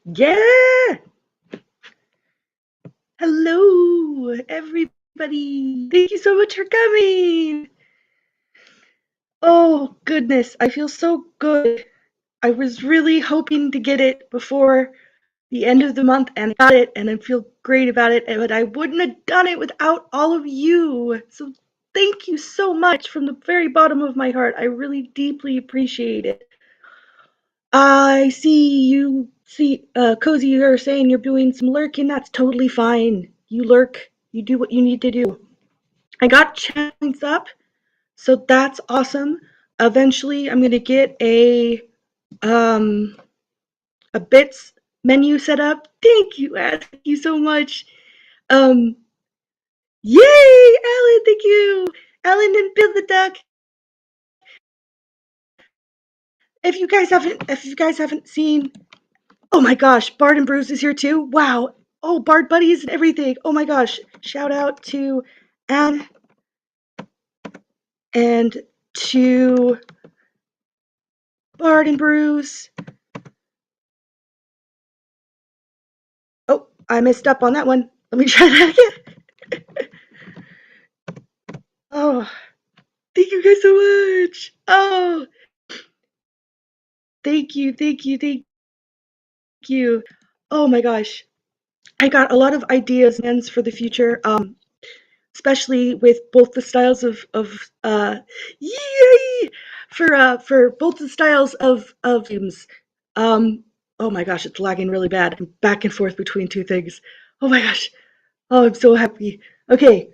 Yeah! Hello, everybody. Thank you so much for coming. Oh, goodness. I feel so good. I was really hoping to get it before the end of the month and I got it and I feel great about it, but I wouldn't have done it without all of you. So thank you so much from the very bottom of my heart. I really deeply appreciate it. I see you Cozy, you're saying you're doing some lurking. That's totally fine. You lurk, you do what you need to do. I got channels up, so that's awesome. Eventually, I'm gonna get um a bits menu set up. Thank you, Ed. Thank you so much. Um, Yay, Alan! Thank you, Alan and Bill the Duck. If you guys haven't seen, oh my gosh, Bard and Bruce is here too. Wow. Oh, Bard buddies and everything. Oh my gosh. Shout out to Anne and to Bard and Bruce. Oh, I messed up on that one. Let me try that again. Oh, thank you guys so much. Oh, thank you. Oh my gosh. I got a lot of ideas and plans for the future. Especially with both the styles of yay for both the styles of games. Oh my gosh, it's lagging really bad. I'm back and forth between two things. Oh my gosh. Oh, I'm so happy. Okay.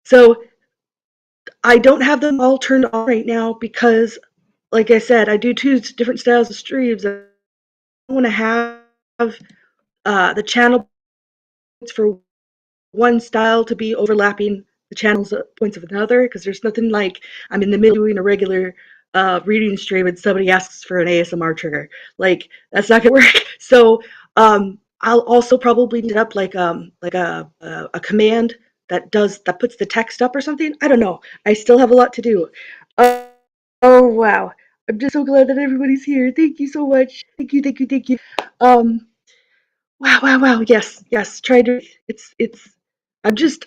So I don't have them all turned on right now because, like I said, I do two different styles of streams. I want to have the channel for one style to be overlapping the channels points of another, because there's nothing like I'm in the middle doing a regular reading stream and somebody asks for an ASMR trigger. Like, that's not gonna work. So I'll also probably need up like a command that puts the text up or something. I don't know. I still have a lot to do. Uh, oh wow. I'm just so glad that everybody's here. Thank you so much. Thank you. Um, wow. Yes. Try to. It's. I'm just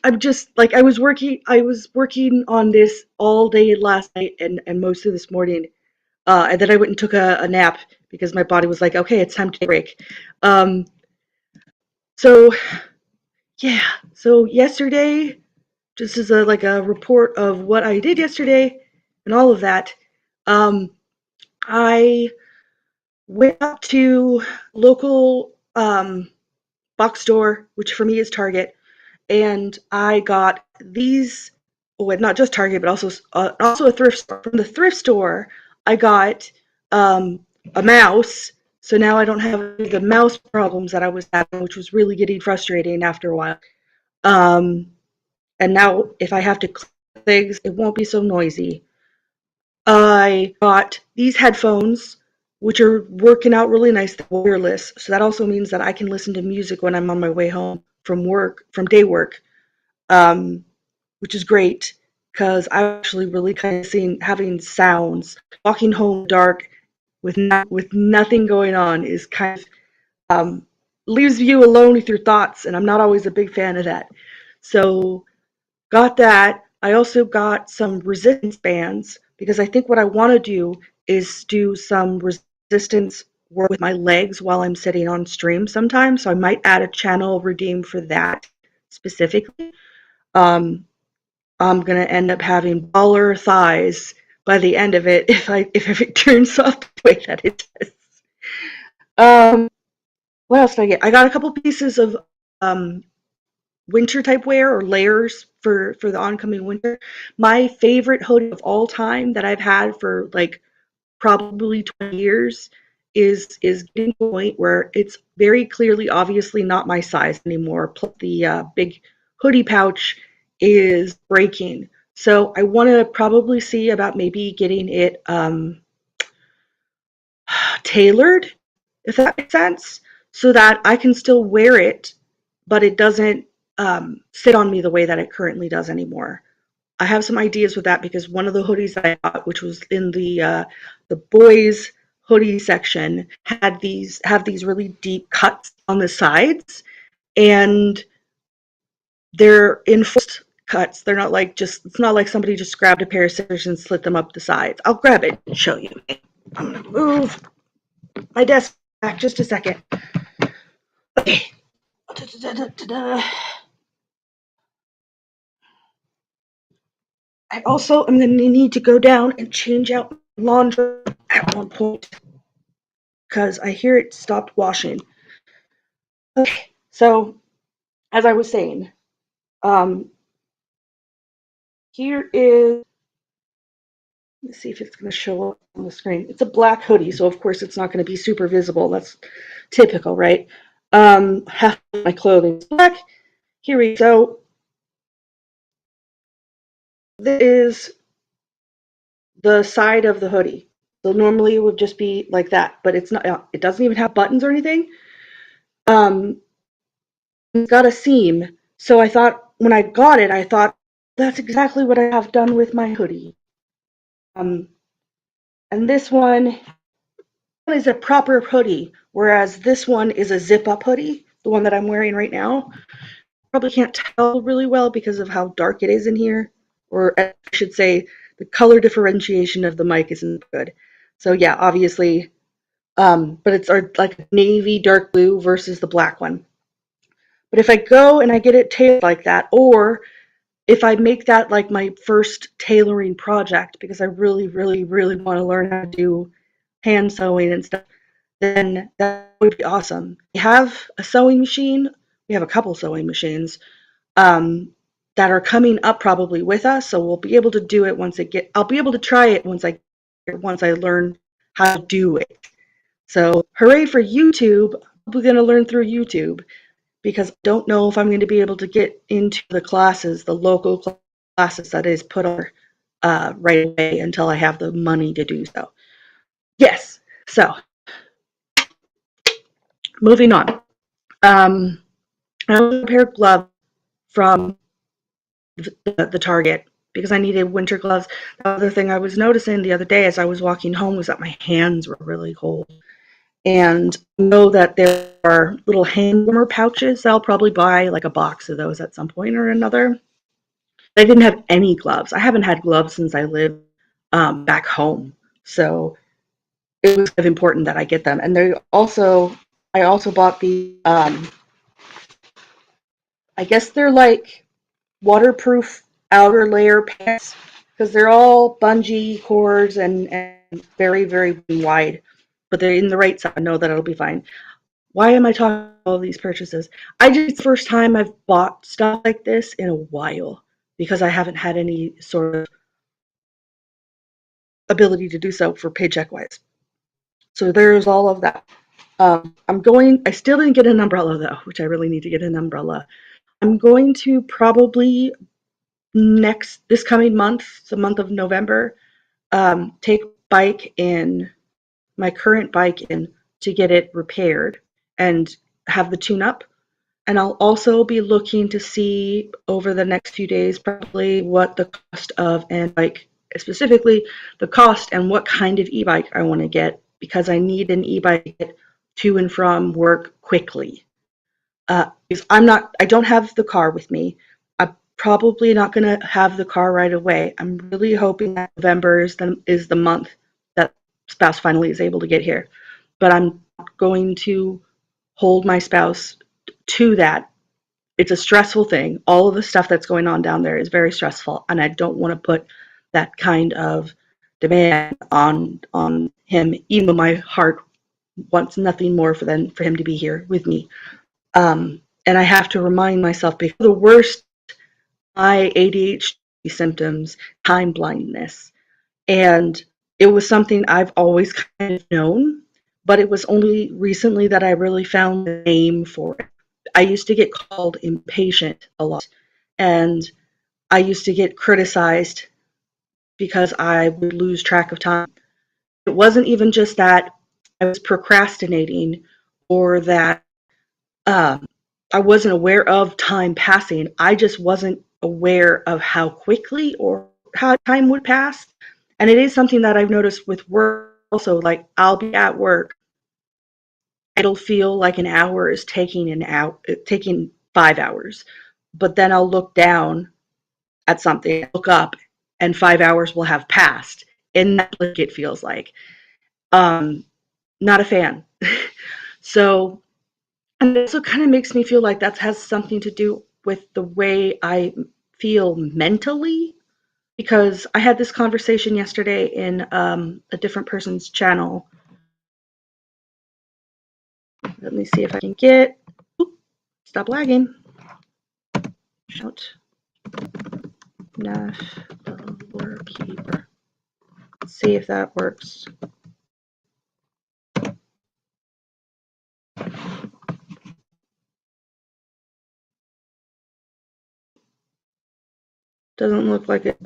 like I was working on this all day last night and most of this morning. And then I went and took a nap because my body was like, okay, it's time to take a break. Um, so yeah. So yesterday, just as a report of what I did yesterday and all of that. Um, I went up to local box store, which for me is Target, and I got these. Oh, not just Target, but also a thrift store. From the thrift store, I got um, a mouse. So now I don't have the mouse problems that I was having, which was really getting frustrating after a while. Um, and now, if I have to click things, it won't be so noisy. I got these headphones, which are working out really nice. They're wireless, so that also means that I can listen to music when I'm on my way home from day work, um, which is great because I actually really kind of seen having sounds. Walking home dark with nothing going on is kind of leaves you alone with your thoughts, and I'm not always a big fan of that. So got that. I also got some resistance bands because I think what I want to do is do some resistance work with my legs while I'm sitting on stream sometimes. So I might add a channel redeem for that specifically. Um, I'm gonna end up having baller thighs by the end of it if it turns out the way that it does. Um, what else did I get? I got a couple pieces of um, winter type wear or layers for the oncoming winter. My favorite hoodie of all time that I've had for like probably 20 years is getting to a point where it's very clearly obviously not my size anymore. Plus the big hoodie pouch is breaking. So I want to probably see about maybe getting it tailored, if that makes sense, so that I can still wear it, but it doesn't sit on me the way that it currently does anymore. I have some ideas with that because one of the hoodies that I got, which was in the boys hoodie section have these really deep cuts on the sides, and they're enforced cuts. They're not like it's not like somebody just grabbed a pair of scissors and slit them up the sides. I'll grab it and show you. I'm gonna move my desk back just a second. Okay. I also am going to need to go down and change out laundry at one point because I hear it stopped washing. Okay, so as I was saying, um, here is, let's see if it's going to show up on the screen. It's a black hoodie, so of course it's not going to be super visible. That's typical, right? Half of my clothing is black. Here we go. This is the side of the hoodie. So normally it would just be like that, but it's not. It doesn't even have buttons or anything. It's got a seam. So I thought when I got it, I thought that's exactly what I have done with my hoodie. And this one is a proper hoodie, whereas this one is a zip-up hoodie, the one that I'm wearing right now. Probably can't tell really well because of how dark it is in here, or I should say the color differentiation of the mic isn't good. So yeah, obviously, but it's like navy dark blue versus the black one. But if I go and I get it tailored like that, or if I make that like my first tailoring project, because I really, really, really want to learn how to do hand sewing and stuff, then that would be awesome. We have a sewing machine. We have a couple sewing machines that are coming up probably with us, so we'll be able to do it once I'll be able to try it once I learn how to do it. So hooray for YouTube! I'm going to learn through YouTube, because I don't know if I'm going to be able to get into the classes, the local classes that is put on right away until I have the money to do so. Yes, so moving on. I have a pair of gloves from the Target because I needed winter gloves. The other thing I was noticing the other day as I was walking home was that my hands were really cold. And I know that there are little hand warmer pouches. I'll probably buy like a box of those at some point or another. I didn't have any gloves. I haven't had gloves since I lived back home. So it was kind of important that I get them. And I also bought the, I guess they're like waterproof outer layer pants because they're all bungee cords and very, very wide. But they're in the right size. I know that it'll be fine. Why am I talking about all these purchases? It's the first time I've bought stuff like this in a while because I haven't had any sort of ability to do so for paycheck wise. So there's all of that. I still didn't get an umbrella though, which I really need to get an umbrella. I'm going to probably this coming month, the month of November, take my current bike in to get it repaired and have the tune up. And I'll also be looking to see over the next few days probably what the cost of an bike, specifically the cost and what kind of e-bike I want to get, because I need an e-bike to and from work quickly. Because I don't have the car with me. I'm probably not going to have the car right away. I'm really hoping that November is the month that spouse finally is able to get here. But I'm going to hold my spouse to that. It's a stressful thing. All of the stuff that's going on down there is very stressful, and I don't want to put that kind of demand on him, even though my heart wants nothing more for him to be here with me. And I have to remind myself, because the worst, my ADHD symptoms, time blindness, and it was something I've always kind of known, but it was only recently that I really found the name for it. I used to get called impatient a lot, and I used to get criticized because I would lose track of time. It wasn't even just that I was procrastinating or that I wasn't aware of time passing. I just wasn't aware of how quickly or how time would pass. And it is something that I've noticed with work also like I'll be at work, it'll feel like an hour is taking 5 hours, but then I'll look down at something, look up, and 5 hours will have passed, and that's what it feels like. Um, Not a fan. So, and it also kind of makes me feel like that has something to do with the way I feel mentally, because I had this conversation yesterday in a different person's channel. Let me see if I can get. Stop lagging. Shout. Naf the keeper. Let's see if that works. Doesn't look like it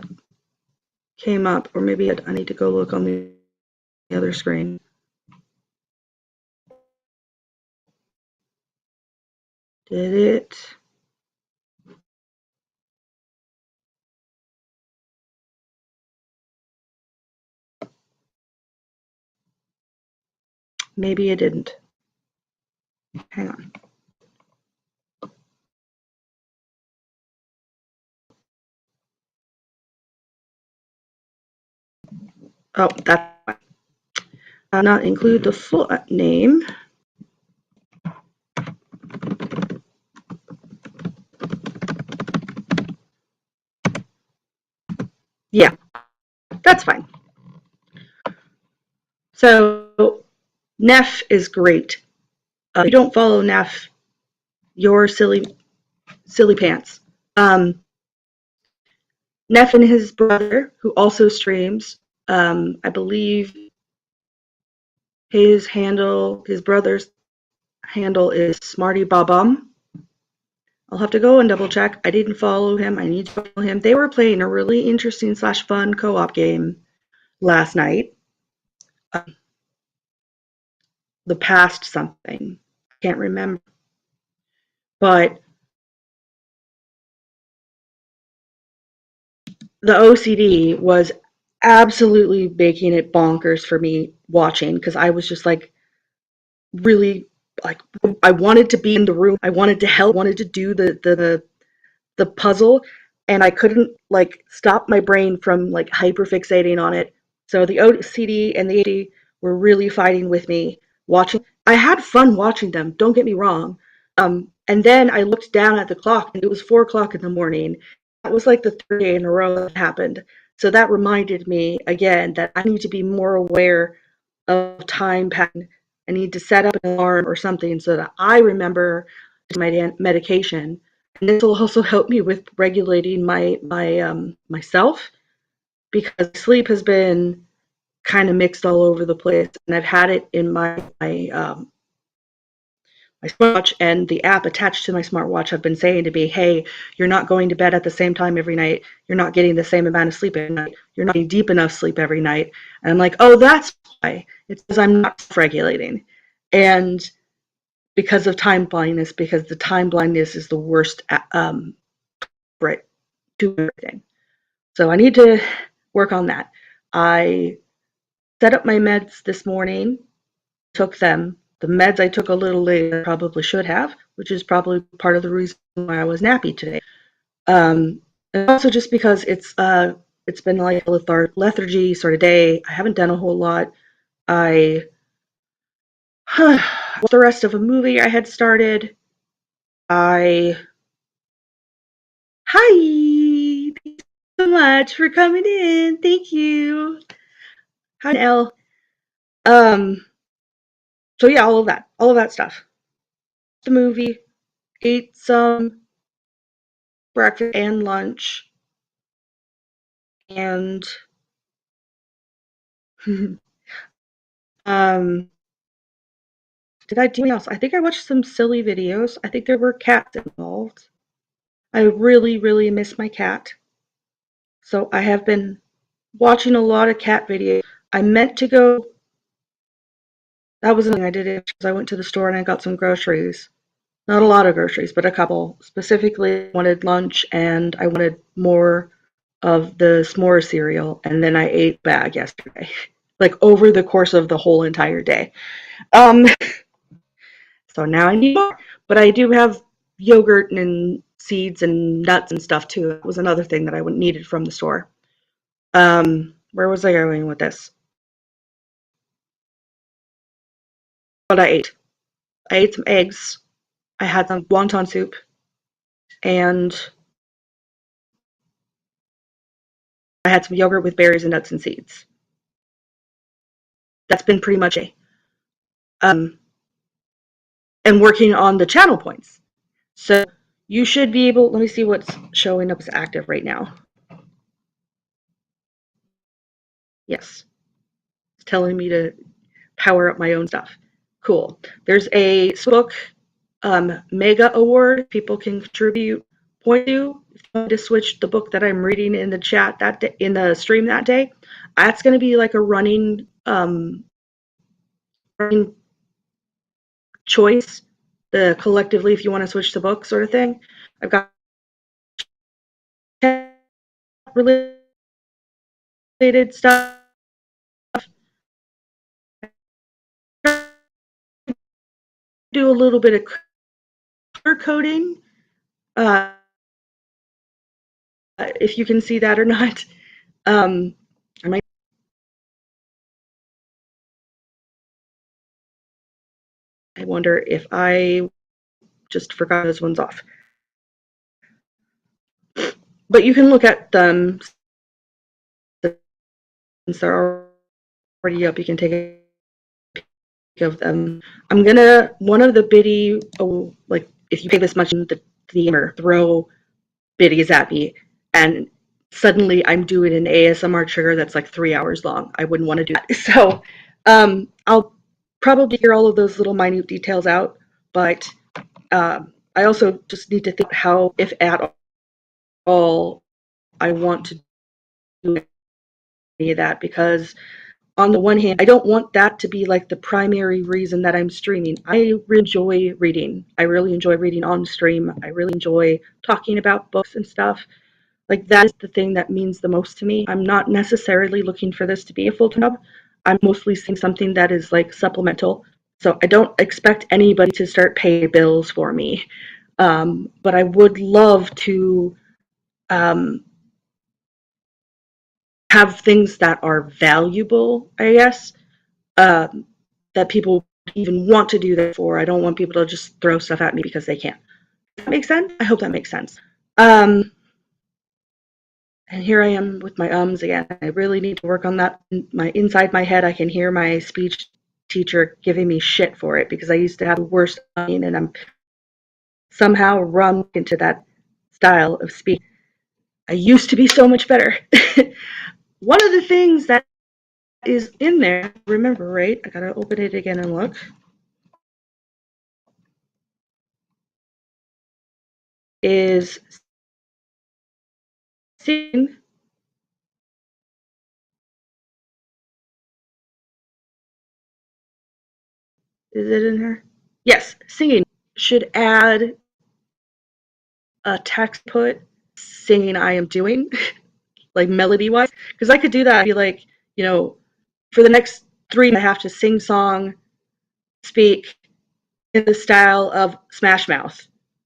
came up, or maybe I need to go look on the other screen. Did it? Maybe it didn't. Hang on. Oh, that's fine. I'll not include the full name. Yeah, that's fine. So Neff is great. If you don't follow Neff, you're silly pants. Neff and his brother, who also streams, I believe his brother's handle is Smarty Babum. I'll have to go and double check. I didn't follow him. I need to follow him. They were playing a really interesting / fun co-op game last night. The past something. I can't remember. But the OCD was absolutely making it bonkers for me watching, because I was just like really like I wanted to be in the room. I wanted to help, wanted to do the puzzle, and I couldn't like stop my brain from like hyperfixating on it. So the OCD and the ADD were really fighting with me watching. I had fun watching them, don't get me wrong. And then I looked down at the clock and it was 4 o'clock in the morning. That was like the third day in a row that happened. So that reminded me again that I need to be more aware of time pattern. I need to set up an alarm or something so that I remember my medication. And this will also help me with regulating my myself, because sleep has been kind of mixed all over the place, and I've had it in my smartwatch, and the app attached to my smartwatch have been saying to me, hey, you're not going to bed at the same time every night. You're not getting the same amount of sleep every night. You're not getting deep enough sleep every night. And I'm like, oh, that's why. It's because I'm not self-regulating. And because of time blindness, because the time blindness is the worst right to everything. So I need to work on that. I set up my meds this morning, took them. The meds I took a little later, probably should have, which is probably part of the reason why I was nappy today. And also just because it's been like a lethargy sort of day. I haven't done a whole lot. I watched the rest of a movie I had started. I Hi, thank you so much for coming in. Thank you. Hi, Elle. Um, so yeah, all of that stuff. The movie, ate some breakfast and lunch, and um, did I do anything else? I think I watched some silly videos. I think there were cats involved. I really, really miss my cat, so I have been watching a lot of cat videos. I meant to go. That was the thing I did it because I went to the store and I got some groceries. Not a lot of groceries, but a couple. Specifically, I wanted lunch and I wanted more of the s'more cereal, and then I ate a bag yesterday. like over the course of the whole entire day. Um, so now I need more, but I do have yogurt and seeds and nuts and stuff too. That was another thing that I needed from the store. Where was I going with this? What I ate. I ate some eggs. I had some wonton soup, and I had some yogurt with berries and nuts and seeds. That's been pretty much it. Um, and working on the channel points. So you should be able, let me see what's showing up as active right now. Yes, it's telling me to power up my own stuff. Cool. There's a book mega award people can contribute point to if you want to switch the book that I'm reading in the chat that day, in the stream that day. That's going to be like a running choice, the collectively if you want to switch the book sort of thing. I've got related stuff. Do a little bit of color coding, if you can see that or not. I might. I wonder if I just forgot those ones off. But you can look at them since they're already up. You can take a peek of them. I'm gonna one of the biddy. Oh, like if you pay this much, the gamer throw biddies at me, and suddenly I'm doing an ASMR trigger that's like 3 hours long. I wouldn't want to do that. So I'll probably figure all of those little minute details out, but I also just need to think how, if at all, I want to do any of that, because on the one hand, I don't want that to be like the primary reason that I'm streaming. I really enjoy reading. I really enjoy reading on stream. I really enjoy talking about books and stuff. Like that is the thing that means the most to me. I'm not necessarily looking for this to be a full-time job. I'm mostly seeing something that is like supplemental. So I don't expect anybody to start paying bills for me. But I would love to um, have things that are valuable, I guess, um, that people even want to do that for. I don't want people to just throw stuff at me because they can. Does that make sense? I hope that makes sense. And here I am with my ums again. I really need to work on that. Inside my head, I can hear my speech teacher giving me shit for it because I used to have the worst umming, and I'm somehow run into that style of speech. I used to be so much better. One of the things that is in there, remember, right? I gotta open it again and look. Is singing. Is it in here? Yes, singing should add a text put singing I am doing, like melody wise, because I could do that. I'd be like, you know, for the next 3 I have to sing song, speak in the style of Smash Mouth.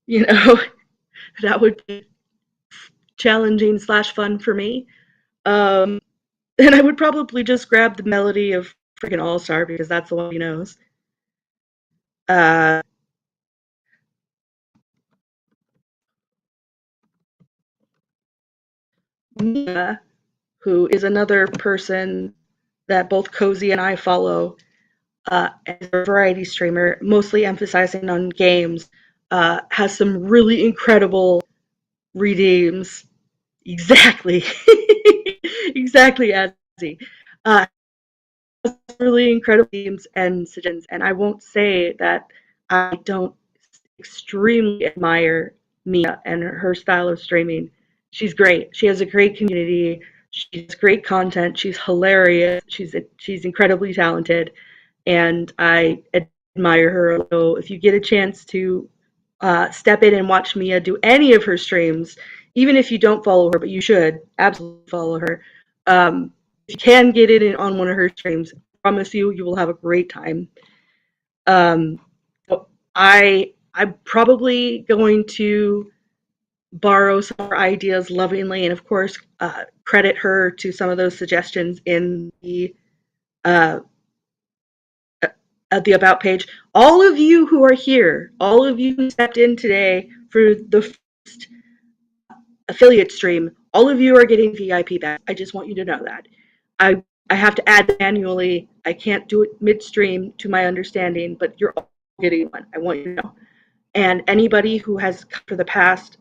You know, that would be challenging / fun for me. Um, and I would probably just grab the melody of freaking All Star because that's the one he knows. Uh, Mia, who is another person that both Cozy and I follow, as a variety streamer, mostly emphasizing on games, has some really incredible redeems. Exactly. Exactly, Azzy. Uh, really incredible themes and suggestions, and I won't say that I don't extremely admire Mia and her style of streaming. She's great. She has a great community. She's great content. She's hilarious. She's incredibly talented, and I admire her. So if you get a chance to step in and watch Mia do any of her streams, even if you don't follow her, but you should absolutely follow her. Um, you can get it in on one of her streams, I promise you, you will have a great time. Um, I'm probably going to borrow some more ideas lovingly, and of course, credit her to some of those suggestions in uh, the about page. All of you who are here, all of you who stepped in today for the first affiliate stream, all of you are getting VIP back. I just want you to know that. I have to add manually. I can't do it midstream to my understanding, but you're all getting one. I want you to know. And anybody who has come for the past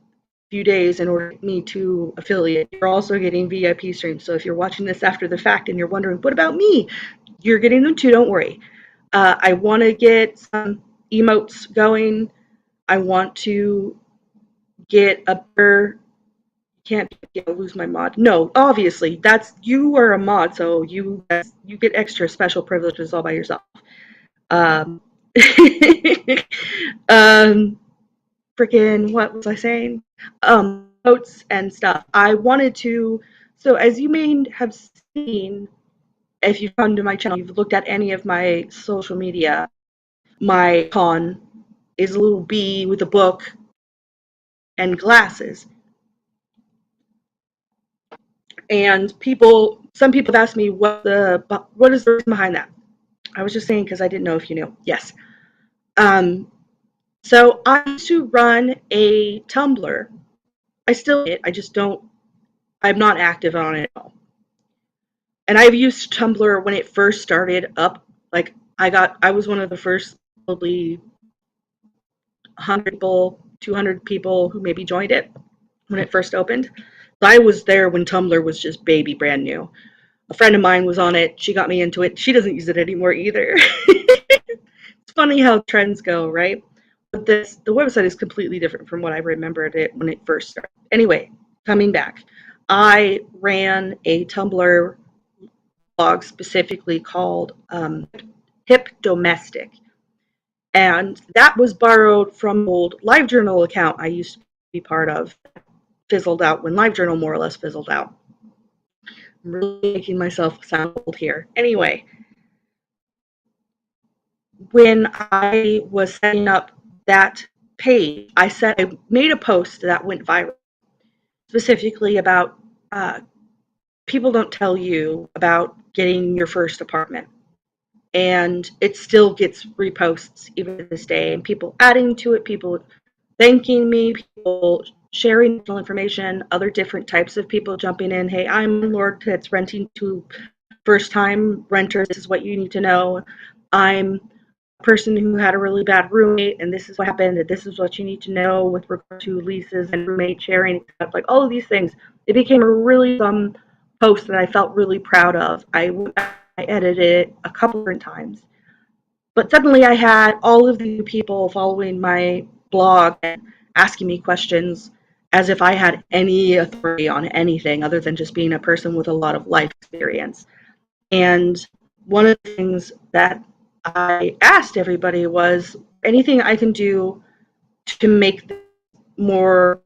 few days in order to get me to affiliate, you're also getting VIP streams. So if you're watching this after the fact and you're wondering, what about me? You're getting them too, don't worry. I want to get some emotes going. I want to get a better, can't lose my mod. No, obviously, that's, you are a mod, so you get extra special privileges all by yourself. Um, freaking, what was I saying? Notes and stuff. I wanted to, so as you may have seen, if you've come to my channel, you've looked at any of my social media, my icon is a little bee with a book and glasses. And some people have asked me what is the reason behind that. I was just saying because I didn't know if you knew. Yes. So I used to run a Tumblr. I still I just don't. I'm not active on it at all. And I've used Tumblr when it first started up. Like I was one of the first probably 100 people, 200 people who maybe joined it when it first opened. I was there when Tumblr was just baby brand new. A friend of mine was on it. She got me into it. She doesn't use it anymore either. It's funny how trends go, right? But the website is completely different from what I remembered it when it first started. Anyway, coming back, I ran a Tumblr blog specifically called Hip Domestic. And that was borrowed from an old LiveJournal account I used to be part of. Fizzled out when LiveJournal more or less fizzled out. I'm really making myself sound old here. Anyway, when I was setting up that page, I made a post that went viral, specifically about people don't tell you about getting your first apartment. And it still gets reposts even to this day, and people adding to it, people thanking me, people sharing information, other different types of people jumping in. Hey, I'm a landlord that's renting to first-time renters. This is what you need to know. I'm a person who had a really bad roommate, and this is what happened, and this is what you need to know with regard to leases and roommate sharing, stuff like all of these things. It became a really post that I felt really proud of. I edited it a couple different times. But suddenly I had all of these people following my blog and asking me questions as if I had any authority on anything other than just being a person with a lot of life experience. And one of the things that I asked everybody was anything I can do to make this more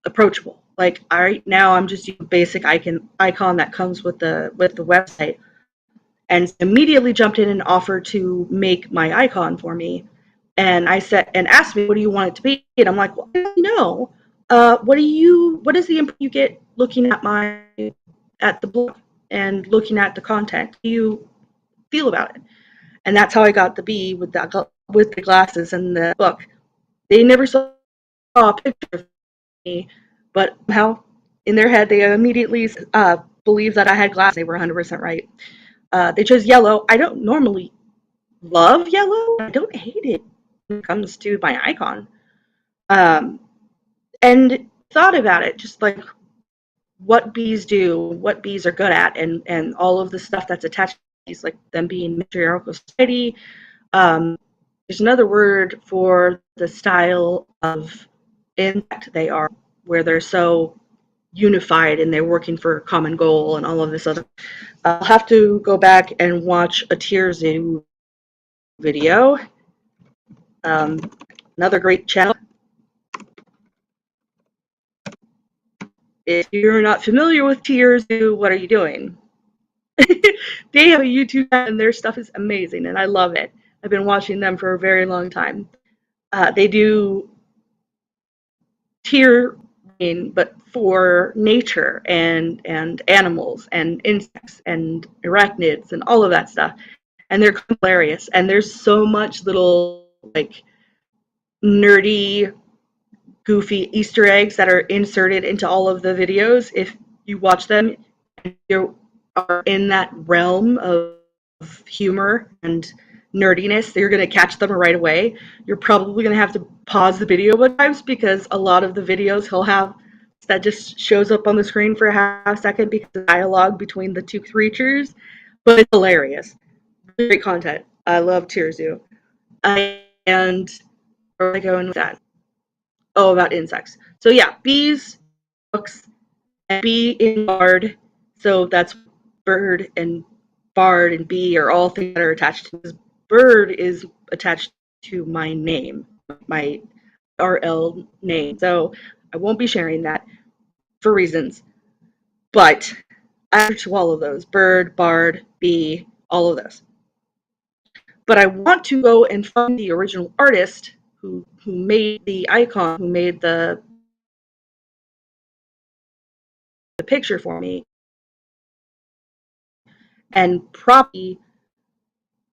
approachable. Like right now I'm just using a basic icon that comes with the website, and immediately jumped in and offered to make my icon for me. And I said, and asked me, what do you want it to be? And I'm like, well, I don't know. What is the input you get looking at the blog and looking at the content? How do you feel about it? And that's how I got the bee with the glasses and the book. They never saw a picture of me, but somehow in their head they immediately believed that I had glasses. They were 100% right. They chose yellow. I don't normally love yellow. I don't hate it when it comes to my icon. And thought about it, just like what bees do, what bees are good at, and all of the stuff that's attached to bees, like them being matriarchal society. There's another word for the style of insect they are, where they're so unified and they're working for a common goal and all of this other. I'll have to go back and watch a Tier Zoo video. Another great channel. If you're not familiar with Tier Zoo, what are you doing? They have a YouTube channel and their stuff is amazing and I love it. I've been watching them for a very long time. They do tier but for nature and animals and insects and arachnids and all of that stuff. And they're hilarious. And there's so much little like nerdy, goofy Easter eggs that are inserted into all of the videos. If you watch them, you are in that realm of humor and nerdiness, you're going to catch them right away. You're probably going to have to pause the video a bunch of times because a lot of the videos he'll have that just shows up on the screen for a half second because of dialogue between the two creatures, but it's hilarious. Great content. I love Tirzu. And where am I going with that? Oh, about insects. So yeah, bees, books, and bee in bard. So that's bird and bard and bee are all things that are attached to this. Bird is attached to my name, my RL name. So I won't be sharing that for reasons. But I to all of those. Bird, bard, bee, all of those. But I want to go and find the original artist who made the icon, who made the picture for me, and probably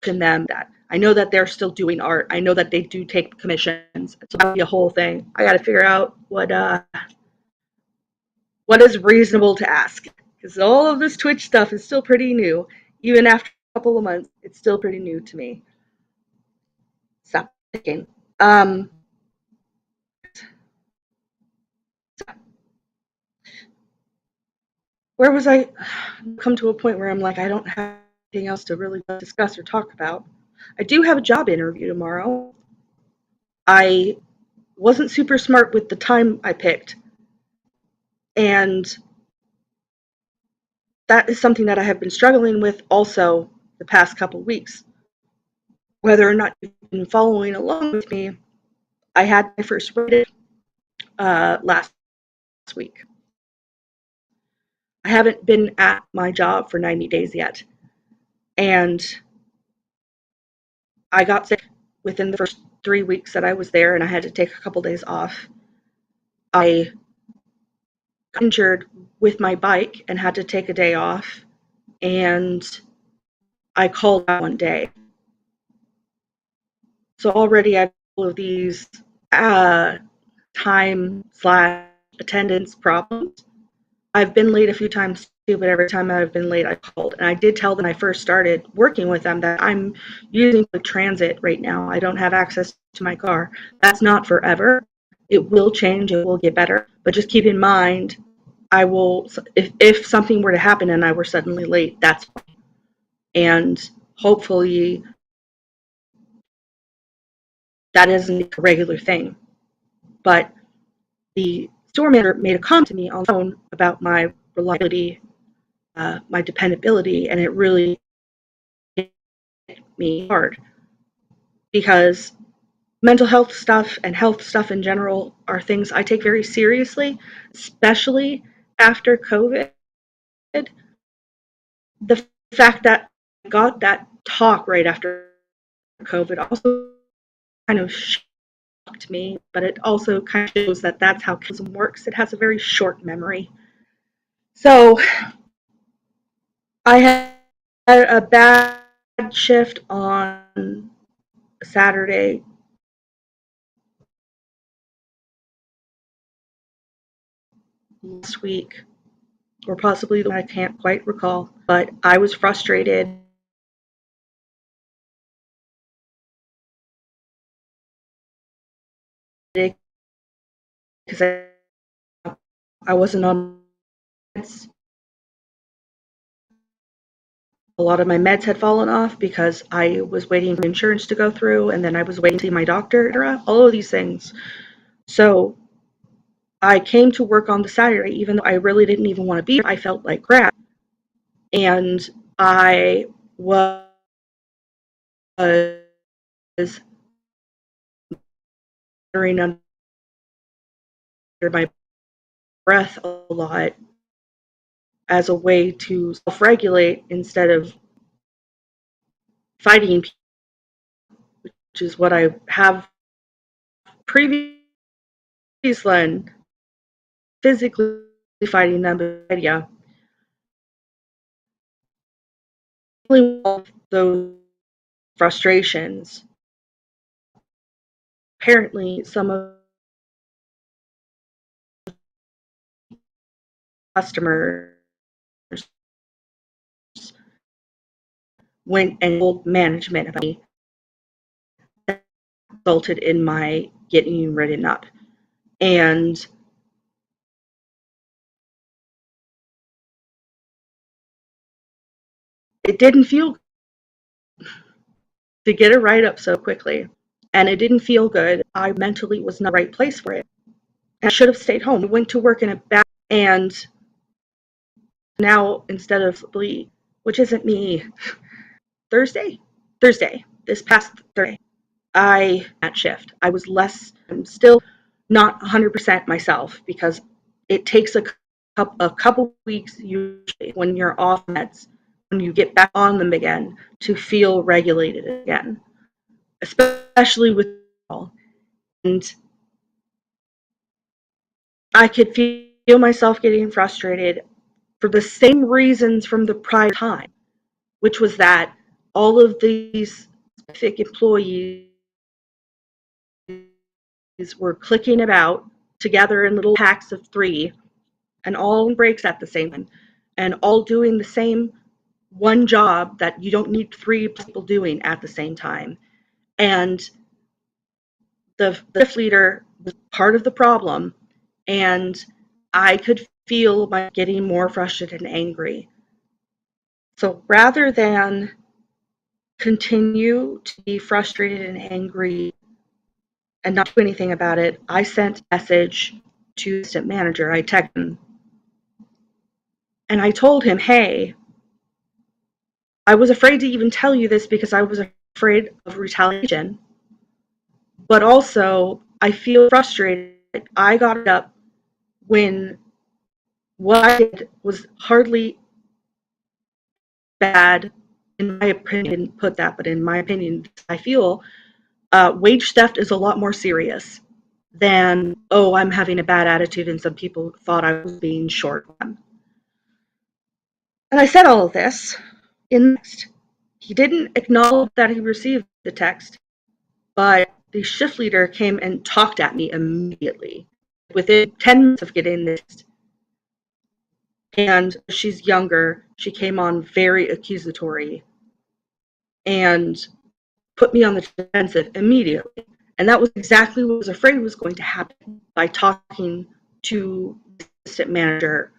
can them that. I know that they're still doing art. I know that they do take commissions. So that'll be a whole thing. I got to figure out what is reasonable to ask, because all of this Twitch stuff is still pretty new. Even after a couple of months, it's still pretty new to me. Stop thinking. Where was I? Come to a point where I'm like, I don't have anything else to really discuss or talk about. I do have a job interview tomorrow. I wasn't super smart with the time I picked, and that is something that I have been struggling with also the past couple weeks. Whether or not you've been following along with me, I had my first rated last week. I haven't been at my job for 90 days yet, and I got sick within the first 3 weeks that I was there, and I had to take a couple days off. I got injured with my bike and had to take a day off, and I called out one day. So already I have all of these time/attendance problems. I've been late a few times too, but every time I've been late, I called. And I did tell them when I first started working with them that I'm using public transit right now. I don't have access to my car. That's not forever. It will change. It will get better. But just keep in mind, I will, if something were to happen and I were suddenly late, that's fine. And hopefully that isn't a regular thing. But the store manager made a comment to me on the phone about my reliability, my dependability, and it really hit me hard because mental health stuff and health stuff in general are things I take very seriously, especially after COVID. The fact that I got that talk right after COVID also kind of shocked me, but it also kind of shows that that's how autism works. It has a very short memory. So I had a bad shift on Saturday. Last week, or possibly the one I can't quite recall, but I was frustrated because I wasn't on meds. A lot of my meds had fallen off because I was waiting for insurance to go through, and then I was waiting to see my doctor, etc. All of these things. So I came to work on the Saturday, even though I really didn't even want to be there. I felt like crap, and I was under my breath a lot as a way to self-regulate instead of fighting people, which is what I have previously done, physically fighting them, but yeah, those frustrations. Apparently, some of the customers went and told management about me. That resulted in my getting written up. And it didn't feel good to get a write up so quickly. And it didn't feel good. I mentally was not in the right place for it. And I should have stayed home. I went to work in a bad, and now instead of which isn't me, Thursday, this past Thursday, I at shift. I was less. I'm still not 100% myself because it takes a couple weeks usually when you're off meds, when you get back on them again, to feel regulated again, especially with alcohol. And I could feel myself getting frustrated for the same reasons from the prior time, which was that all of these specific employees were clicking about together in little packs of 3 and all in breaks at the same time and all doing the same one job that you don't need 3 people doing at the same time. And the shift leader was part of the problem, and I could feel my getting more frustrated and angry. So rather than continue to be frustrated and angry and not do anything about it, I sent a message to the assistant manager. I texted him and I told him, hey, I was afraid to even tell you this because I was afraid of retaliation, but also I feel frustrated. I got it up when what I did was hardly bad, in my opinion. I didn't put that, but in my opinion, I feel wage theft is a lot more serious than, oh, I'm having a bad attitude and some people thought I was being short on them. And I said all of this in the text. He didn't acknowledge that he received the text, but the shift leader came and talked at me immediately within 10 minutes of getting this. And she's younger. She came on very accusatory and put me on the defensive immediately. And that was exactly what I was afraid was going to happen by talking to the assistant manager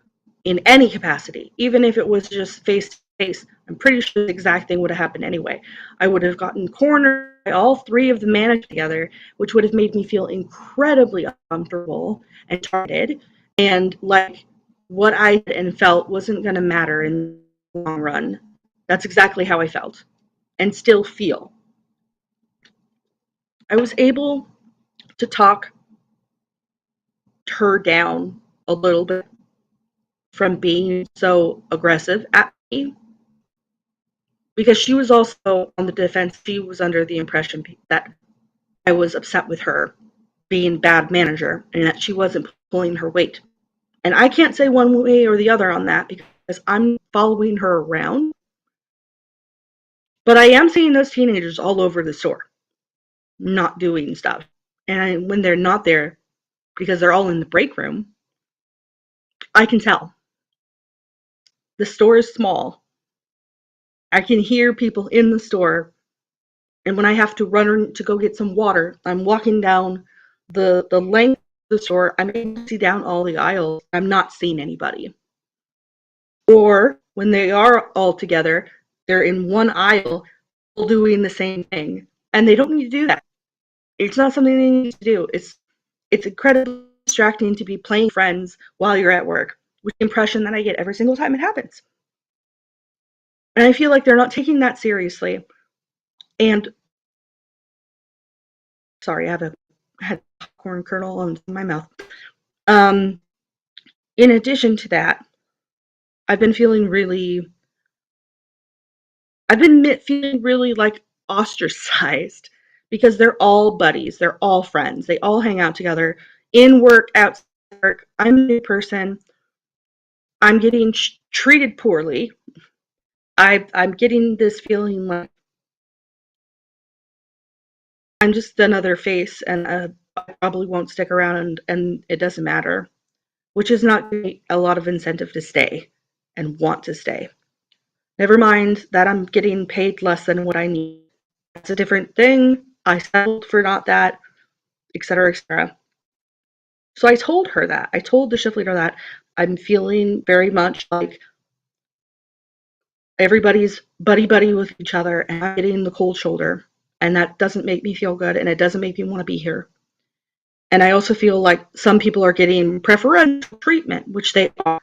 in any capacity, even if it was just face to face. I'm pretty sure the exact thing would have happened anyway. I would have gotten cornered by all 3 of the managers together, which would have made me feel incredibly uncomfortable and targeted, and like what I did and felt wasn't going to matter in the long run. That's exactly how I felt and still feel. I was able to talk her down a little bit from being so aggressive at me, because she was also on the defense. She was under the impression that I was upset with her being bad manager and that she wasn't pulling her weight. And I can't say one way or the other on that because I'm following her around. But I am seeing those teenagers all over the store, not doing stuff. And when they're not there, because they're all in the break room, I can tell. The store is small. I can hear people in the store. And when I have to run to go get some water, I'm walking down the length of the store. I'm able to see down all the aisles. I'm not seeing anybody. Or when they are all together, they're in one aisle all doing the same thing. And they don't need to do that. It's not something they need to do. It's incredibly distracting to be playing friends while you're at work, with the impression that I get every single time it happens. And I feel like they're not taking that seriously. And sorry, I had popcorn kernel in my mouth. Um, in addition to that, I've been feeling really I've been feeling really like ostracized because they're all buddies, they're all friends, they all hang out together in work, outside work. I'm a new person. I'm getting treated poorly. I'm getting this feeling like I'm just another face, and I probably won't stick around, and it doesn't matter, which is not a lot of incentive to stay and want to stay. Never mind that I'm getting paid less than what I need. That's a different thing. I settled for not that, etc., etc. So I told her that. I told the shift leader that I'm feeling very much like everybody's buddy buddy with each other, and I'm getting the cold shoulder, and that doesn't make me feel good, and it doesn't make me want to be here. And I also feel like some people are getting preferential treatment, which they are.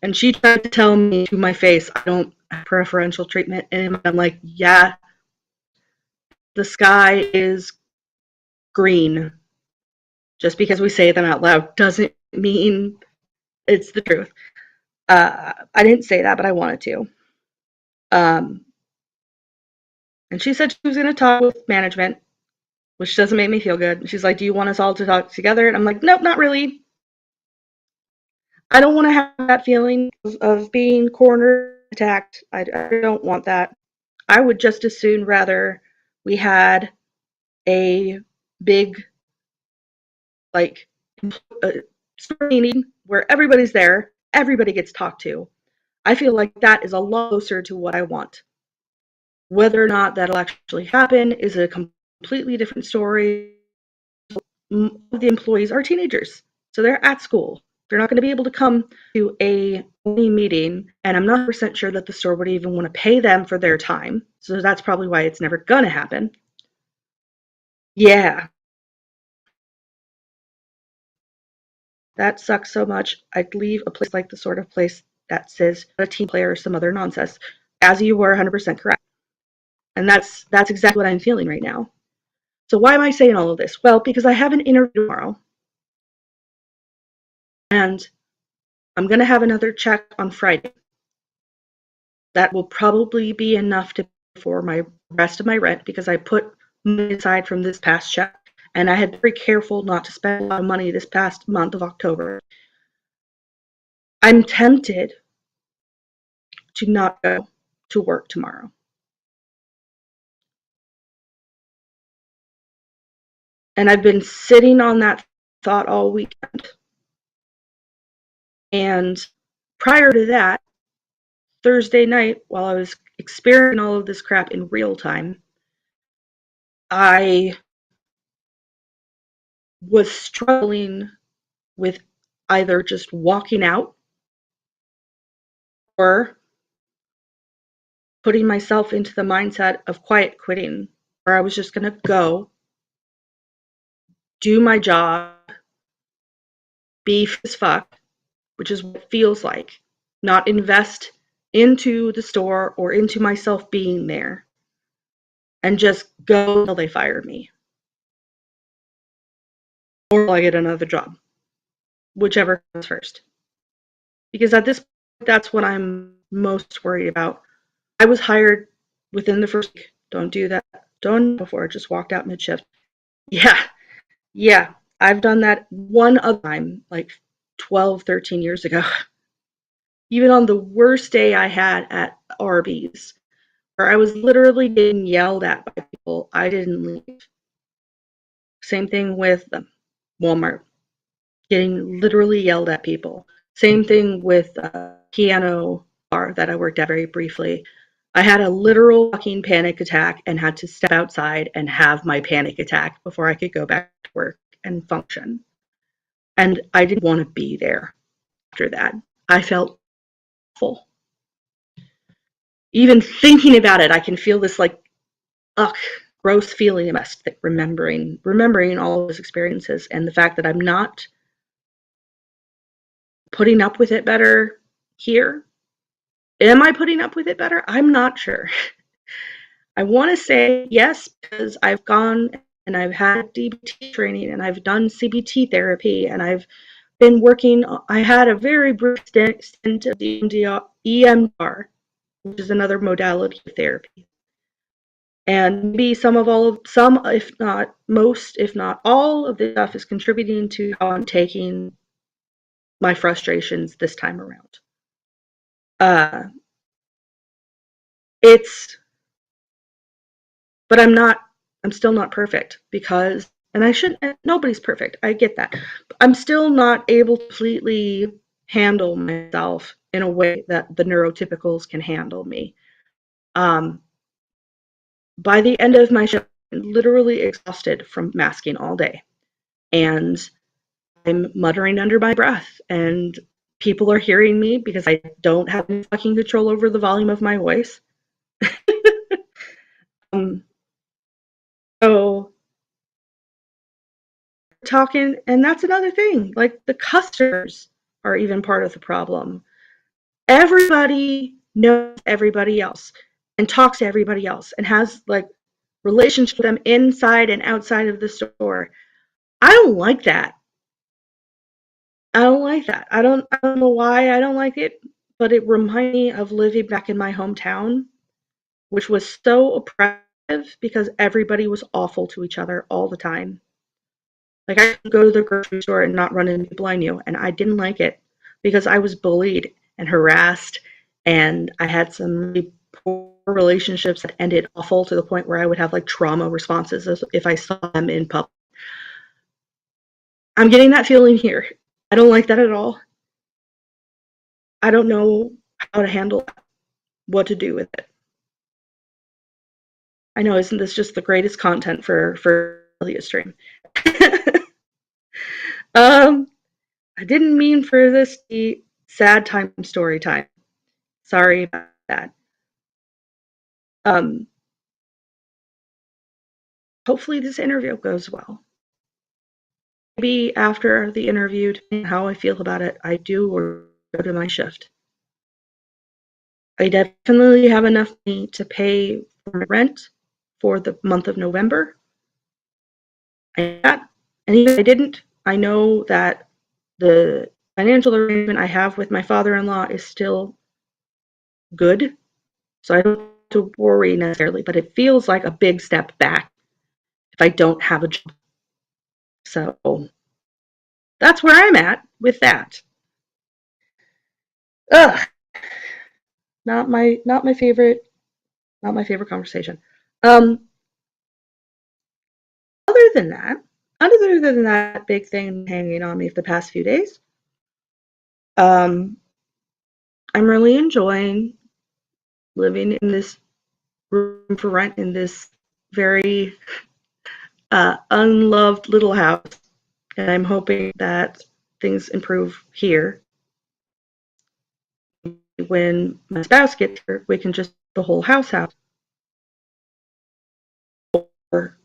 And she tried to tell me to my face, I don't have preferential treatment. And I'm like, yeah, the sky is green. Just because we say them out loud doesn't mean it's the truth. I didn't say that, but I wanted to. Um, and she said she was going to talk with management, which doesn't make me feel good. She's like, do you want us all to talk together? And I'm like, nope, not really. I don't want to have that feeling of being cornered, attacked. I don't want that. I would just as soon rather we had a big, like, meeting where everybody's there, everybody gets talked to. I feel like that is a lot closer to what I want. Whether or not that'll actually happen is a completely different story. The employees are teenagers, so they're at school. They're not going to be able to come to a meeting, and I'm not 100% sure that the store would even want to pay them for their time. So that's probably why it's never going to happen. Yeah, that sucks so much. I'd leave a place like the sort of place that says a team player or some other nonsense. As you were 100% correct. And that's exactly what I'm feeling right now. So why am I saying all of this? Well, because I have an interview tomorrow, and I'm going to have another check on Friday. That will probably be enough to pay for my rest of my rent because I put money aside from this past check, and I had been very careful not to spend a lot of money this past month of October. I'm tempted to not go to work tomorrow. And I've been sitting on that thought all weekend. And prior to that, Thursday night, while I was experiencing all of this crap in real time, I was struggling with either just walking out or putting myself into the mindset of quiet quitting, where I was just going to go, do my job, be as fuck, which is what it feels like, not invest into the store or into myself being there, and just go until they fire me. Or I get another job, whichever comes first. Because at this point, that's what I'm most worried about. I was hired within the first week. Don't do that. Don't before. Just walked out mid shift. Yeah, yeah. I've done that one other time, like 12, 13 years ago. Even on the worst day I had at Arby's, where I was literally getting yelled at by people, I didn't leave. Same thing with Walmart, getting literally yelled at people. Same thing with piano bar that I worked at very briefly. I had a literal fucking panic attack and had to step outside and have my panic attack before I could go back to work and function. And I didn't want to be there after that. I felt awful. Even thinking about it, I can feel this like, ugh, gross feeling in my stomach, remembering all those experiences and the fact that I'm not putting up with it better here. Am I putting up with it better? I'm not sure. I want to say yes, because I've gone and I've had DBT training and I've done CBT therapy and I've been working. I had a very brief stint of EMDR, which is another modality of therapy. And maybe if not most, if not all of this stuff is contributing to how I'm taking my frustrations this time around. Uh, it's, but I'm still not perfect because, and I shouldn't, nobody's perfect. I get that. I'm still not able to completely handle myself in a way that the neurotypicals can handle me. Um, by the end of my shift, I'm literally exhausted from masking all day. And I'm muttering under my breath, and people are hearing me because I don't have any fucking control over the volume of my voice. um, so talking, and that's another thing. Like the customers are even part of the problem. Everybody knows everybody else and talks to everybody else and has like relationships with them inside and outside of the store. I don't like that. I don't like that. I don't know why I don't like it, but it reminds me of living back in my hometown, which was so oppressive because everybody was awful to each other all the time. Like I could go to the grocery store and not run into people I knew, and I didn't like it because I was bullied and harassed, and I had some really poor relationships that ended awful to the point where I would have like trauma responses if I saw them in public. I'm getting that feeling here. I don't like that at all. I don't know how to handle that, what to do with it. I know, isn't this just the greatest content for a stream? um, I didn't mean for this to be sad time story time. Sorry about that. Um, hopefully this interview goes well. Maybe after the interview, depending on how I feel about it, I do or go to my shift. I definitely have enough money to pay for my rent for the month of November. And even if I didn't, I know that the financial arrangement I have with my father-in-law is still good, so I don't have to worry necessarily, but it feels like a big step back if I don't have a job. So that's where I'm at with that. Ugh, not my favorite, not my favorite conversation. Um, other than that, other than that big thing hanging on me for the past few days, um, I'm really enjoying living in this room for rent in this very unloved little house, and I'm hoping that things improve here. When my spouse gets here, we can just the whole house out for,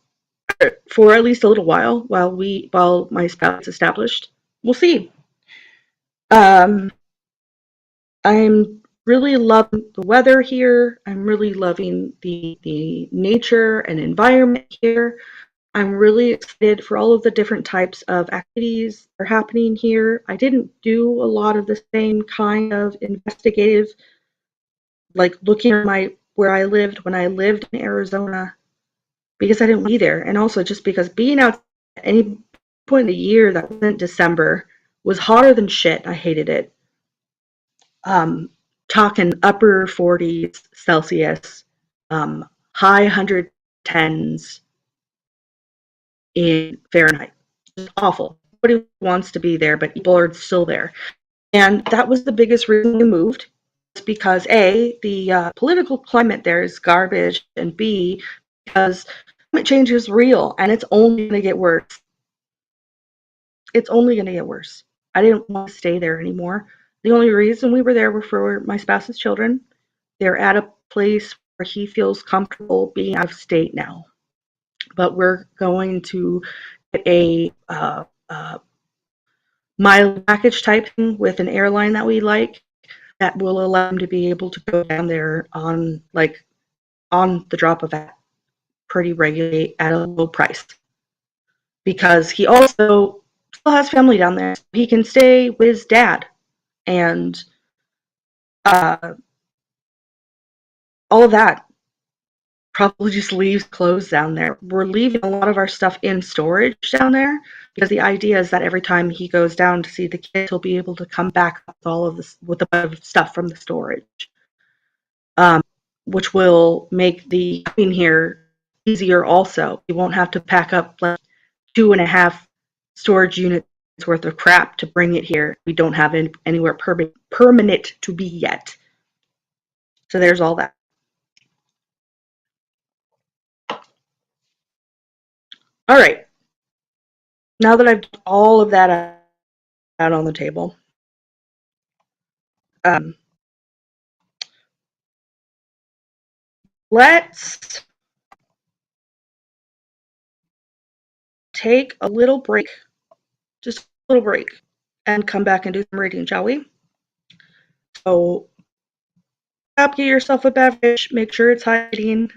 for at least a little while my spouse is established. We'll see. Um, I'm really loving the weather here. I'm really loving the nature and environment here. I'm really excited for all of the different types of activities that are happening here. I didn't do a lot of the same kind of investigative, like looking at where I lived when I lived in Arizona, because I didn't be there, and also just because being out at any point in the year that wasn't December was hotter than shit. I hated it. Um, talking upper 40s Celsius, high 110s in Fahrenheit. It's awful. Nobody wants to be there, but people are still there. And that was the biggest reason we moved. It's because A, the political climate there is garbage, and B, because climate change is real and it's only going to get worse. It's only going to get worse. I didn't want to stay there anymore. The only reason we were there were for my spouse's children. They're at a place where he feels comfortable being out of state now. But we're going to get a mileage package type thing with an airline that we like that will allow him to be able to go down there on the drop of that pretty regularly at a low price. Because he also still has family down there. He can stay with his dad and all of that probably just leaves clothes down there. We're leaving a lot of our stuff in storage down there because the idea is that every time he goes down to see the kids, he'll be able to come back with all of this with a bunch of stuff from the storage, um, which will make the coming here easier. Also, you won't have to pack up like 2.5 storage units worth of crap to bring it here. We don't have anywhere permanent to be yet. So there's all that. All right. Now that I've got all of that out on the table, um, let's take a little break, just a little break, and come back and do some reading, shall we? So, get yourself a beverage, make sure it's hydrating.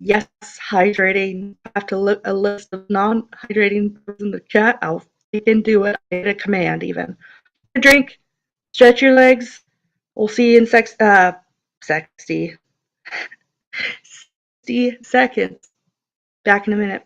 Yes, hydrating. I have to look a list of non-hydrating in the chat. I'll freaking do it. I need a command even. Drink, stretch your legs. We'll see you in 60 seconds. Back in a minute.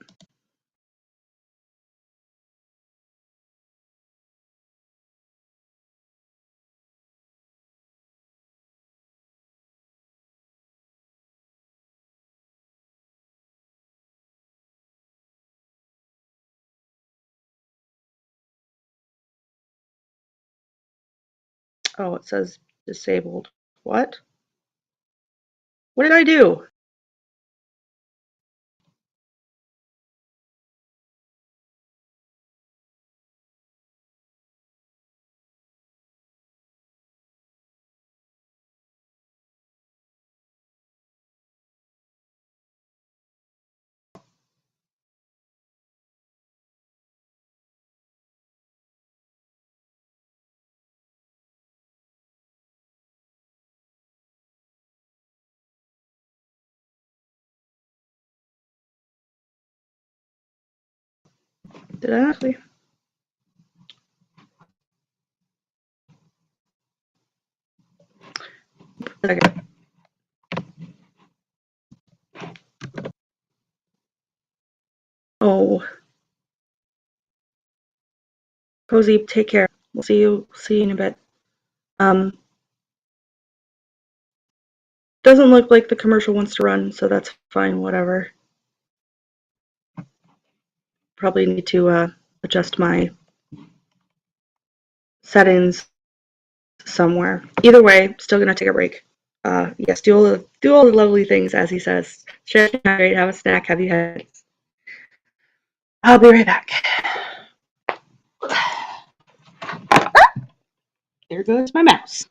Oh, it says disabled. What? What did I do? Did I actually? Okay. Oh, Cozy, take care. We'll see you in a bit. Um, doesn't look like the commercial wants to run, so that's fine, whatever. Probably need to adjust my settings somewhere. Either way, still gonna take a break. Yes, do all the lovely things as he says. Stretch, hydrate, have a snack, have you had? I'll be right back. There goes my mouse.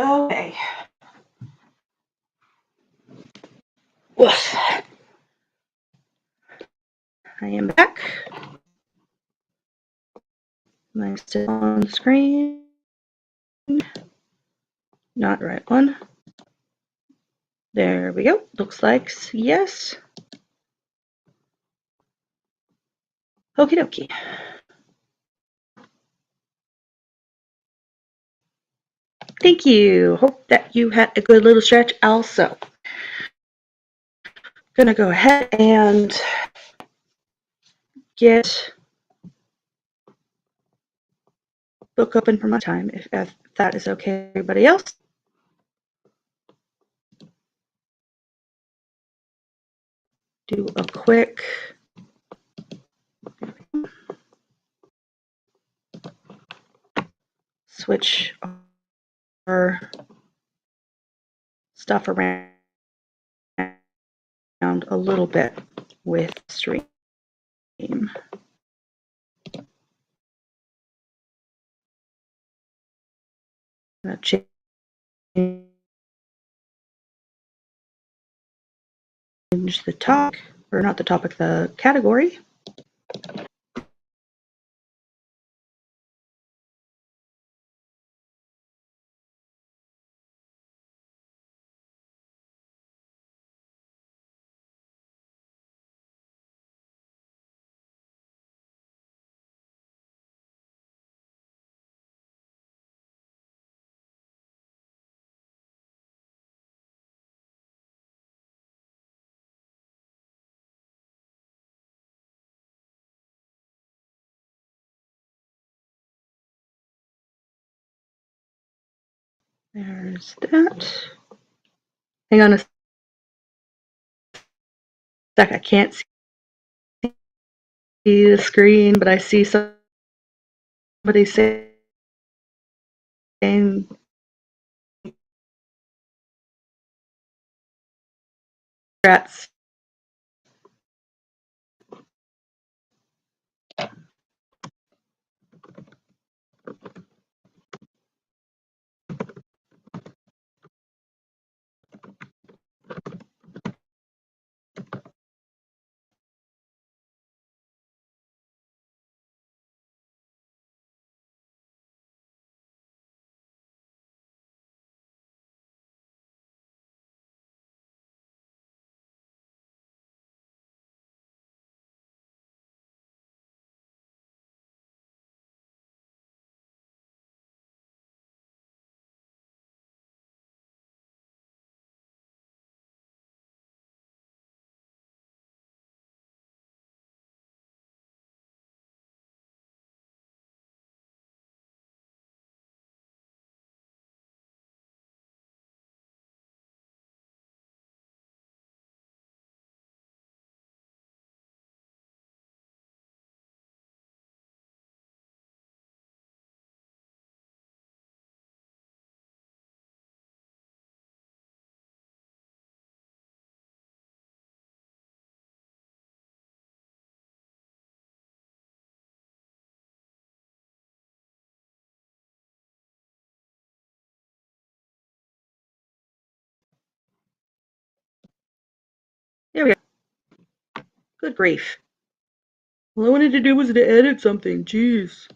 Okay. Woof. I am back. Am I still on the screen? Not the right one. There we go. Looks like yes. Okie dokie. Thank you. Hope that you had a good little stretch also. Gonna go ahead and get book open for my time if that is okay, everybody else. Do a quick switch our stuff around a little bit with stream. Change the topic, or not the topic, the category. There's that. Hang on a sec. I can't see the screen, but I see somebody saying congrats. There we go. Good grief. All I wanted to do was to edit something. Jeez.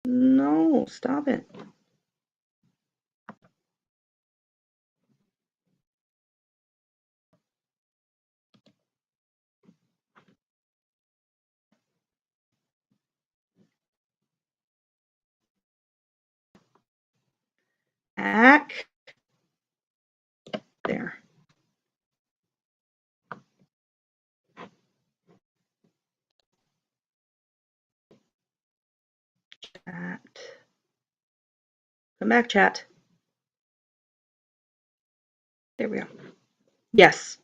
No, stop it. Back. There. Chat. Come back, chat. There we go. Yes.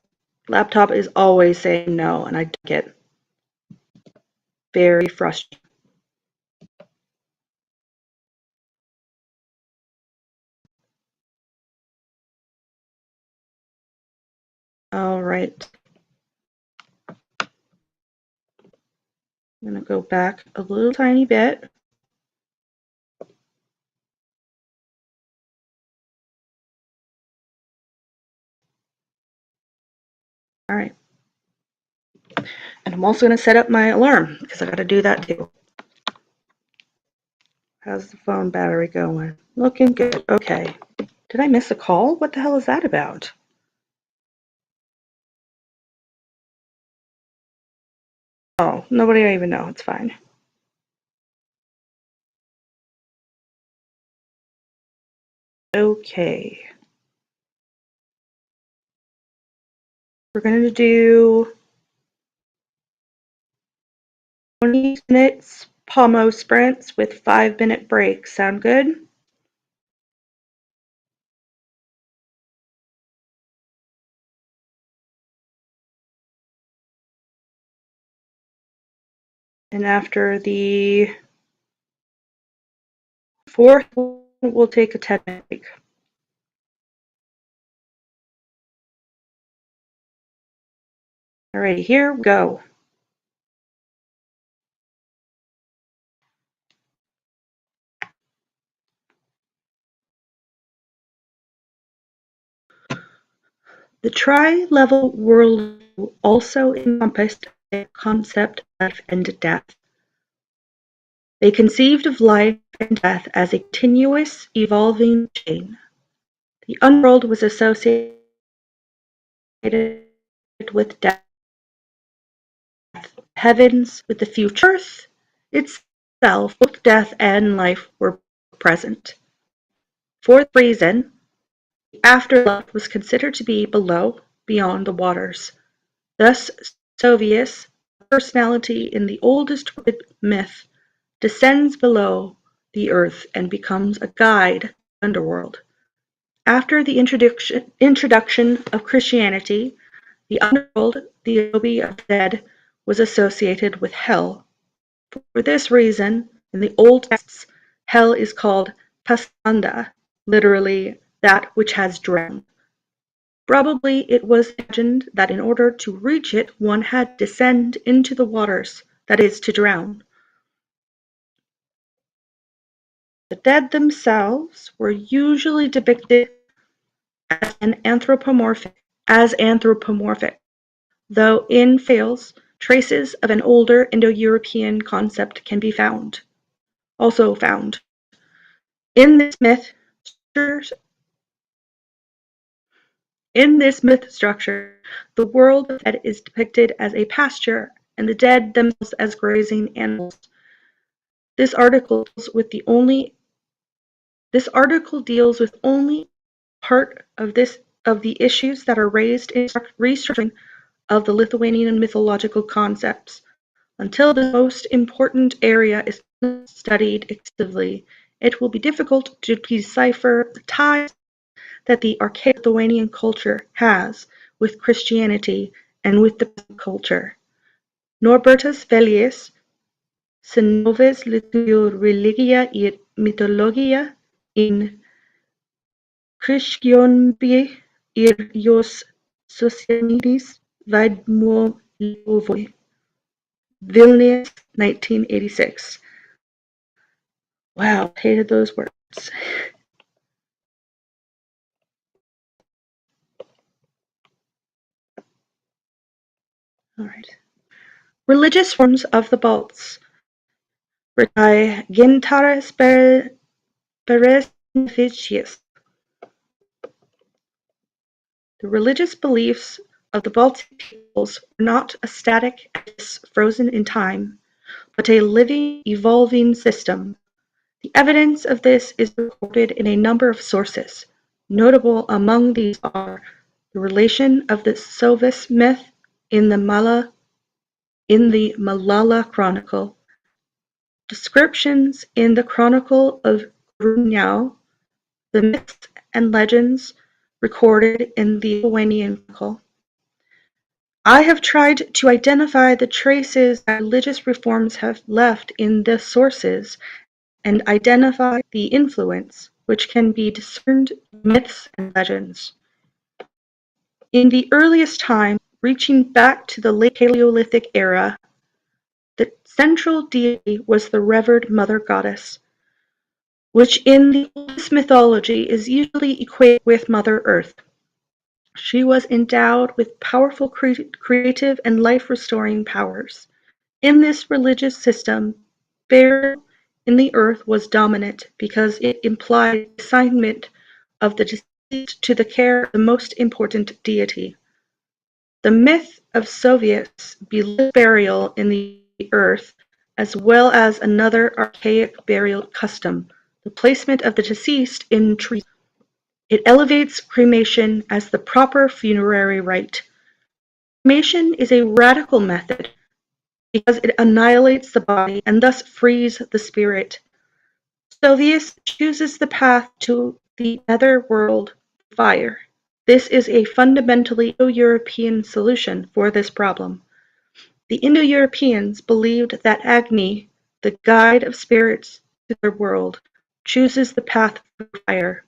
Laptop is always saying no, and I get very frustrated. All right. I'm going to go back a little tiny bit. All right. And I'm also going to set up my alarm because I got to do that too. How's the phone battery going? Looking good. Okay. Did I miss a call? What the hell is that about? Oh, nobody I even know. It's fine. Okay. We're going to do 20 minutes pomo sprints with 5-minute breaks. Sound good? And after the fourth one, we'll take a 10-minute break. Alrighty, here we go. The tri-level worldview also encompassed the concept of life and death. They conceived of life and death as a continuous, evolving chain. The underworld was associated with death, heavens with the future. Earth itself, both death and life were present. For this reason, the afterlife was considered to be below, beyond the waters. Thus, Sovius, a personality in the oldest myth, descends below the earth and becomes a guide to the underworld. After the introduction of Christianity, the underworld, the abode of the dead, was associated with hell. For this reason, in the old texts, hell is called pasanda, literally that which has drowned. Probably it was imagined that in order to reach it one had to descend into the waters, that is, to drown. The dead themselves were usually depicted as anthropomorphic, though in Fales, traces of an older Indo-European concept can be also found. In this myth structure, the world of the dead is depicted as a pasture and the dead themselves as grazing animals. This article deals with only part of the issues that are raised in restructuring of the Lithuanian mythological concepts. Until the most important area is studied extensively, it will be difficult to decipher the ties that the archaic Lithuanian culture has with Christianity and with the present culture. Norbertas Velius, Senovės lietuvių religija ir mitologija in krikščionybė ir jos socialinis vaidmuo Lietuvoje. Vilnius, 1986. Wow, hated those words. All right. Religious forms of the Balts. By Gintaras Beresnevičius. The religious beliefs of the Baltic peoples were not a static edifice frozen in time, but a living, evolving system. The evidence of this is recorded in a number of sources. Notable among these are the relation of the Sovis myth in the Malala Chronicle, descriptions in the Chronicle of Grunau, the myths and legends recorded in the Lithuanian Chronicle. I have tried to identify the traces that religious reforms have left in the sources and identify the influence which can be discerned in myths and legends. In the earliest time, reaching back to the late Paleolithic era, the central deity was the revered mother goddess, which in the oldest mythology is usually equated with Mother Earth. She was endowed with powerful creative and life-restoring powers. In this religious system, burial in the earth was dominant because it implied the assignment of the deceased to the care of the most important deity. The myth of Soviets believed burial in the earth, as well as another archaic burial custom, the placement of the deceased in trees. It elevates cremation as the proper funerary rite. Cremation is a radical method because it annihilates the body and thus frees the spirit. Sovius chooses the path to the nether world, fire. This is a fundamentally Indo-European solution for this problem. The Indo-Europeans believed that Agni, the guide of spirits to their world, chooses the path through fire.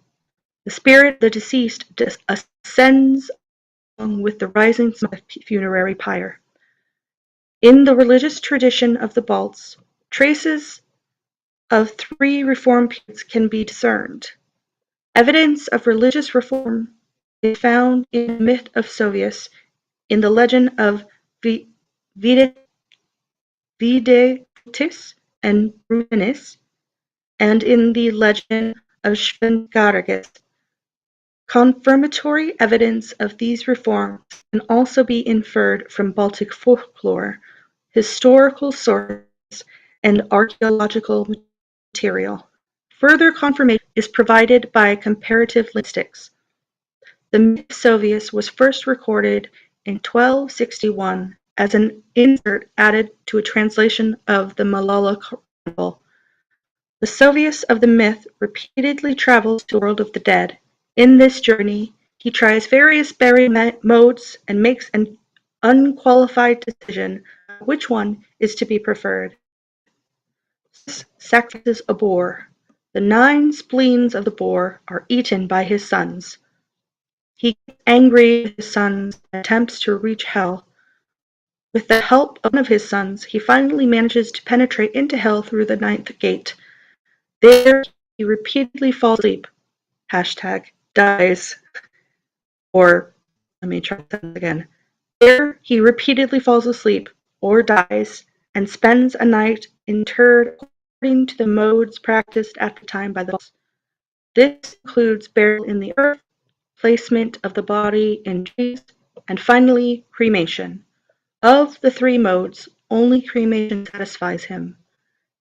The spirit of the deceased ascends along with the rising smoke of funerary pyre. In the religious tradition of the Balts, traces of three reform periods can be discerned. Evidence of religious reform is found in the myth of Sovius, in the legend of Videtis and Ruinis, and in the legend of Schwengarages. Confirmatory evidence of these reforms can also be inferred from Baltic folklore, historical sources, and archaeological material. Further confirmation is provided by comparative linguistics. The myth of Sovius was first recorded in 1261 as an insert added to a translation of the Malala Chronicle. The Sovius of the myth repeatedly travels to the world of the dead. In this journey, he tries various burial modes and makes an unqualified decision which one is to be preferred. Sacrifices a boar. The 9 spleens of the boar are eaten by his sons. He gets angry with his sons and attempts to reach hell. With the help of one of his sons, he finally manages to penetrate into hell through the 9th gate. There, he repeatedly falls asleep. #dies. Or, let me try that again. There, he repeatedly falls asleep, or dies, and spends a night interred according to the modes practiced at the time by the Balts. This includes burial in the earth, placement of the body in trees, and finally, cremation. Of the 3 modes, only cremation satisfies him.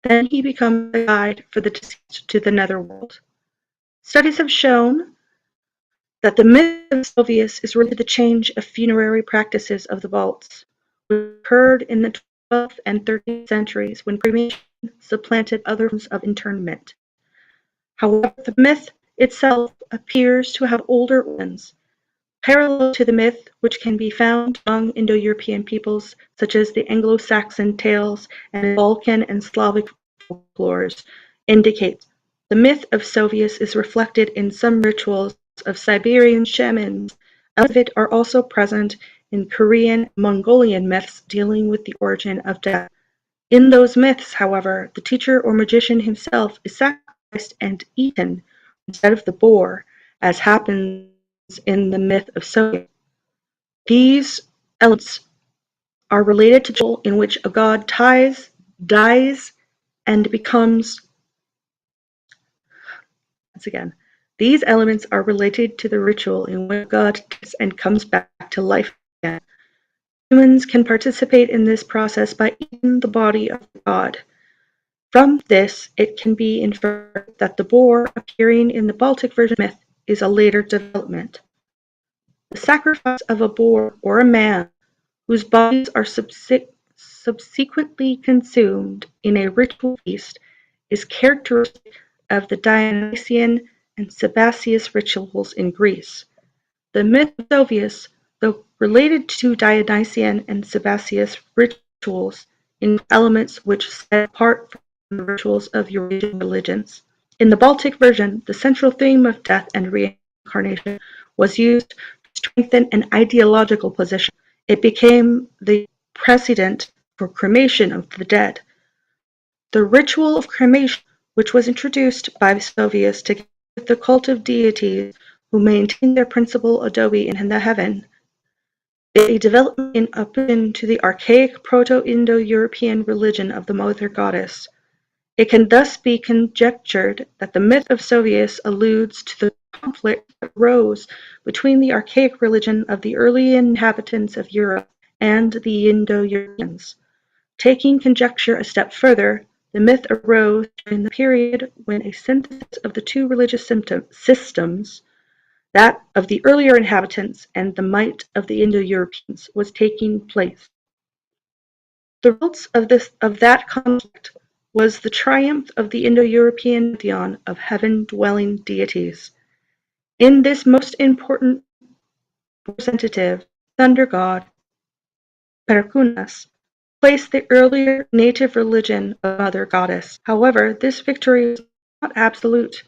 Then he becomes a guide for the deceased to the netherworld. Studies have shown that the myth of Sylvius is related to the change of funerary practices of the Balts, which occurred in the 12th and 13th centuries when cremation supplanted other forms of interment. However, the myth itself appears to have older origins, parallel to the myth which can be found among Indo-European peoples such as the Anglo-Saxon tales and Balkan and Slavic folklores indicate. The myth of Sovius is reflected in some rituals of Siberian shamans. Elements of it are also present in Korean, Mongolian myths dealing with the origin of death. In those myths, however, the teacher or magician himself is sacrificed and eaten instead of the boar, as happens in the myth of Sovius. These elements are related to the ritual in which a god dies, and becomes. Once again, these elements are related to the ritual in which a god dies and comes back to life again. Humans can participate in this process by eating the body of the god. From this, it can be inferred that the boar appearing in the Baltic version myth is a later development. The sacrifice of a boar or a man whose bodies are subsequently consumed in a ritual feast is characteristic of the Dionysian and Sabazius rituals in Greece. The myth of Sovius, though related to Dionysian and Sabazius rituals, includes elements which set apart from the rituals of Eurasian religions. In the Baltic version, the central theme of death and reincarnation was used to strengthen an ideological position. It became the precedent for cremation of the dead. The ritual of cremation, which was introduced by Sovius together with the cult of deities, who maintained their principal adobe in the heaven, is a development in opposition to the archaic Proto-Indo-European religion of the Mother Goddess. It can thus be conjectured that the myth of Sovius alludes to the conflict that arose between the archaic religion of the early inhabitants of Europe and the Indo-Europeans. Taking conjecture a step further, the myth arose during the period when a synthesis of the two religious systems, that of the earlier inhabitants and the might of the Indo-Europeans, was taking place. The results of that conflict was the triumph of the Indo-European pantheon of heaven-dwelling deities. In this most important representative, thunder god, Perkunas, placed the earlier native religion of Mother Goddess. However, this victory was not absolute.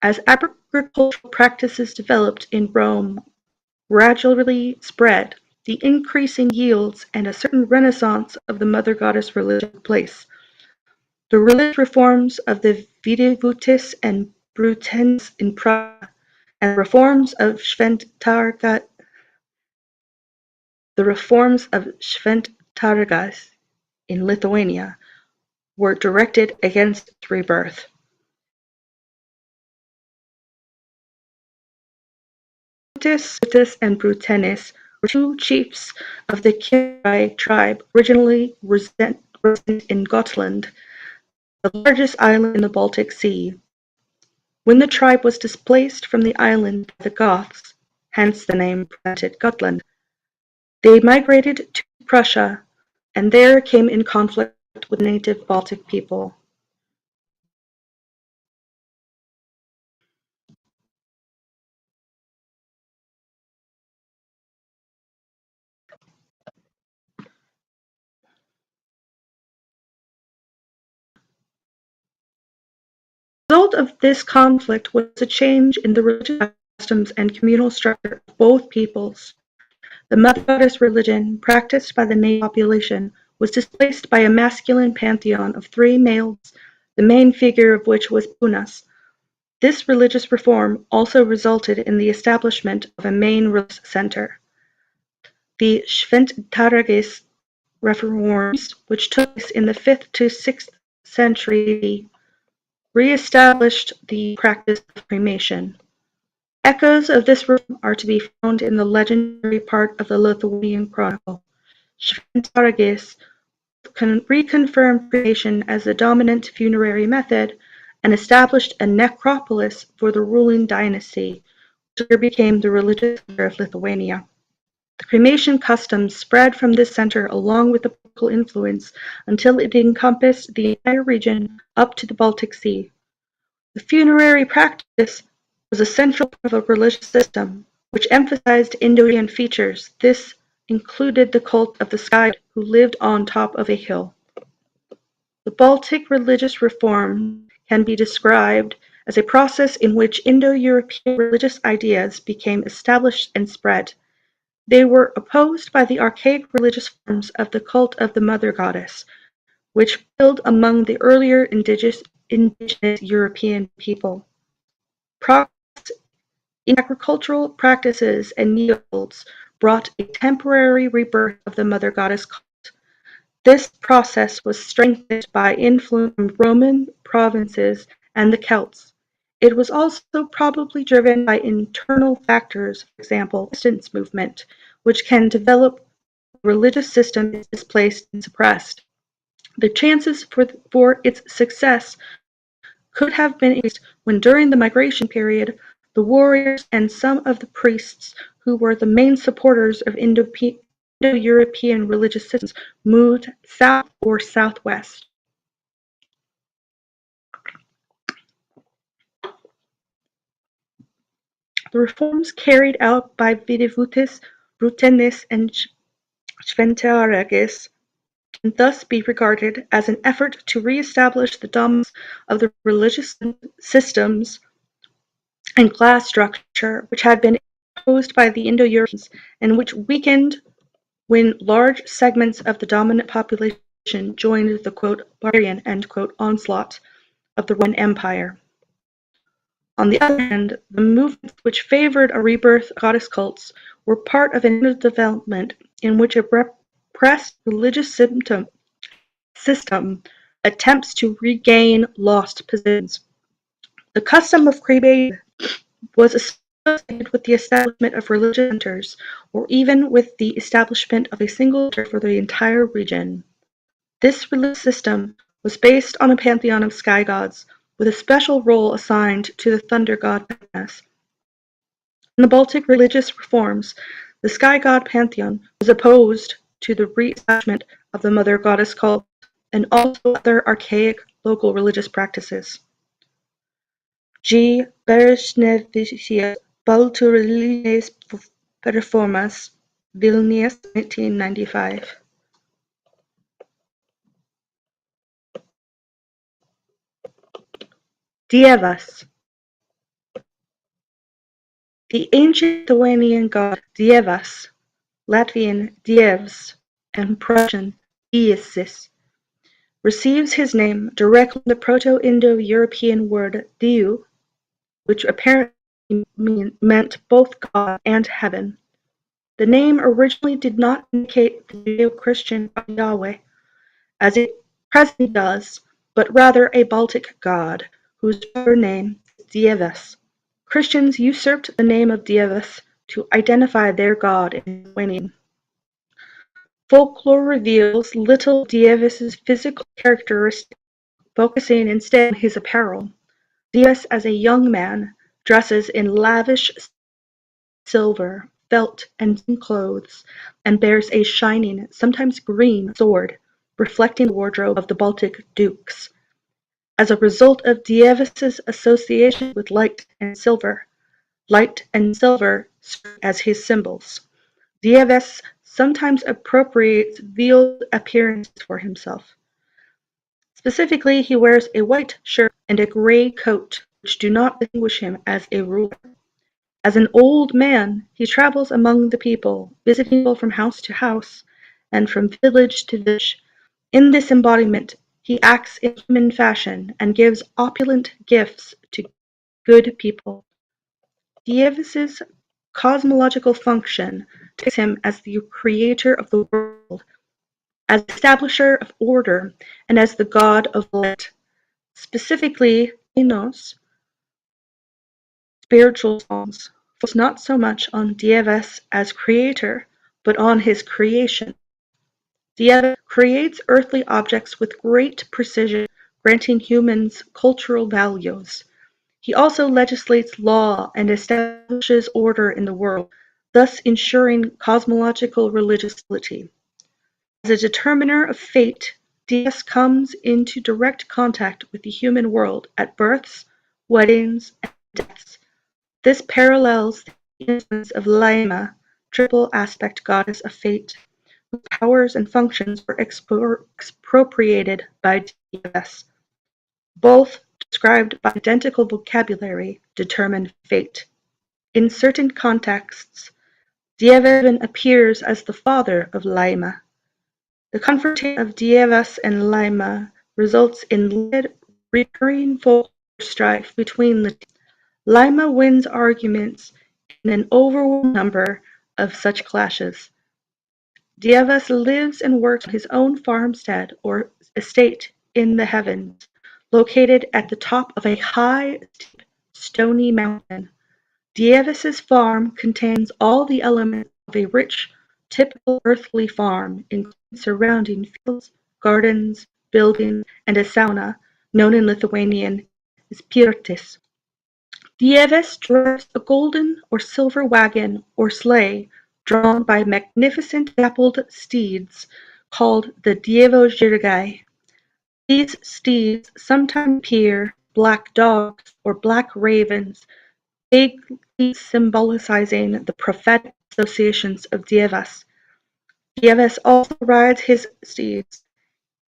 As agricultural practices developed in Rome gradually spread, the increase in yields and a certain renaissance of the Mother Goddess religion took place. The religious reforms of the Videvootis and Brutens in Prague, and the reforms of Šventārgas in Lithuania were directed against its rebirth. Videvootis and Brutenis were two chiefs of the Kierai tribe originally resident in Gotland, the largest island in the Baltic Sea. When the tribe was displaced from the island by the Goths, hence the name presented Gotland, they migrated to Prussia and there came in conflict with native Baltic people. The result of this conflict was a change in the religious customs and communal structure of both peoples. The Mother Goddess religion practiced by the native population was displaced by a masculine pantheon of three males, the main figure of which was Punas. This religious reform also resulted in the establishment of a main religious center. The Šventāragis reforms, which took place in the 5th to 6th century, re-established the practice of cremation. Echoes of this reform are to be found in the legendary part of the Lithuanian chronicle. Šventāragis reconfirmed cremation as the dominant funerary method and established a necropolis for the ruling dynasty, which later became the religious center of Lithuania. The cremation custom spread from this center along with the political influence until it encompassed the entire region up to the Baltic Sea. The funerary practice was a central part of a religious system, which emphasized Indo-European features. This included the cult of the sky god who lived on top of a hill. The Baltic religious reform can be described as a process in which Indo-European religious ideas became established and spread. They were opposed by the archaic religious forms of the cult of the Mother Goddess, which prevailed among the earlier indigenous European people. Progress in agricultural practices and yields brought a temporary rebirth of the Mother Goddess cult. This process was strengthened by influence from Roman provinces and the Celts. It was also probably driven by internal factors, for example, the resistance movement, which can develop when a religious system is displaced and suppressed. The chances for its success could have been increased when during the migration period, the warriors and some of the priests who were the main supporters of Indo-European religious systems moved south or southwest. The reforms carried out by Videvootis, Brutenis, and Šventāragis can thus be regarded as an effort to re-establish the dominance of the religious systems and class structure which had been imposed by the Indo-Europeans and which weakened when large segments of the dominant population joined the "barbarian" onslaught of the Roman Empire. On the other hand, the movements which favored a rebirth goddess cults were part of an development in which a repressed religious system attempts to regain lost positions. The custom of cremating was associated with the establishment of religious centers, or even with the establishment of a single center for the entire region. This religious system was based on a pantheon of sky gods, with a special role assigned to the thunder god Panas. In the Baltic religious reforms, the sky god pantheon was opposed to the re-establishment of the mother goddess cult and also other archaic local religious practices. G. Beresnevičius, Balturėlės Reformas, Vilnius, 1995. Dievas. The ancient Lithuanian god Dievas, Latvian Dievs, and Prussian Diesis, receives his name directly from the Proto-Indo-European word Dieu, which apparently meant both God and heaven. The name originally did not indicate the Judeo-Christian Yahweh, as it presently does, but rather a Baltic god, whose proper name is Dievas. Christians usurped the name of Dievas to identify their god in Lithuanian. Folklore reveals little of Dievas's physical characteristics, focusing instead on his apparel. Dievas, as a young man, dresses in lavish silver, felt, and tin clothes, and bears a shining, sometimes green, sword, reflecting the wardrobe of the Baltic dukes. As a result of Dievas's association with light and silver serve as his symbols. Dievas sometimes appropriates veiled appearances for himself. Specifically, he wears a white shirt and a gray coat, which do not distinguish him as a ruler. As an old man, he travels among the people, visiting people from house to house, and from village to village. In this embodiment, he acts in human fashion and gives opulent gifts to good people. Dievas's cosmological function takes him as the creator of the world, as establisher of order, and as the god of light. Specifically, Enos, spiritual songs, focus not so much on Dievas as creator, but on his creation. Dievas creates earthly objects with great precision, granting humans cultural values. He also legislates law and establishes order in the world, thus ensuring cosmological religious stability. As a determiner of fate, Dievas comes into direct contact with the human world at births, weddings, and deaths. This parallels the influence of Laima, triple aspect goddess of fate, whose powers and functions were expropriated by Dievas. Both, described by identical vocabulary, determine fate. In certain contexts, Dievas even appears as the father of Laima. The confrontation of Dievas and Laima results in recurring folklore strife between the two. Laima wins arguments in an overwhelming number of such clashes. Dievas lives and works on his own farmstead or estate in the heavens, located at the top of a high, steep, stony mountain. Dievas's farm contains all the elements of a rich, typical earthly farm, including surrounding fields, gardens, buildings, and a sauna, known in Lithuanian as pirtis. Dievas drives a golden or silver wagon or sleigh drawn by magnificent dappled steeds called the Dievo žirgai. These steeds sometimes appear black dogs or black ravens, vaguely symbolizing the prophetic associations of Dievas. Dievas also rides his steeds.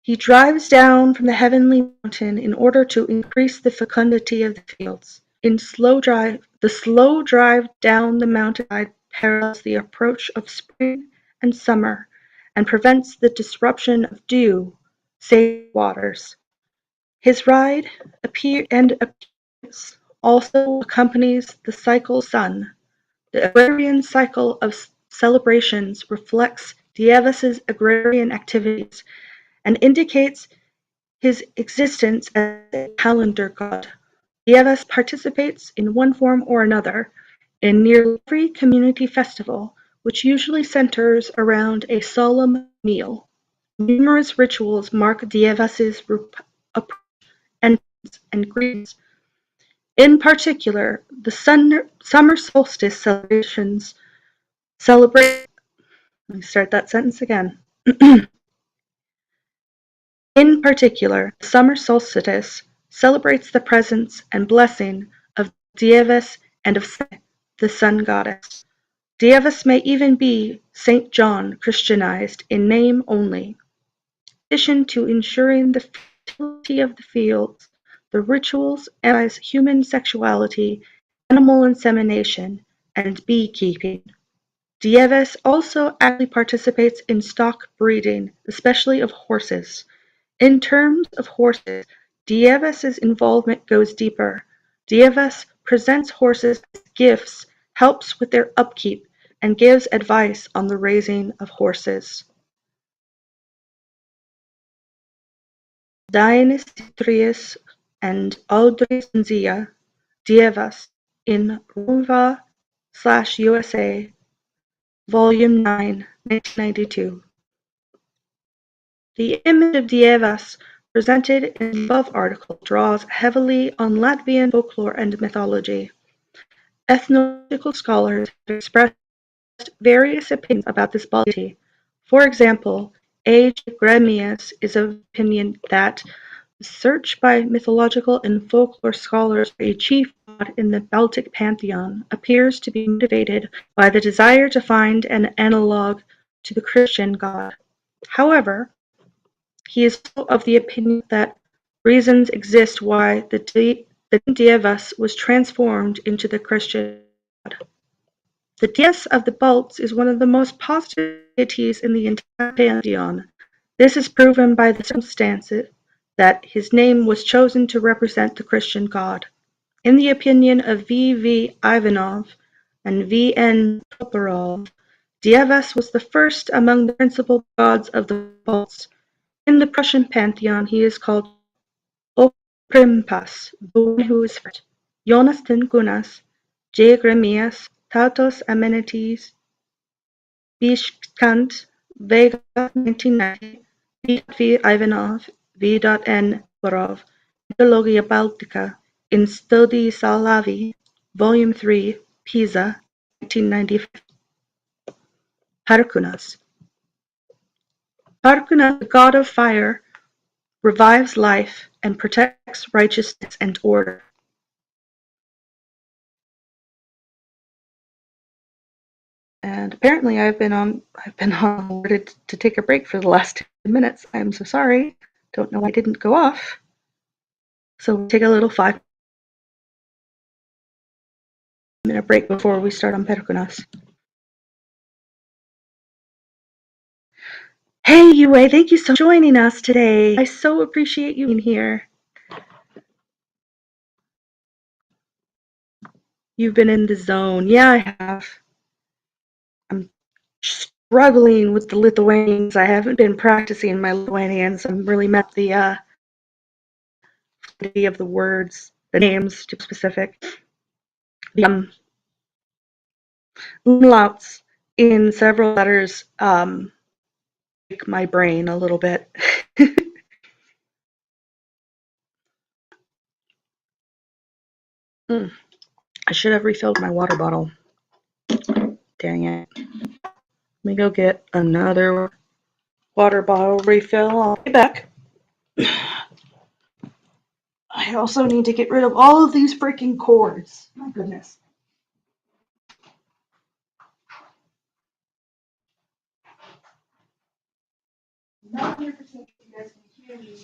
He drives down from the heavenly mountain in order to increase the fecundity of the fields. The slow drive down the mountainside parallels the approach of spring and summer and prevents the disruption of dew, save waters. His ride appears also accompanies the cycle sun. The agrarian cycle of celebrations reflects Dievas's agrarian activities and indicates his existence as a calendar god. Dievas participates in one form or another in nearly every community festival, which usually centers around a solemn meal. Numerous rituals mark Dievas's approach, entrance, and greetings. In particular, the summer solstice celebrations celebrate. Let me start that sentence again. In particular, the summer solstice celebrates the presence and blessing of Dievas and of Se, the sun goddess. Dievas may even be Saint John Christianized in name only. In addition to ensuring the fertility of the fields, the rituals emphasize human sexuality, animal insemination, and beekeeping. Dievas also actively participates in stock breeding, especially of horses. In terms of horses, Dievas's involvement goes deeper. Dievas presents horses as gifts, helps with their upkeep, and gives advice on the raising of horses. Dionysius Trius and Audrey Zia, Dievas, in Roma/USA, Volume 9, 1992. The image of Dievas presented in the above article draws heavily on Latvian folklore and mythology. Ethnological scholars have expressed various opinions about this deity. For example, A. J. Gremius is of the opinion that the search by mythological and folklore scholars for a chief god in the Baltic pantheon appears to be motivated by the desire to find an analogue to the Christian god. However, he is also of the opinion that reasons exist why the Dievas was transformed into the Christian god. The Dies of the Balts is one of the most positive deities in the entire pantheon. This is proven by the circumstance that his name was chosen to represent the Christian god. In the opinion of V. V. Ivanov and V. N. Toporov, Dievas was the first among the principal gods of the Balts. In the Prussian pantheon, he is called Oprimpas, the one who is first. Jonathan Gunas, J. Gremius, Tautos Amenities, Bishkant, Vega 1990, V. Ivanov, V. N. Borov, Mythologia Baltica, in Studi Salavi, Volume 3, Pisa, 1995. Parkunas. Parkunas, the god of fire, revives life and protects righteousness and order. And apparently I've been on alerted to take a break for the last 10 minutes. I'm so sorry. Don't know why I didn't go off. So we'll take a little 5-minute break before we start on Perkunas. Hey Yue, thank you so much for joining us today. I so appreciate you being here. You've been in the zone. Yeah, I have. I'm struggling with the Lithuanians. I haven't been practicing my Lithuanians. I'm really met the of the words, the names to be specific. The umlauts in several letters break my brain a little bit. I should have refilled my water bottle. Dang it. Let me go get another water bottle refill. I'll be back. I also need to get rid of all of these freaking cords. My goodness. Not 100% if you guys can hear me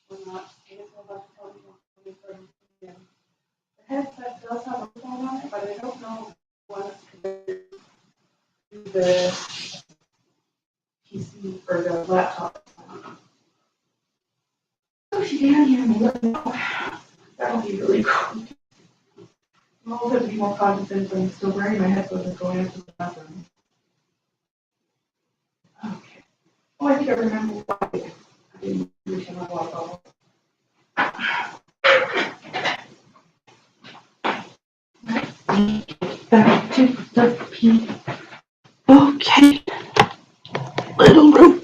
or not. I guess I'll have to tell you from the headset does have a phone on it, but I don't know what the PC or the laptop. So if you can hear me, let me know. That would be really cool. I'm also have to be more cognizant. I'm still wearing my headphones and going into the bathroom. Okay. Oh, I think I remember why I didn't reach my water bottle. Back to the pee. Okay, little room.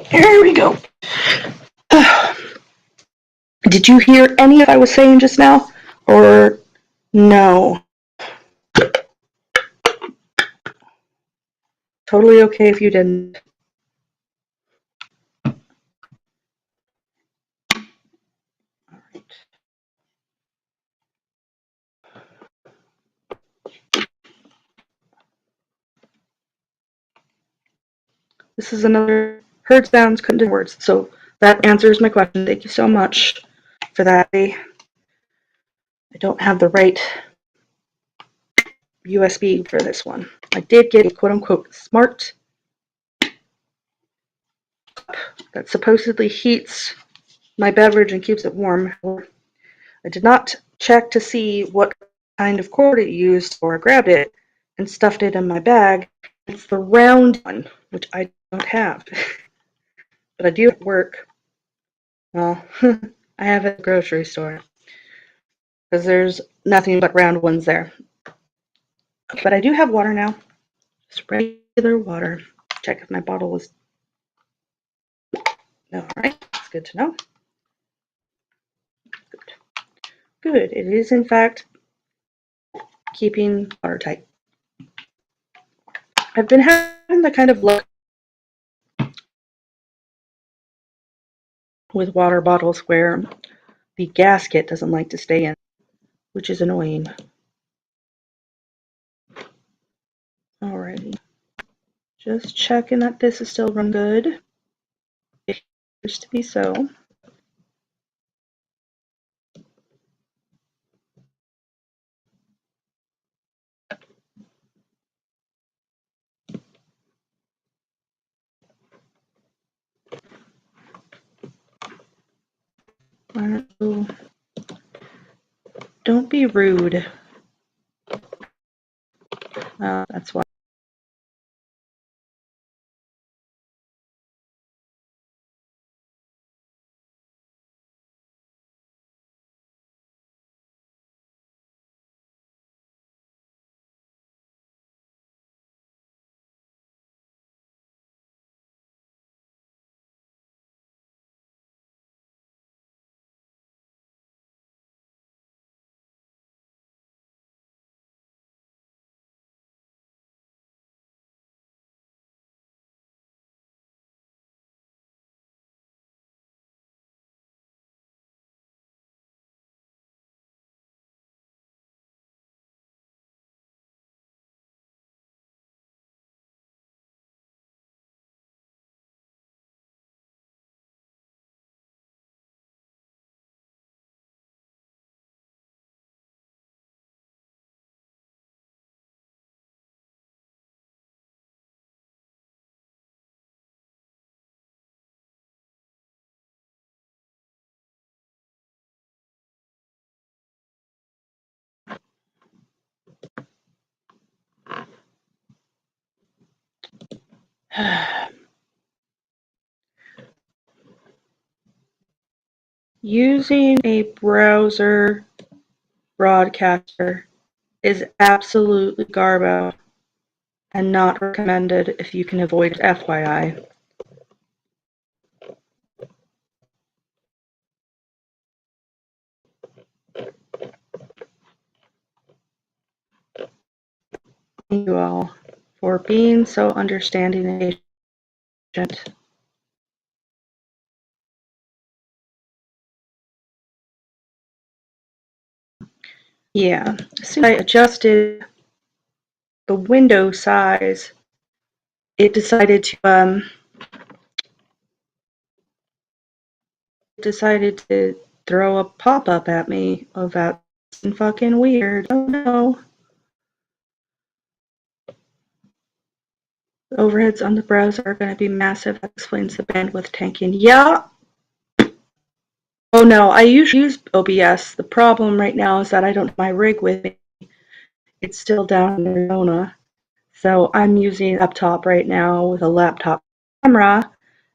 Here we go. Did you hear any of what I was saying just now? Or no? Totally okay if you didn't. This is another heard sounds, couldn't do words. So that answers my question. Thank you so much for that. I don't have the right USB for this one. I did get a quote unquote smart cup that supposedly heats my beverage and keeps it warm. I did not check to see what kind of cord it used, or I grabbed it and stuffed it in my bag. It's the round one, which I don't have. But I do at work. Well, I have it at the grocery store because there's nothing but round ones there. But I do have water now. Just regular water. Check if my bottle was. No, all right. That's good to know. Good. Good. It is, in fact, keeping watertight. I've been having the kind of luck with water bottles where the gasket doesn't like to stay in, which is annoying. Alrighty. Just checking that this is still run good. It appears to be so. Don't be rude. That's why. Using a browser broadcaster is absolutely garbo and not recommended if you can avoid it, FYI. Thank you all for being so understanding and patient. Yeah, as soon as I adjusted the window size, it decided to throw a pop-up at me of that fucking weird. Oh no. The overheads on the browser are going to be massive. That explains the bandwidth tanking. Yeah, Oh no, I usually use OBS. The problem right now is that I don't have my rig with me. It's still down in Arizona. So I'm using a laptop right now with a laptop camera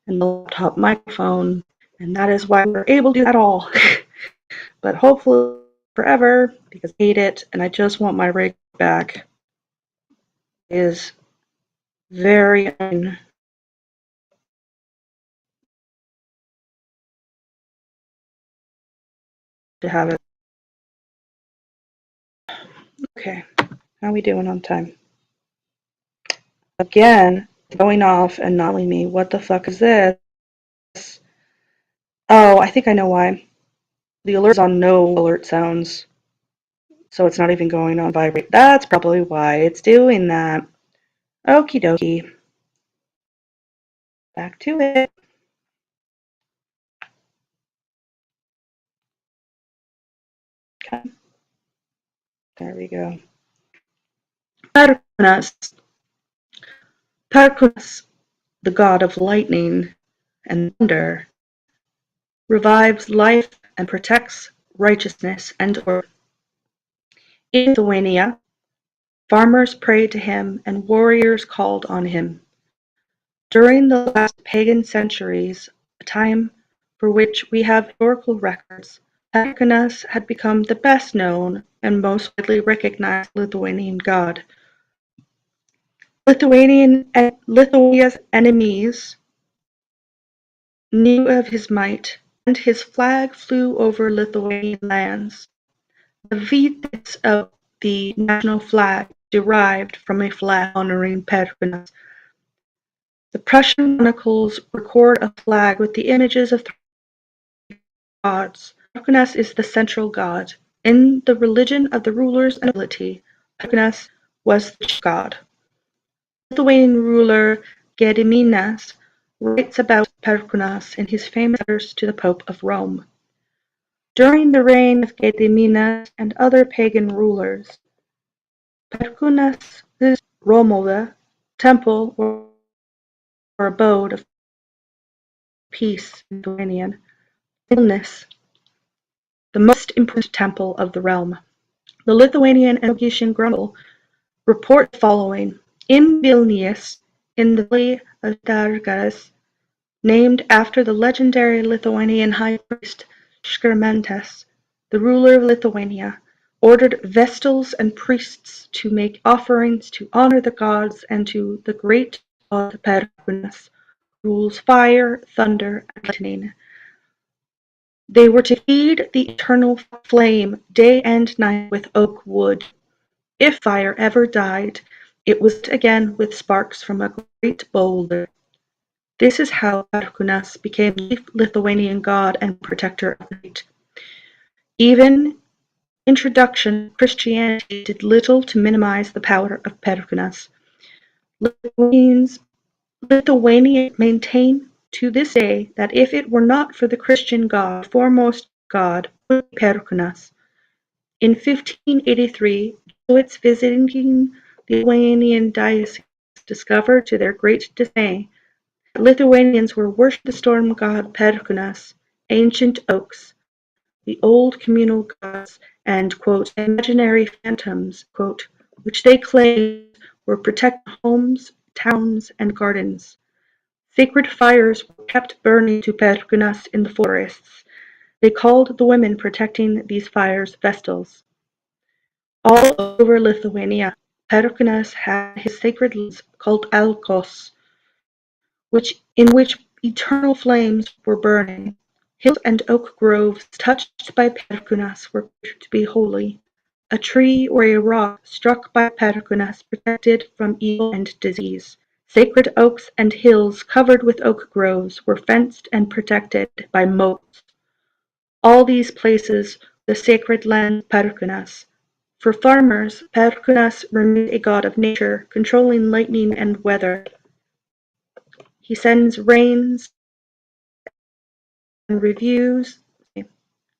and a laptop microphone, and that is why we're able to do that all. But hopefully forever, because I hate it and I just want my rig back. It is very to have it. Okay, how are we doing on time? Again, going off and not letting me. What the fuck is this? Oh, I think I know why. The alert is on no alert sounds, so it's not even going on vibrate. That's probably why it's doing that. Okie dokie. Back to it. Okay. There we go. Perkunas. Perkunas, the god of lightning and thunder, revives life and protects righteousness and order. In Lithuania, farmers prayed to him and warriors called on him. During the last pagan centuries, a time for which we have historical records, Perkunas had become the best known and most widely recognized Lithuanian god. Lithuania's enemies knew of his might, and his flag flew over Lithuanian lands. The Vytis of the national flag derived from a flag honoring Perkunas. The Prussian chronicles record a flag with the images of three gods. Perkunas is the central god. In the religion of the rulers and nobility, Perkunas was the chief god. Lithuanian ruler Gediminas writes about Perkunas in his famous letters to the Pope of Rome. During the reign of Gediminas and other pagan rulers, Perkunas' Romova temple or abode of peace in Lithuanian, Vilnius, the most important temple of the realm. The Lithuanian and Norwegian Chronicle report the following: in Vilnius, in the valley of Dargaras, named after the legendary Lithuanian high priest Skirmantas, the ruler of Lithuania, ordered vestals and priests to make offerings to honor the gods and to the great god Perkunas, who rules fire, thunder, and lightning. They were to feed the eternal flame day and night with oak wood. If fire ever died, it was again with sparks from a great boulder. This is how Perkunas became the Lithuanian god and protector of the night. Even introduction of Christianity did little to minimize the power of Perkunas. Lithuanians maintain to this day that if it were not for the Christian god, the foremost god would be Perkunas. In 1583, Jesuits visiting the Lithuanian diocese discovered to their great dismay that Lithuanians were worshipping the storm god Perkunas, ancient oaks, the old communal gods, and imaginary phantoms, which they claimed were protecting homes, towns, and gardens. Sacred fires were kept burning to Perkunas in the forests. They called the women protecting these fires Vestals. All over Lithuania, Perkunas had his sacred lands called Alkos, in which eternal flames were burning. Hills and oak groves touched by Perkunas were considered to be holy. A tree or a rock struck by Perkunas protected from evil and disease. Sacred oaks and hills covered with oak groves were fenced and protected by moats. All these places were the sacred land of Perkunas. For farmers, Perkunas remained a god of nature, controlling lightning and weather. He sends rains and reviews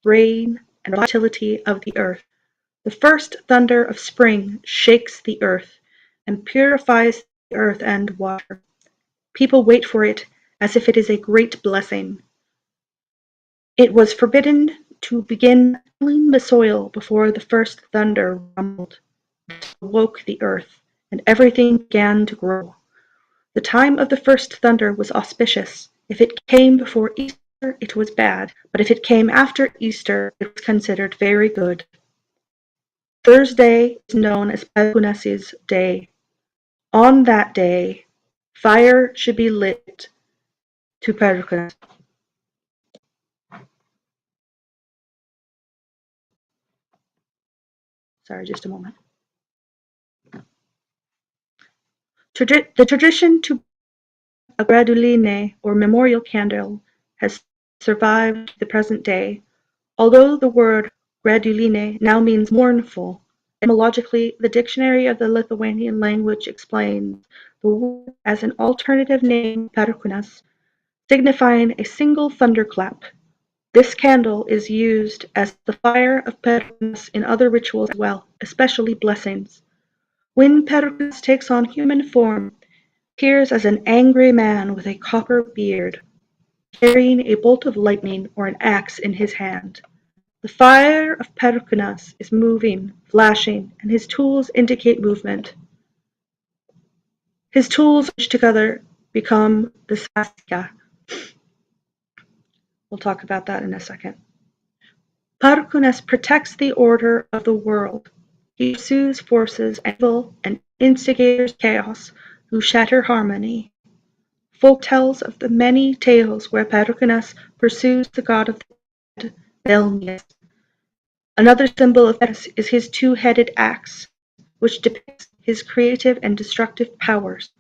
rain and volatility of the earth. The first thunder of spring shakes the earth and purifies the earth and water. People wait for it as if it is a great blessing. It was forbidden to begin tilling the soil before the first thunder rumbled, woke the earth, and everything began to grow. The time of the first thunder was auspicious. If it came before Easter, it was bad, but if it came after Easter, it was considered very good. Thursday is known as Pelgunas's Day. On that day, fire should be lit to Pelgunas. Sorry, just a moment. The tradition to a graduline or memorial candle has survived to the present day, although the word graduline now means mournful. Etymologically, the Dictionary of the Lithuanian Language explains the word as an alternative name Perkunas, signifying a single thunderclap. This candle is used as the fire of Perkunas in other rituals as well, especially blessings. When Perkunas takes on human form, he appears as an angry man with a copper beard, carrying a bolt of lightning or an axe in his hand. The fire of Perkunas is moving, flashing, and his tools indicate movement. His tools which together become the svastika. We'll talk about that in a second. Perkunas protects the order of the world. He pursues forces evil and instigators chaos who shatter harmony. Folk tells of the many tales where Perkunas pursues the god of the dead, Belnius. Another symbol of Perkunas is his two-headed axe, which depicts his creative and destructive powers.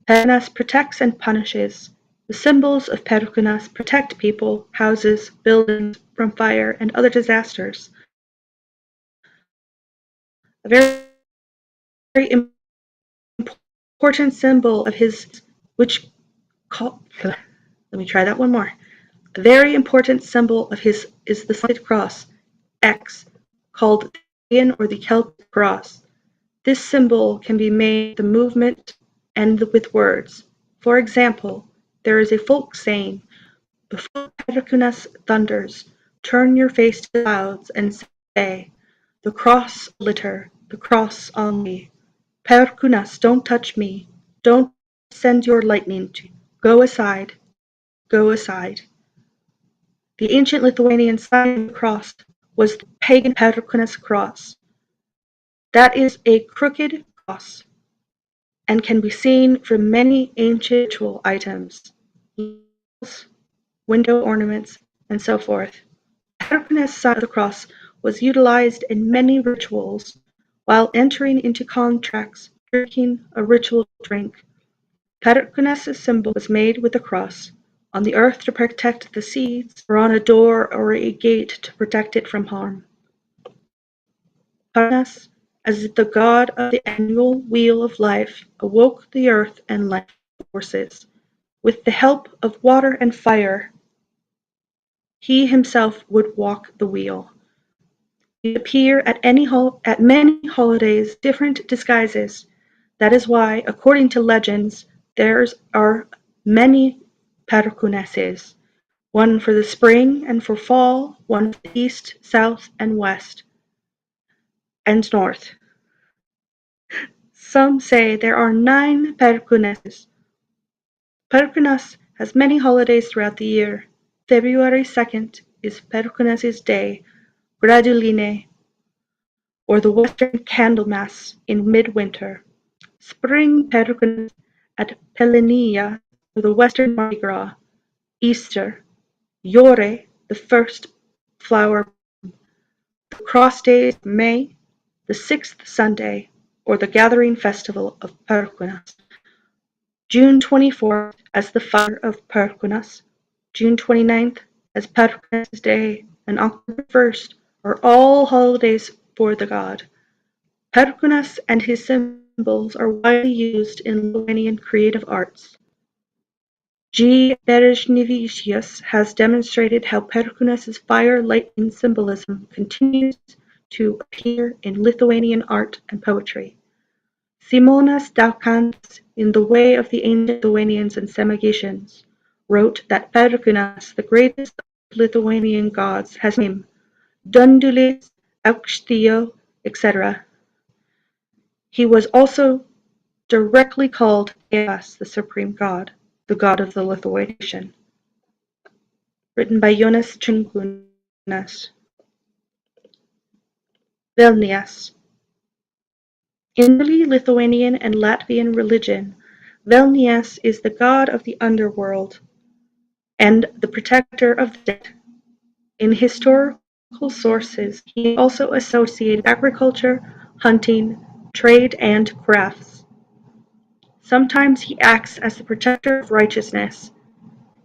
Perkunas protects and punishes. The symbols of Perkunas protect people, houses, buildings from fire and other disasters. A very important symbol of his, which let me try that one more. A very important symbol of his is the Celtic cross, X, called the Ian or the Celtic cross. This symbol can be made the movement and with words. For example, there is a folk saying, before Perkunas thunders, turn your face to the clouds and say, the cross litter, the cross on me. Perkunas, don't touch me. Don't send your lightning to go aside, go aside. The ancient Lithuanian sign of the cross was the pagan Perkunas cross. That is a crooked cross and can be seen from many ancient ritual items, window ornaments, and so forth. The Perkunas sign of the cross was utilized in many rituals while entering into contracts, drinking a ritual drink. Perkunas' symbol was made with a cross, on the earth to protect the seeds, or on a door or a gate to protect it from harm. Perkunas, as the god of the annual wheel of life, awoke the earth and life forces. With the help of water and fire, he himself would walk the wheel. He appear at many holidays, different disguises. That is why, according to legends, there are many Perkunases, one for the spring and for fall, one for the east, south, and west, and north. Some say there are 9 Perkunases. Perkunas has many holidays throughout the year. February 2nd is Perkunas' Day, Graduline, or the Western Candlemas in midwinter. Spring Perkunas at Pelinia, or the Western Mardi Gras. Easter, Yore, the first flower. The cross days of May, the 6th Sunday, or the gathering festival of Perkunas. June 24th as the fire of Perkunas, June 29th as Perkunas' Day, and October 1st are all holidays for the god. Perkunas and his symbols are widely used in Lithuanian creative arts. G. Berešnevicius has demonstrated how Perkunas' fire-lightning symbolism continues to appear in Lithuanian art and poetry. Simonas Daukantas, in The Way of the Ancient Lithuanians and Semagitians, wrote that Perkunas, the greatest of Lithuanian gods has name Dundulis, Aukštio, etc. He was also directly called Dievas, the supreme god, the god of the Lithuanian nation. Written by Jonas Chingunas. Velnias. In early Lithuanian and Latvian religion, Velnias is the god of the underworld and the protector of the dead. In historical sources, he is also associated with agriculture, hunting, trade, and crafts. Sometimes he acts as the protector of righteousness.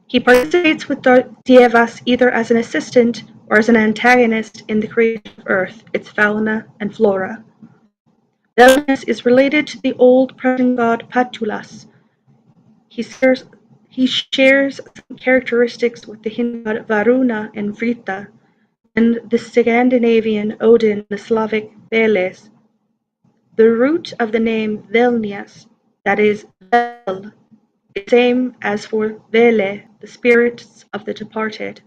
He participates with Dievas either as an assistant or as an antagonist in the creation of Earth, its fauna and flora. Velnias is related to the old Persian god Patulas. He shares some characteristics with the Hindu god Varuna and Vrita, and the Scandinavian Odin, the Slavic Veles. The root of the name Velnias, that is Vel, is the same as for Vele, the spirits of the departed.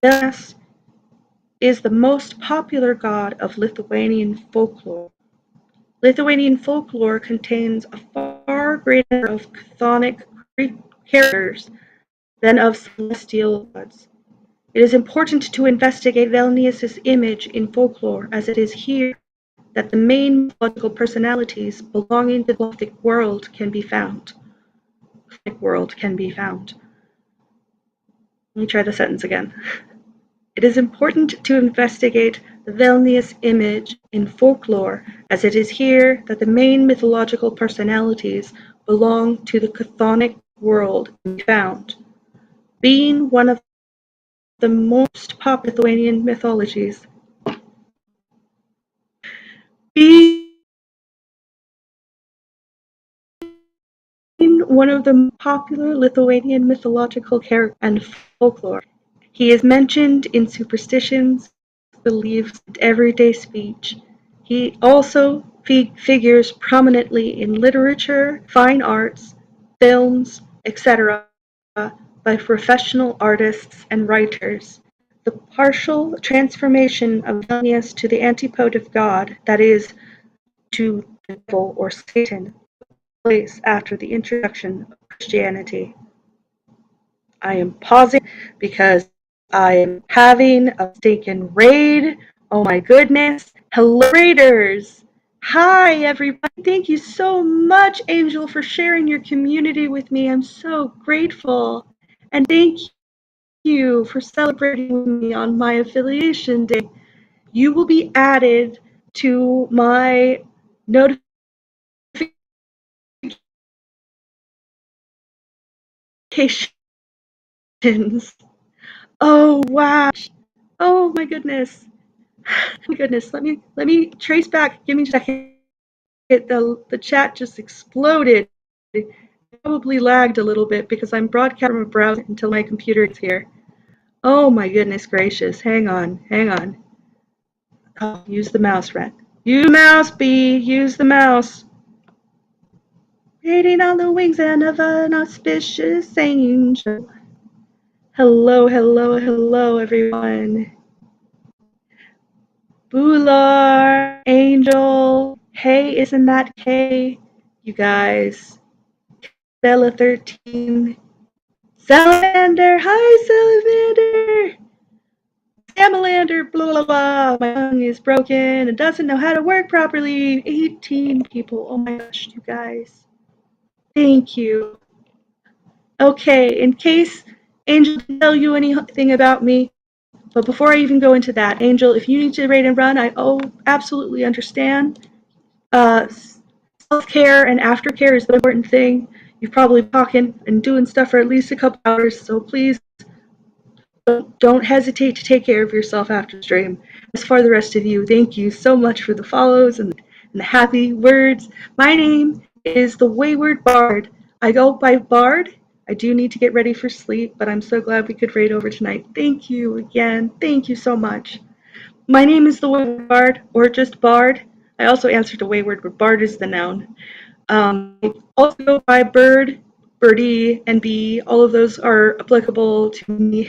Velnias is the most popular god of Lithuanian folklore. Lithuanian folklore contains a far greater number of chthonic characters than of celestial gods. It is important to investigate Velnius' image in folklore, as it is here that the main mythological personalities belonging to the Gothic world can be found. Let me try the sentence again. It is important to investigate the Velnius image in folklore, as it is here that the main mythological personalities belong to the chthonic world can be found. Being one of the most popular Lithuanian mythologies, being one of the popular Lithuanian mythological characters and folklore. He is mentioned in superstitions, beliefs, and everyday speech. He also figures prominently in literature, fine arts, films, etc., by professional artists and writers. The partial transformation of Velnius to the antipode of God, that is, to the devil or Satan, took place after the introduction of Christianity. I am pausing because I am having a stinking raid. Oh my goodness. Hello, raiders. Hi, everybody. Thank you so much, Angel, for sharing your community with me. I'm so grateful. And thank you for celebrating with me on my affiliation day. You will be added to my notifications. Oh, wow. Oh my goodness. Oh my goodness. Let me trace back. Give me a second. The chat just exploded. It probably lagged a little bit because I'm broadcasting from a browser until my computer is here. Oh my goodness gracious. Hang on. Oh, use the mouse, Rat. Use the mouse, Bee. Use the mouse. Waiting on the wings and of an auspicious angel. Hello, everyone. Bular, Angel, hey, isn't that Kay? You guys, Bella 13, Salamander, hi Salamander, Salamander, blah blah blah, my tongue is broken and doesn't know how to work properly. 18 people, oh my gosh, you guys, thank you. Okay, in case Angel didn't tell you anything about me, but before I even go into that, Angel, if you need to raid and run, I absolutely understand. Self-care and aftercare is the important thing. You've probably been talking and doing stuff for at least a couple hours, so please don't hesitate to take care of yourself after the stream. As for the rest of you, thank you so much for the follows and the happy words. My name is the Wayward Bard. I go by Bard. I do need to get ready for sleep, but I'm so glad we could raid over tonight. Thank you again. Thank you so much. My name is the Wayward Bard, or just Bard. I also answer to Wayward, but Bard is the noun. I also go by Bird, Birdie, and Bee. All of those are applicable to me.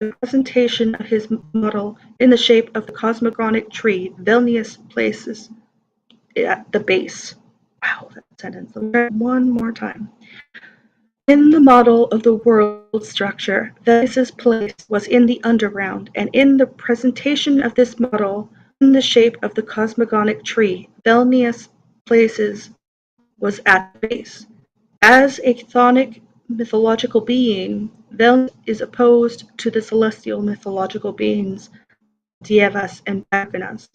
the presentation of his model in the shape of the cosmogonic tree Vilnius places at the base. Wow, that sentence. I'll try it one more time. In the model of the world structure, Vilnius's place was in the underground, and in the presentation of this model in the shape of the cosmogonic tree, Vilnius places was at the base. As a chthonic mythological being, Vilnius is opposed to the celestial mythological beings, Dievas and Pergnas.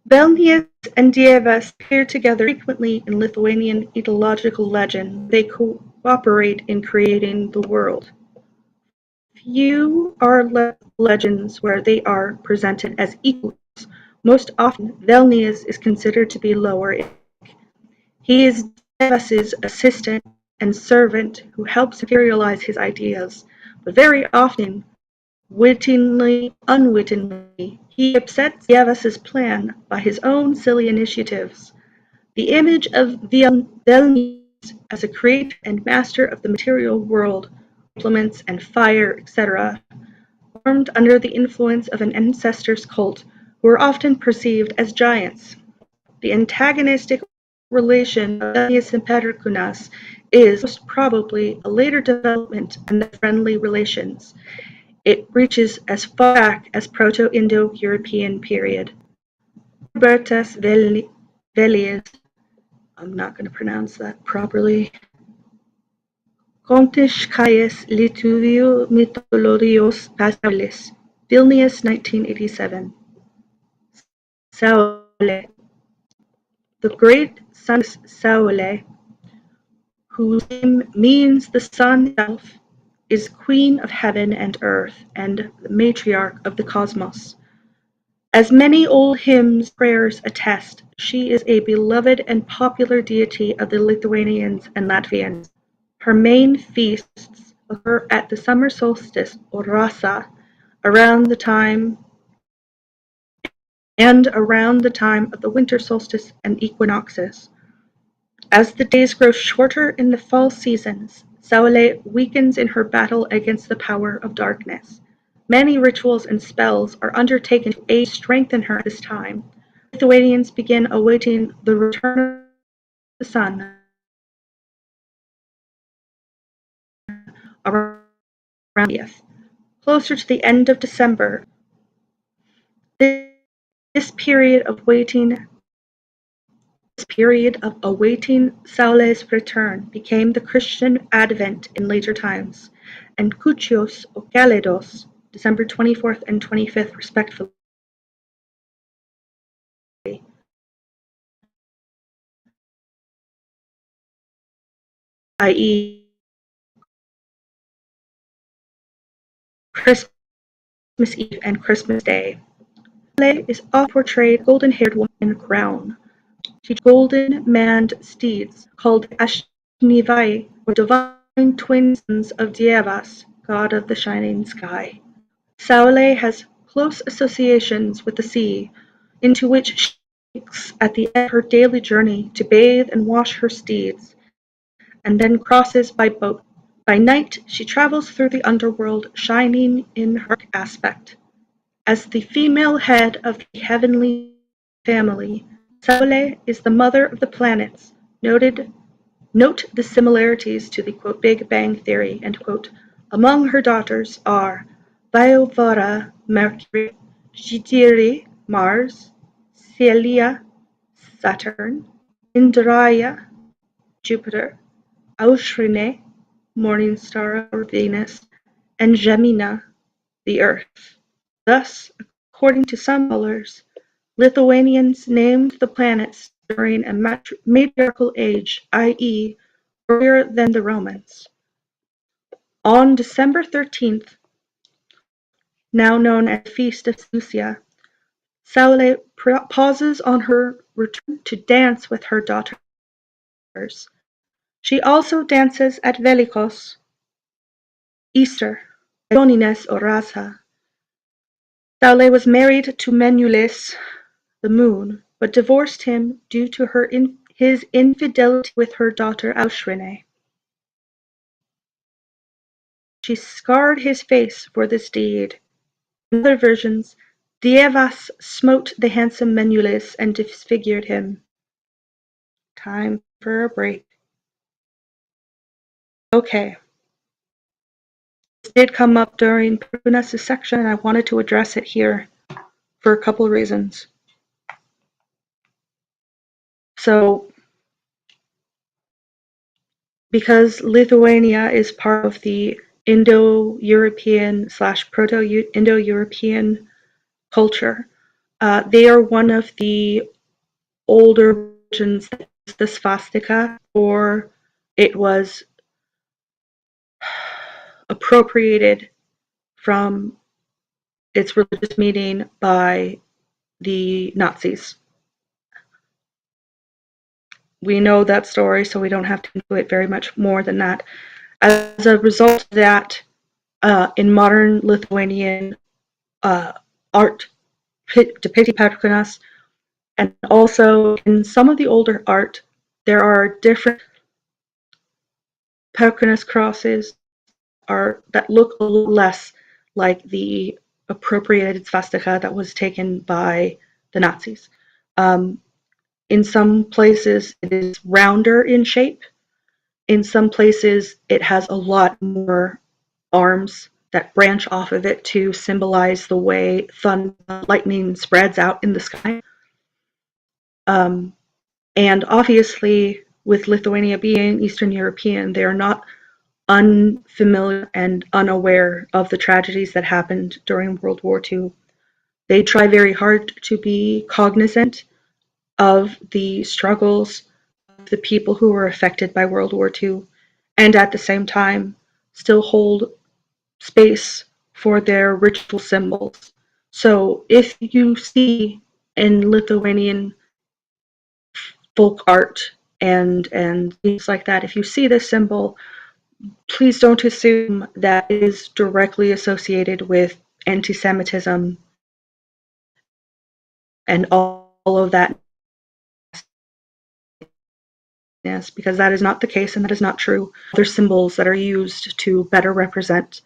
Vilnius and Dievas appear together frequently in Lithuanian mythological legend. They cooperate in creating the world. Few are legends where they are presented as equals. Most often, Vilnius is considered to be lower. He is Dievas's assistant and servant who helps materialize his ideas, but very often, unwittingly, he upsets Dievas's plan by his own silly initiatives. The image of Vilnius as a creator and master of the material world, implements and fire, etc., formed under the influence of an ancestors' cult who were often perceived as giants. The antagonistic relation of Vilnius and Perkunas is most probably a later development in the friendly relations. It reaches as far back as Proto-Indo-European period. Robertas Velius, I'm not going to pronounce that properly. Kontiškais Lietuvių mitologijos pasaulis, Vilnius, 1987. Saulė. The great sun Saulė, whose name means the sun itself, is queen of heaven and earth and the matriarch of the cosmos. As many old hymns prayers attest, she is a beloved and popular deity of the Lithuanians and Latvians. Her main feasts occur at the summer solstice, or rasa, around the time of the winter solstice and equinoxes. As the days grow shorter in the fall seasons, Saule weakens in her battle against the power of darkness. Many rituals and spells are undertaken to aid strengthen her at this time. Lithuanians begin awaiting the return of the sun around 20th. Closer to the end of December, this period of awaiting Saule's return became the Christian Advent in later times, and Kūčios or Kalėdos, December 24th and 25th respectively, i.e. Christmas Eve and Christmas Day. Saule is often portrayed as a golden-haired woman in a crown. She golden-maned steeds called Ashnivai, or divine twin sons of Dievas, god of the shining sky. Saule has close associations with the sea, into which she sinks at the end of her daily journey to bathe and wash her steeds, and then crosses by boat. By night, she travels through the underworld, shining in her aspect. As the female head of the heavenly family, Saule is the mother of the planets. Note the similarities to the quote, Big Bang Theory, end quote. Among her daughters are Vaivara, Mercury, Jitiri, Mars, Celia, Saturn, Indraya, Jupiter, Aushrine, morning star or Venus, and Gemina, the Earth. Thus, according to some scholars, Lithuanians named the planets during a matriarchal age, i.e., earlier than the Romans. On December 13th, now known as the Feast of Lucia, Saule pauses on her return to dance with her daughters. She also dances at Velikos, Easter, Dionysus or Rasa. Saule was married to Menulis, the moon, but divorced him due to his infidelity with her daughter Aushrine. She scarred his face for this deed. In other versions, Dievas smote the handsome Menelaus and disfigured him. Time for a break. Okay. This did come up during Perunas's section, and I wanted to address it here for a couple of reasons. So, because Lithuania is part of the Indo-European / Proto-Indo-European culture, they are one of the older versions of the swastika, or it was appropriated from its religious meaning by the Nazis. We know that story, so we don't have to do it very much more than that. As a result of that, in modern Lithuanian art depicting Petronas, and also in some of the older art, there are different Petronas crosses that look a little less like the appropriated swastika that was taken by the Nazis. In some places, it is rounder in shape. In some places, it has a lot more arms that branch off of it to symbolize the way lightning spreads out in the sky. And obviously, with Lithuania being Eastern European, they are not unfamiliar and unaware of the tragedies that happened during World War II. They try very hard to be cognizant of the struggles of the people who were affected by World War II, and at the same time still hold space for their ritual symbols. So if you see in Lithuanian folk art and things like that, if you see this symbol, please don't assume that it is directly associated with anti-Semitism and all of that, yes, because that is not the case and that is not true. Other symbols that are used to better represent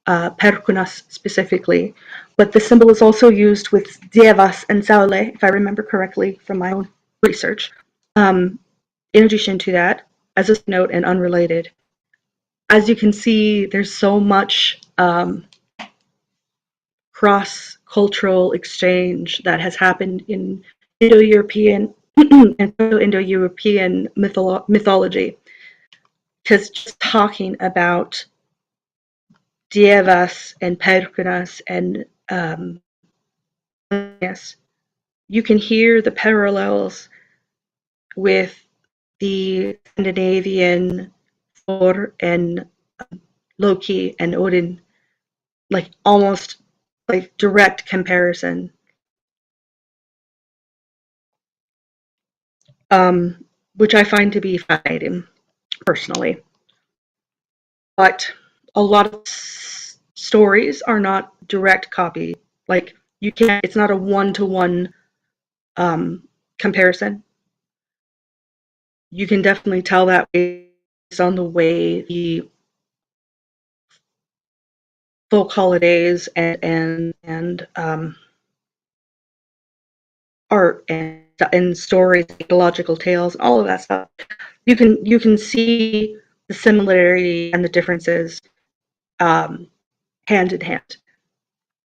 Perkunas specifically, but the symbol is also used with Dievas and Saule, if I remember correctly from my own research. In addition to that, as a note and unrelated, as you can see, there's so much cross-cultural exchange that has happened in Indo-European and Indo-European mythology. Because just talking about Dievas and Perkunas and yes, you can hear the parallels with the Scandinavian Thor and Loki and Odin, like almost like direct comparison. Which I find to be fascinating personally. But a lot of stories are not direct copy. Like you can't. It's not a one-to-one comparison. You can definitely tell that based on the way the folk holidays and art and stories, mythological tales, all of that stuff. You can see the similarity and the differences hand in hand,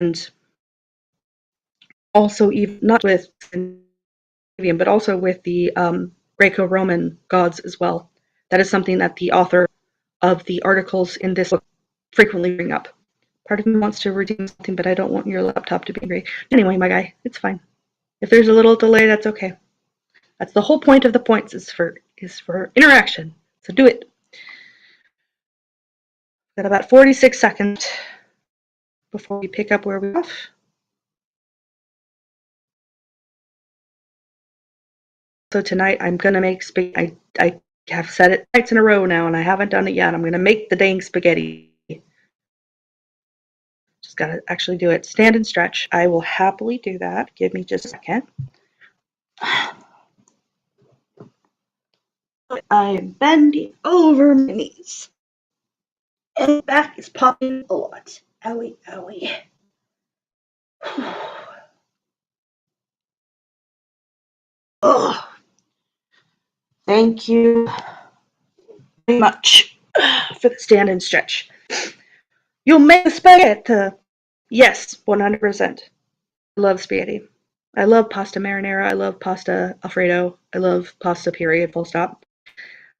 and also even not with Scandinavian, but also with the Greco-Roman gods as well. That is something that the author of the articles in this book frequently bring up. Part of me wants to redeem something, but I don't want your laptop to be angry. Anyway, my guy, it's fine. If there's a little delay, that's okay. That's the whole point of the points is for interaction. So do it. Got about 46 seconds before we pick up where we left off. So tonight I'm gonna make spaghetti. I have said it nights in a row now, and I haven't done it yet. I'm gonna make the dang spaghetti. Just gotta actually do it. Stand and stretch. I will happily do that. Give me just a second. I am bending over my knees. And back is popping a lot. Owie, owie. Oh, thank you very much for the stand and stretch. You'll make the spaghetti. Yes, 100%. I love spaghetti. I love pasta marinara. I love pasta alfredo. I love pasta, period, full stop.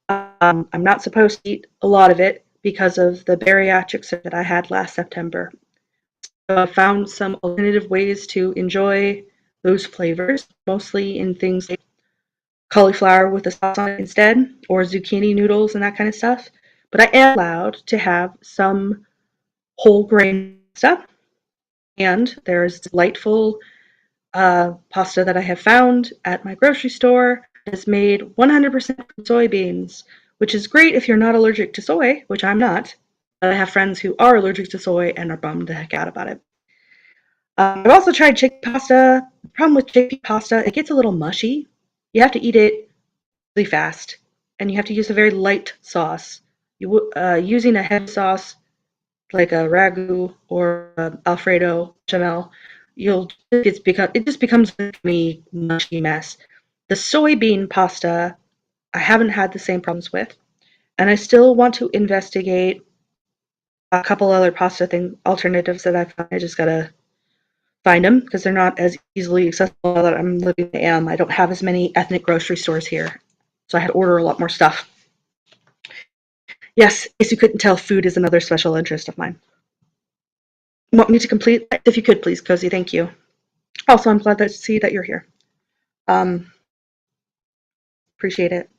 I'm not supposed to eat a lot of it because of the bariatric surgery that I had last September. So I found some alternative ways to enjoy those flavors, mostly in things like cauliflower with a sauce on it instead, or zucchini noodles and that kind of stuff. But I am allowed to have some whole grain stuff, and there's delightful pasta that I have found at my grocery store is made 100% from soybeans, which is great if you're not allergic to soy, which I'm not. But I have friends who are allergic to soy and are bummed the heck out about it. I've also tried chickpea pasta. The problem with chickpea pasta, it gets a little mushy. You have to eat it really fast, and you have to use a very light sauce. Using a heavy sauce like a ragu or Alfredo bechamel, it just becomes a mushy mess. The soybean pasta, I haven't had the same problems with, and I still want to investigate a couple other pasta alternatives that I found. I just gotta find them because they're not as easily accessible that I'm living in AM. I don't have as many ethnic grocery stores here, so I had to order a lot more stuff. Yes, in case you couldn't tell, food is another special interest of mine. Want me to complete that? If you could, please, Cozy. Thank you. Also, I'm glad to see that you're here. Um, Appreciate it.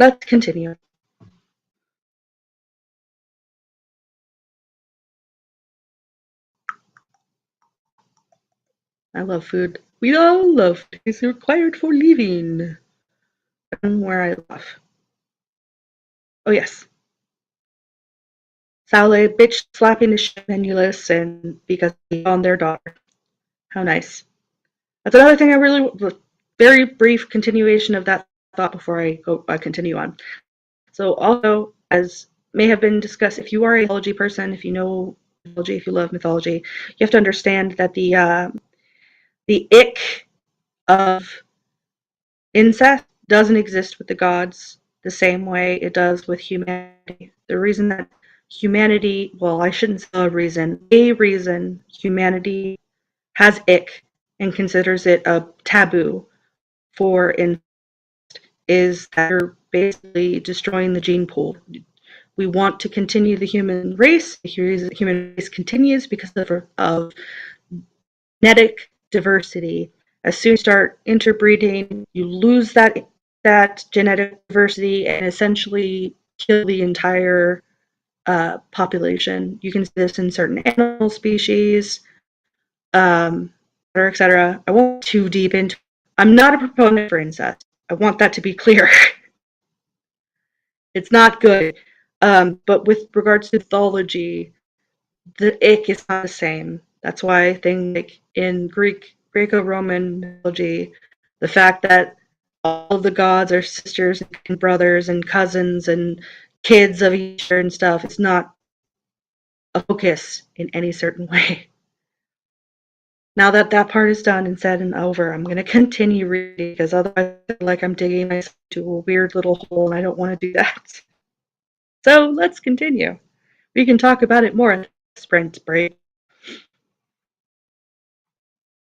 Let's continue. I love food. We all love food. It's required for living. And where I love. Oh, yes. Sale bitch slapping the shit penniless and because he on their daughter. How nice. That's another thing I really, very brief continuation of that thought before I go continue on. So also, as may have been discussed, if you are a mythology person, if you know mythology, if you love mythology, you have to understand that the ick of incest doesn't exist with the gods the same way it does with humanity. The reason that humanity, well, I shouldn't say a reason humanity has ick and considers it a taboo for incest is that you're basically destroying the gene pool. We want to continue the human race. The human race continues because of genetic diversity. As soon as you start interbreeding, you lose that genetic diversity and essentially kill the entire population. You can see this in certain animal species, et cetera. I won't go too deep into it. I'm not a proponent for incest. I want that to be clear. It's not good. But with regards to mythology, the ick is not the same. That's why things like in Greco-Roman mythology, the fact that all of the gods are sisters and brothers and cousins and kids of each other and stuff, it's not a focus in any certain way. Now that that part is done and said and over, I'm going to continue reading because otherwise I feel like I'm digging myself into a weird little hole and I don't want to do that. So let's continue. We can talk about it more in the sprint break.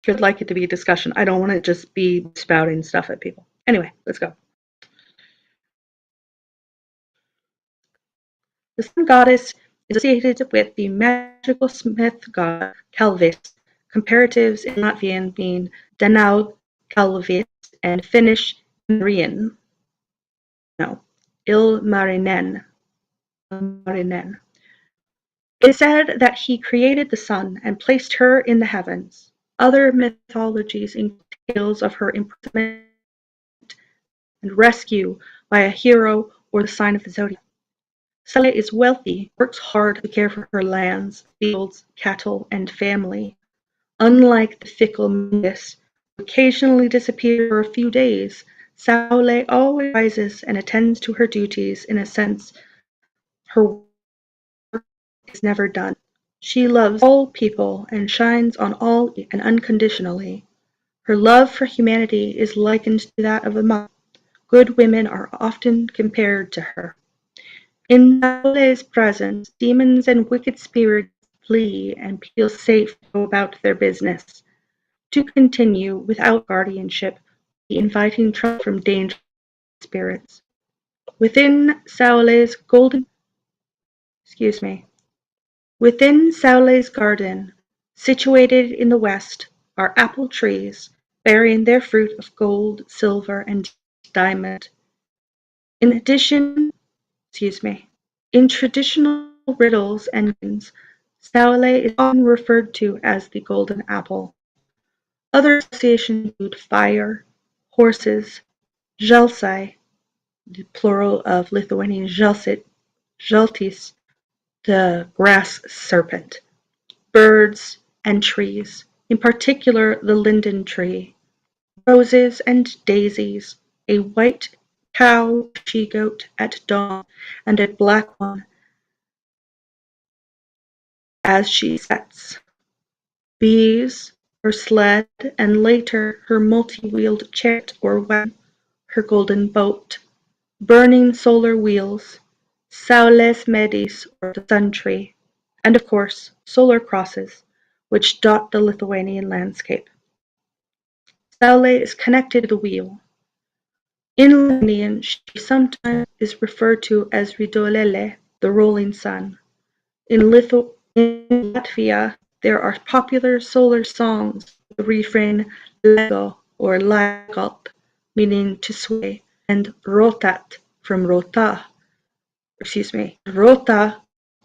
I'd like it to be a discussion. I don't want to just be spouting stuff at people. Anyway, let's go. The sun goddess is associated with the magical smith god Calvis. Comparatives in Latvian being Danaud Calvis and Finnish Marien. No, Ilmarinen. Ilmarinen. It is said that he created the sun and placed her in the heavens. Other mythologies include tales of her imprisonment and rescue by a hero or the sign of the zodiac. Sele is wealthy, works hard to care for her lands, fields, cattle, and family. Unlike the fickle Midas, who occasionally disappears for a few days, Saule always rises and attends to her duties in a sense her is never done. She loves all people and shines on all and unconditionally. Her love for humanity is likened to that of a mother. Good women are often compared to her. In Saule's presence, demons and wicked spirits flee and feel safe to go about their business. To continue without guardianship, inviting trouble from dangerous spirits. Within Saule's golden, excuse me, Within Saule's garden, situated in the west, are apple trees, bearing their fruit of gold, silver, and diamond. In addition, excuse me, in traditional riddles and games, Saule is often referred to as the golden apple. Other associations include fire, horses, žalsai, the plural of Lithuanian žalsit, žaltis, the grass serpent, birds, and trees, in particular the linden tree, roses and daisies, a white cow she-goat at dawn, and a black one as she sets, bees, her sled, and later her multi-wheeled chariot or wagon, her golden boat, burning solar wheels, Saules Medis or the sun tree, and of course solar crosses, which dot the Lithuanian landscape. Saule is connected to the wheel. In Lithuanian, she sometimes is referred to as Ridolele, the rolling sun. In Latvia, there are popular solar songs with the refrain Lego or Lagop, meaning to sway, and Rotat from Rota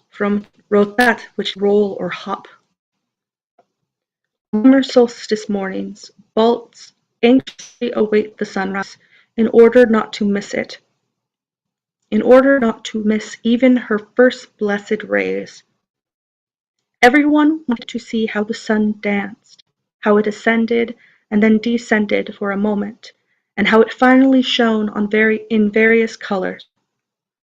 from Rotat, which roll or hop. Summer solstice mornings, Balts anxiously await the sunrise in order not to miss it, in order not to miss even her first blessed rays. Everyone wanted to see how the sun danced, how it ascended and then descended for a moment, and how it finally shone in various colors.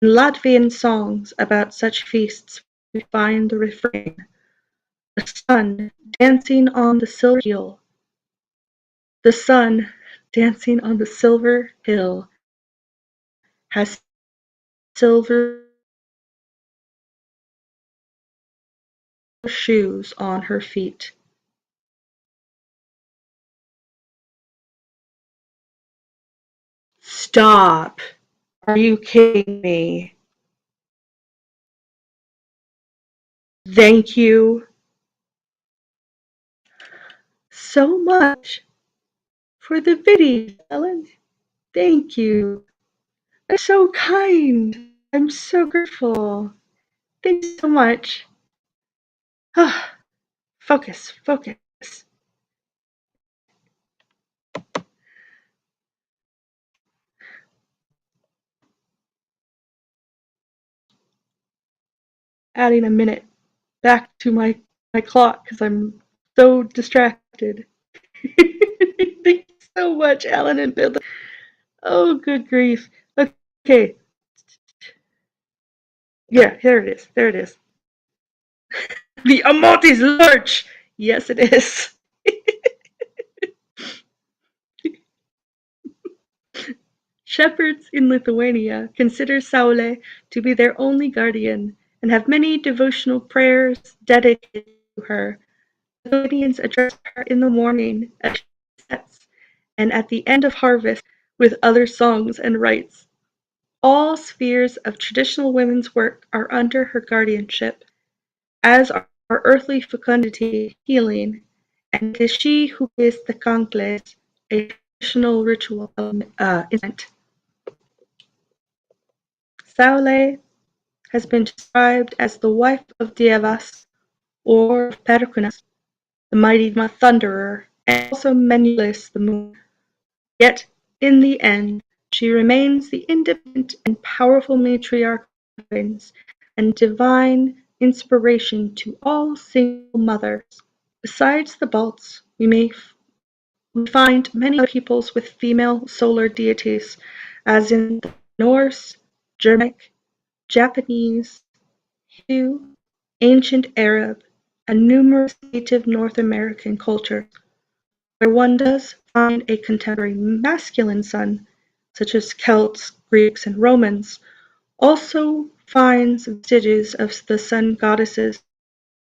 In Latvian songs about such feasts, we find the refrain, the sun dancing on the silver hill. The sun dancing on the silver hill has silver shoes on her feet. Stop! Are you kidding me? Thank you so much for the video, Ellen. Thank you. That's so kind. I'm so grateful. Thank you so much. Focus, focus. Adding a minute back to my clock because I'm so distracted. Thank you so much, Alan and Billy. Oh, good grief. Okay. Yeah, there it is. There it is. The amount is large. Yes, it is. Shepherds in Lithuania consider Saule to be their only guardian and have many devotional prayers dedicated to her. Lithuanians address her in the morning as she sets and at the end of harvest with other songs and rites. All spheres of traditional women's work are under her guardianship, as are earthly fecundity, healing, and it is she who is the kankles, a traditional ritual instrument. Saule has been described as the wife of Dievas, or of Perkunas, the mighty thunderer, and also Menelaus the moon. Yet, in the end, she remains the independent and powerful matriarch of heavens and divine inspiration to all single mothers. Besides the Balts, we find many other peoples with female solar deities, as in the Norse, Germanic, Japanese, Hindu, ancient Arab, and numerous native North American cultures, where one does find a contemporary masculine sun, such as Celts, Greeks, and Romans, also finds vestiges of the sun goddesses,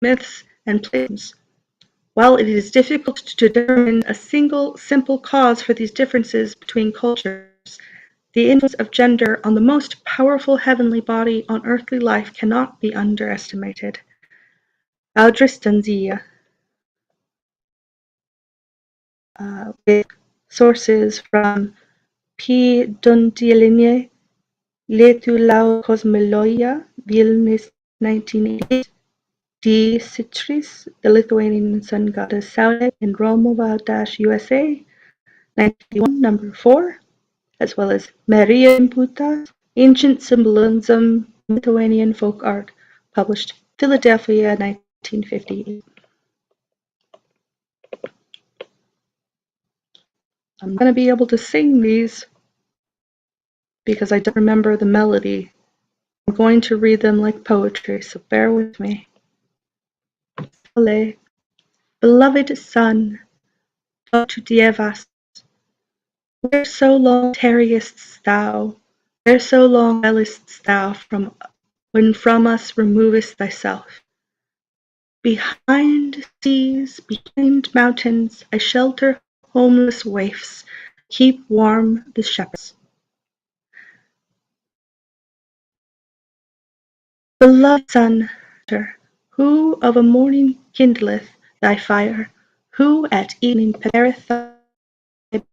myths, and plains. While it is difficult to determine a single simple cause for these differences between cultures, the influence of gender on the most powerful heavenly body on earthly life cannot be underestimated. Aldristanzia, with sources from P. Dundilinie, Letu Kosmologia, Vilnius, 1988, D. Citris, the Lithuanian sun goddess Saule in Romova-USA, 1991, number 4, as well as Maria Imputa, Ancient Symbolism, Lithuanian Folk Art, published Philadelphia, 1958. I'm going to be able to sing these because I don't remember the melody. I'm going to read them like poetry, so bear with me. Beloved son, to Dievas, where so long tarriest thou? Where so long dwellest thou when from us removest thyself? Behind seas, behind mountains, I shelter homeless waifs, keep warm the shepherds. Beloved son, who of a morning kindleth thy fire, who at evening prepareth thy bed?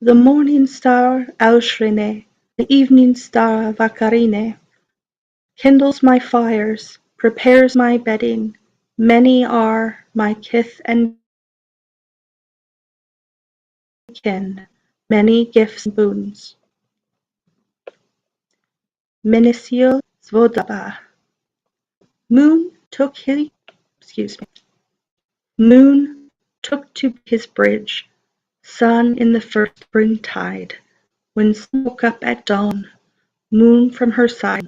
The morning star Aushrine, the evening star Vakarine, kindles my fires, prepares my bedding. Many are my kith and kin, many gifts and boons. Minicio Svodaba. Moon took Moon took to his bridge, sun in the first spring tide, when sun woke up at dawn, moon from her side.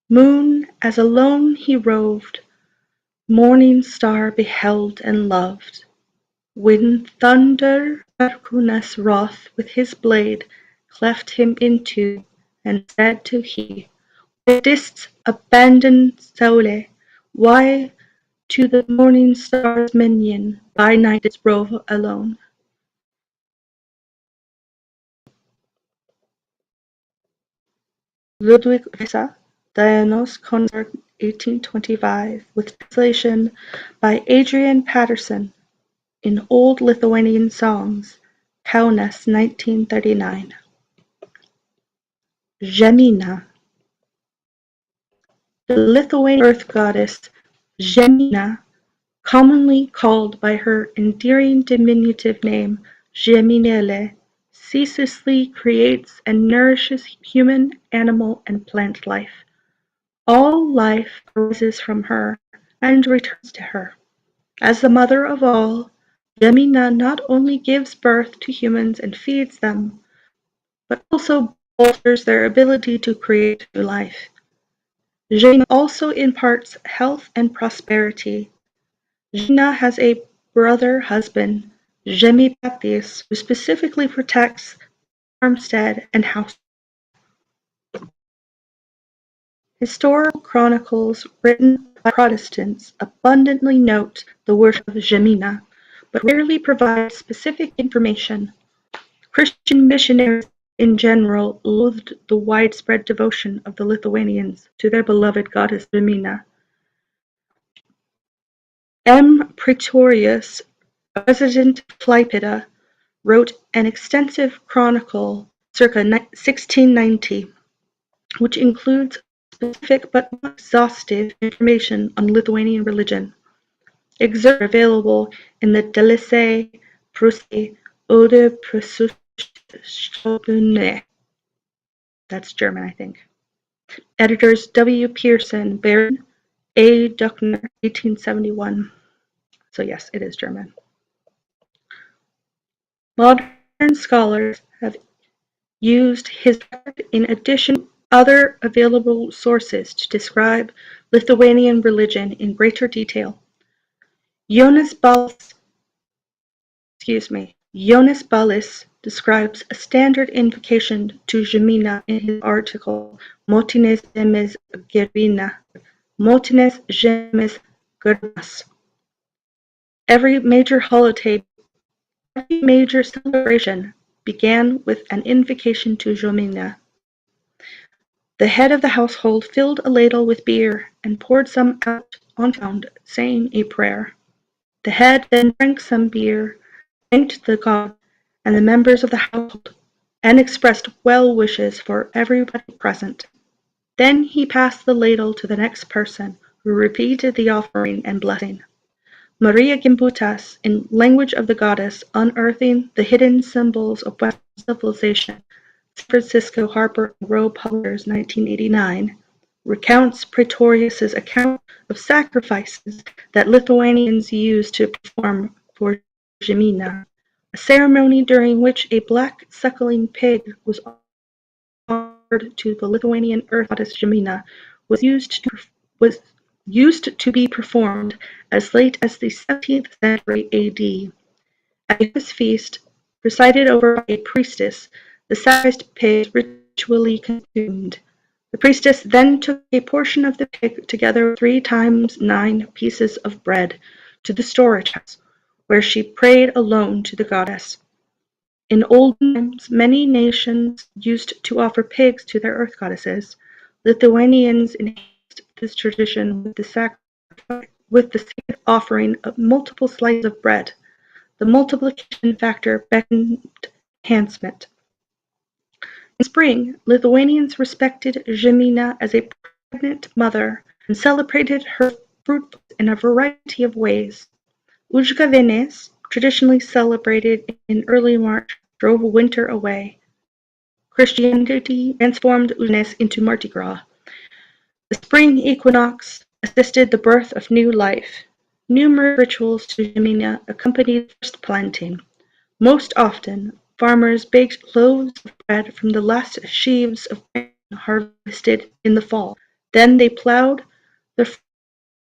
Moon, as alone he roved, morning star beheld and loved, when thunder Arkunas wroth with his blade cleft him in two, and said to he, why didst abandon Saule? Why to the morning star's minion by night didst rove alone? Ludwig Ressa, Dionysos Concert, 1825, with translation by Adrian Patterson in Old Lithuanian Songs, Kaunas, 1939. Žemyna. The Lithuanian earth goddess Žemyna, commonly called by her endearing diminutive name Žemynėlė, ceaselessly creates and nourishes human, animal, and plant life. All life arises from her and returns to her. As the mother of all, Žemyna not only gives birth to humans and feeds them, but also bolsters their ability to create new life. Žemyna also imparts health and prosperity. Žemyna has a brother husband, Žemypatis, who specifically protects the farmstead and house. Historical chronicles written by Protestants abundantly note the worship of Žemyna, but rarely provide specific information. Christian missionaries in general loathed the widespread devotion of the Lithuanians to their beloved goddess Žemyna. M. Praetorius, a resident of Klaipėda, wrote an extensive chronicle circa 1690, which includes specific but not exhaustive information on Lithuanian religion. Excerpts are available in the Dalyse Prusy oder Preußische. That's German, I think. Editors W. Pearson, Baron, A. Duckner, 1871. So yes, it is German. Modern scholars have used his record in addition other available sources to describe Lithuanian religion in greater detail. Jonas Ballis describes a standard invocation to Žemyna in his article Motinės žemės gerbėja, Motinės žemės gerbimas. Every major celebration began with an invocation to Žemyna. The head of the household filled a ladle with beer and poured some out on the ground, saying a prayer. The head then drank some beer, thanked the god and the members of the household, and expressed well wishes for everybody present. Then he passed the ladle to the next person, who repeated the offering and blessing. Maria Gimbutas, in Language of the Goddess, Unearthing the Hidden Symbols of Western Civilization, San Francisco Harper and Row Publishers, 1989, recounts Pretorius's account of sacrifices that Lithuanians used to perform for Žemyna, a ceremony during which a black suckling pig was offered to the Lithuanian earth goddess Žemyna, was used to be performed as late as the 17th century AD. At this feast, presided over by a priestess, the sacrificed pig was ritually consumed. The priestess then took a portion of the pig together with 3 times 9 pieces of bread to the storage house, where she prayed alone to the goddess. In olden times, many nations used to offer pigs to their earth goddesses. Lithuanians enhanced this tradition with the sacred offering of multiple slices of bread. The multiplication factor beckoned enhancement. In spring, Lithuanians respected Žemyna as a pregnant mother and celebrated her fruitfulness in a variety of ways. Užgavėnės, traditionally celebrated in early March, drove winter away. Christianity transformed Užgavėnės into Mardi Gras. The spring equinox assisted the birth of new life. Numerous rituals to Žemyna accompanied first planting. Most often, farmers baked loaves of bread from the last sheaves of grain harvested in the fall. Then they plowed the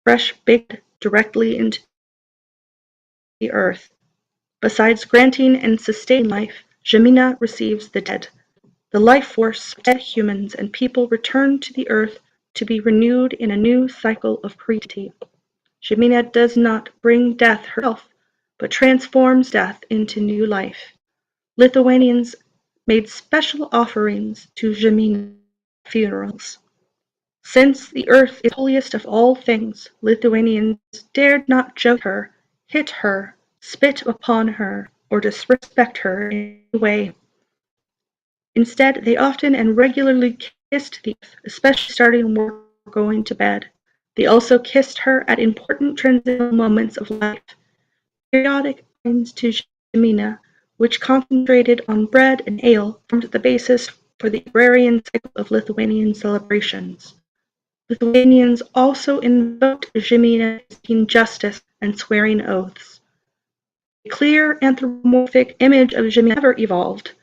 fresh baked directly into the earth. Besides granting and sustaining life, Žemyna receives the dead. The life force of dead humans and people return to the earth to be renewed in a new cycle of creativity. Žemyna does not bring death herself, but transforms death into new life. Lithuanians made special offerings to Žemyna at funerals. Since the earth is holiest of all things, Lithuanians dared not joke her, hit her, spit upon her, or disrespect her in any way. Instead, they often and regularly kissed the earth, especially starting work or going to bed. They also kissed her at important transitional moments of life. Periodic offerings to Žemyna, which concentrated on bread and ale, formed the basis for the agrarian cycle of Lithuanian celebrations. Lithuanians also invoked Žemyna seeking justice and swearing oaths. A clear anthropomorphic image of Žemyna never evolved.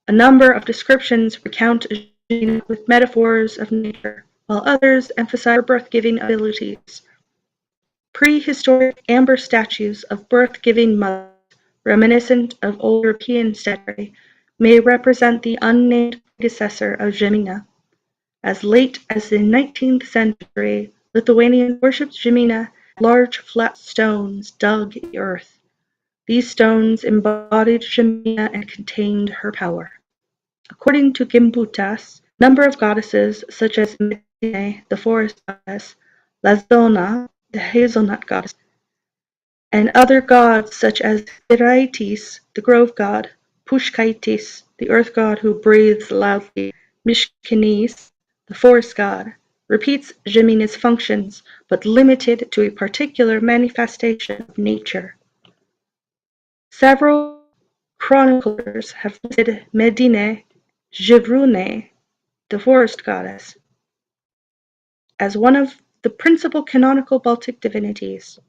A number of descriptions recount Žemyna with metaphors of nature, while others emphasize her birth-giving abilities. Prehistoric amber statues of birth-giving mothers, reminiscent of old European statuary, may represent the unnamed predecessor of Žemyna. As late as the 19th century, Lithuanians worshipped Žemyna with large flat stones dug in the earth. These stones embodied Žemyna and contained her power. According to Gimbutas, a number of goddesses, such as Medine, the forest goddess, Lazona, the hazelnut goddess, and other gods such as Iraitis, the grove god, Puškaitis, the earth god who breathes loudly, Mishkinis, the forest god, repeats Žemyna's functions, but limited to a particular manifestation of nature. Several chroniclers have listed Medine Ževrūnė, the forest goddess, as one of the principal canonical Baltic divinities.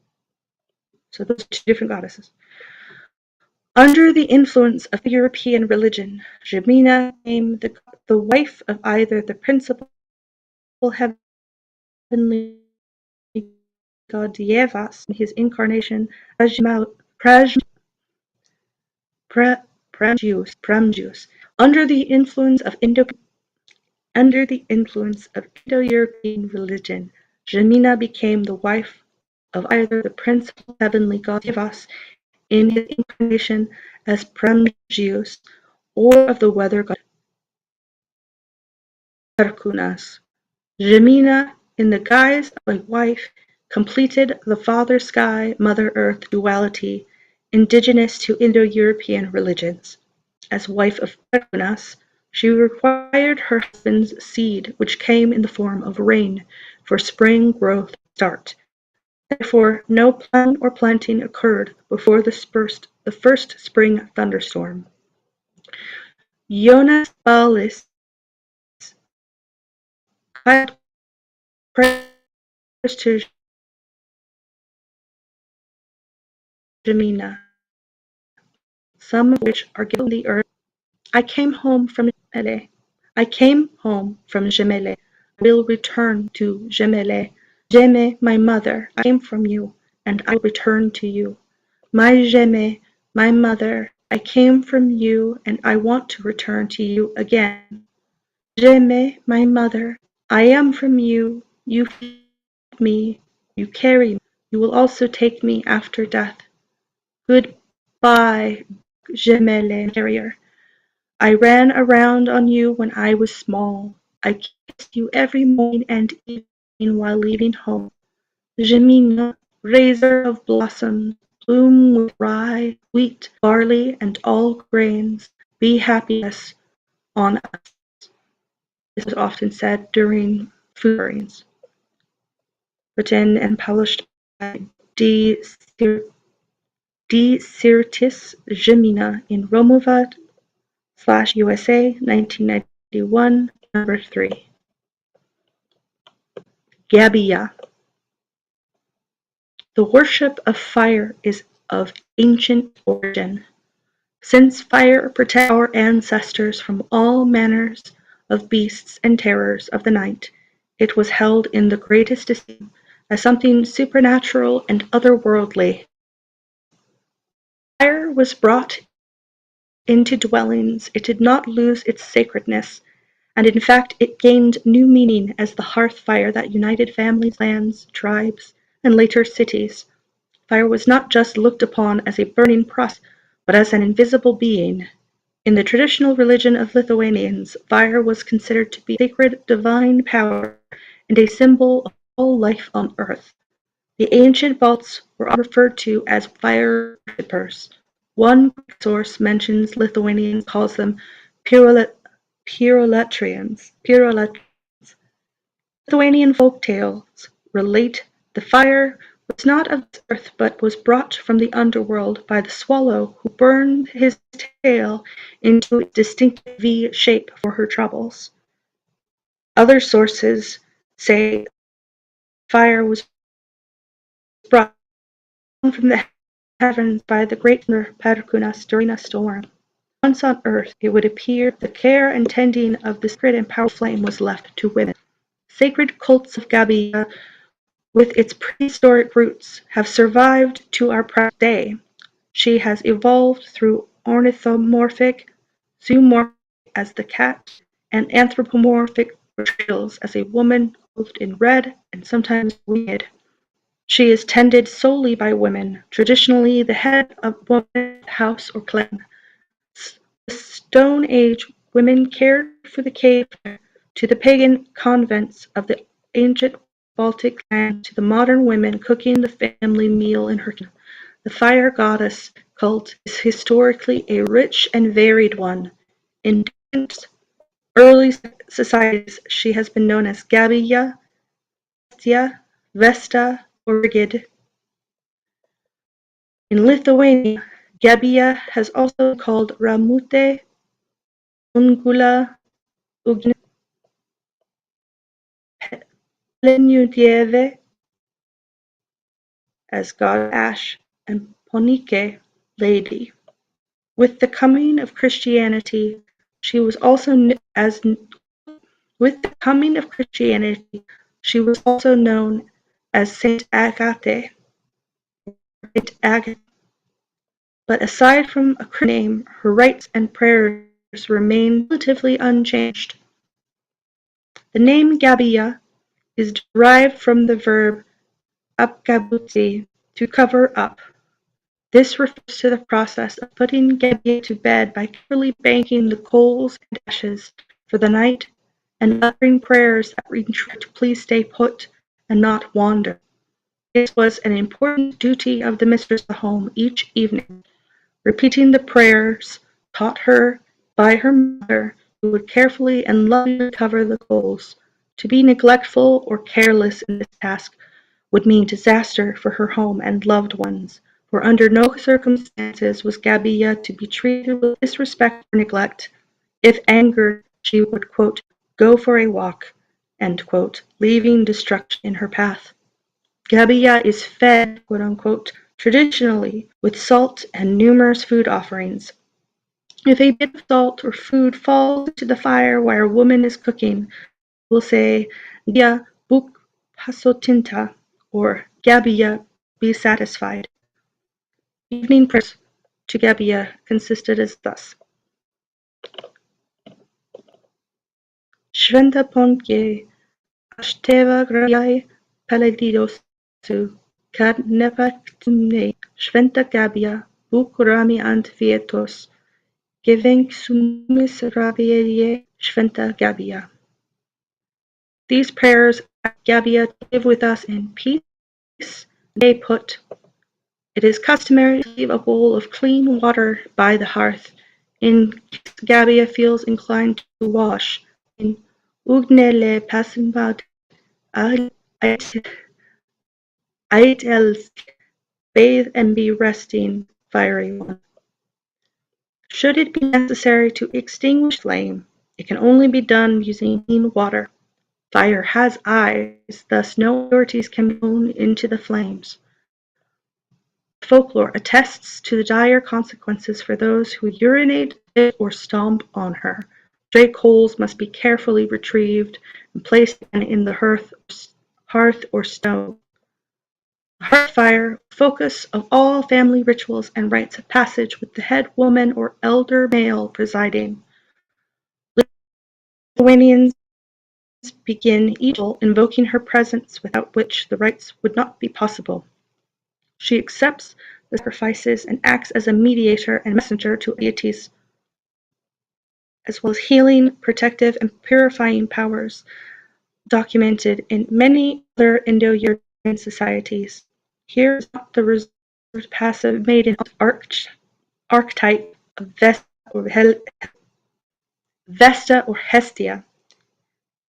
So those are 2 different goddesses. Under the influence of European religion, Žemyna became the the wife of either the principal heavenly god Dievas in his incarnation Pramjus. Under the influence of Indo-European religion, Jemina became the wife of either the principal heavenly god Dievas in his incarnation as Pramjus, or of the weather god Perkunas. Jemina, in the guise of a wife, completed the father sky, mother earth duality indigenous to Indo-European religions. As wife of Perkunas, she required her husband's seed, which came in the form of rain, for spring growth to start. Therefore, no plowing or planting occurred before the first spring thunderstorm. Jonas Balis child prayers to Jemina, some of which are given the earth. I came home from Gemele. I came home from Gemele. I will return to Gemele. Jeme, my mother, I came from you, and I will return to you. My Jeme, my mother, I came from you, and I want to return to you again. Jeme, my mother, I am from you. You feed me, you carry me. You will also take me after death. Goodbye, Gemele carrier. I ran around on you when I was small. I kissed you every morning and evening while leaving home. Jemina, raiser of blossoms, bloom with rye, wheat, barley, and all grains. Be happiness on us. This was often said during food pairings. Written and published by D. Sirtis Jemina in Romovat/USA, 1991, number 3. Gabiya. The worship of fire is of ancient origin. Since fire protects our ancestors from all manners of beasts and terrors of the night, it was held in the greatest esteem as something supernatural and otherworldly. Fire was brought into dwellings, it did not lose its sacredness, and in fact it gained new meaning as the hearth fire that united families, clans, tribes, and later cities. Fire was not just looked upon as a burning process, but as an invisible being. In the traditional religion of Lithuanians, fire was considered to be sacred divine power and a symbol of all life on earth. The ancient Balts were often referred to as fire worshippers. One Greek source mentions Lithuanians calls them Pyrolatrians. Lithuanian folk tales relate the fire was not of this earth but was brought from the underworld by the swallow who burned his tail into a distinctive V shape for her troubles. Other sources say fire was brought from the heavens by the great Perkunas during a storm. Once on earth, it would appear the care and tending of the sacred and powerful flame was left to women. Sacred cults of Gabiya, with its prehistoric roots, have survived to our present day. She has evolved through ornithomorphic, zoomorphic as the cat, and anthropomorphic portrayals as a woman clothed in red and sometimes winged. She is tended solely by women, traditionally the head of woman's house or clan. The Stone Age women cared for the cave fire, to the pagan convents of the ancient Baltic land, to the modern women cooking the family meal in her kitchen. The fire goddess cult is historically a rich and varied one. In different early societies, she has been known as Gabiya, Vestia, Vesta, or Rigid. In Lithuania, Gabiya has also been called Ramute, Ungula, Ugni, Peleniudieve as god Ash, and Ponike, lady. With the coming of Christianity, She was also as with the coming of Christianity, she was also known as Saint Agathe. Saint Agatha. But aside from a Christian name, her rites and prayers remain relatively unchanged. The name Gabiya is derived from the verb abgabutsi, to cover up. This refers to the process of putting Gabiya to bed by carefully banking the coals and ashes for the night and uttering prayers that entreat to please stay put and not wander. This was an important duty of the mistress of the home each evening, repeating the prayers taught her by her mother, who would carefully and lovingly cover the coals. To be neglectful or careless in this task would mean disaster for her home and loved ones, for under no circumstances was Gabiya to be treated with disrespect or neglect. If angered, she would, quote, go for a walk, end quote, leaving destruction in her path. Gabiya is fed, quote unquote, traditionally with salt and numerous food offerings. If a bit of salt or food falls into the fire while a woman is cooking, we'll say, Gabiya buk pasotinta, or Gabiya, be satisfied. Evening prayers to Gabiya consisted as thus. Shventa ponke ashteva grayai paladidosu kad nepaktumne Shventa Gabiya buk rami ant vietos giving sumis rabieye Shventa Gabiya. These prayers ask Gabiya to live with us in peace, stay put. It is customary to leave a bowl of clean water by the hearth, in case Gabiya feels inclined to wash. In Ugnele Pasimvad Aitelsk, bathe and be resting, fiery one. Should it be necessary to extinguish flame, it can only be done using clean water. Fire has eyes, thus no impurities can be blown into the flames. Folklore attests to the dire consequences for those who urinate, spit, or stomp on her. Stray coals must be carefully retrieved and placed in the hearth or stove. The hearth fire, focus of all family rituals and rites of passage, with the head woman or elder male presiding. Lithuanians begin each ritual invoking her presence, without which the rites would not be possible. She accepts the sacrifices and acts as a mediator and messenger to deities, as well as healing, protective, and purifying powers documented in many other Indo-European societies. Here is not the reserved passive maiden archetype of Vesta or Hestia.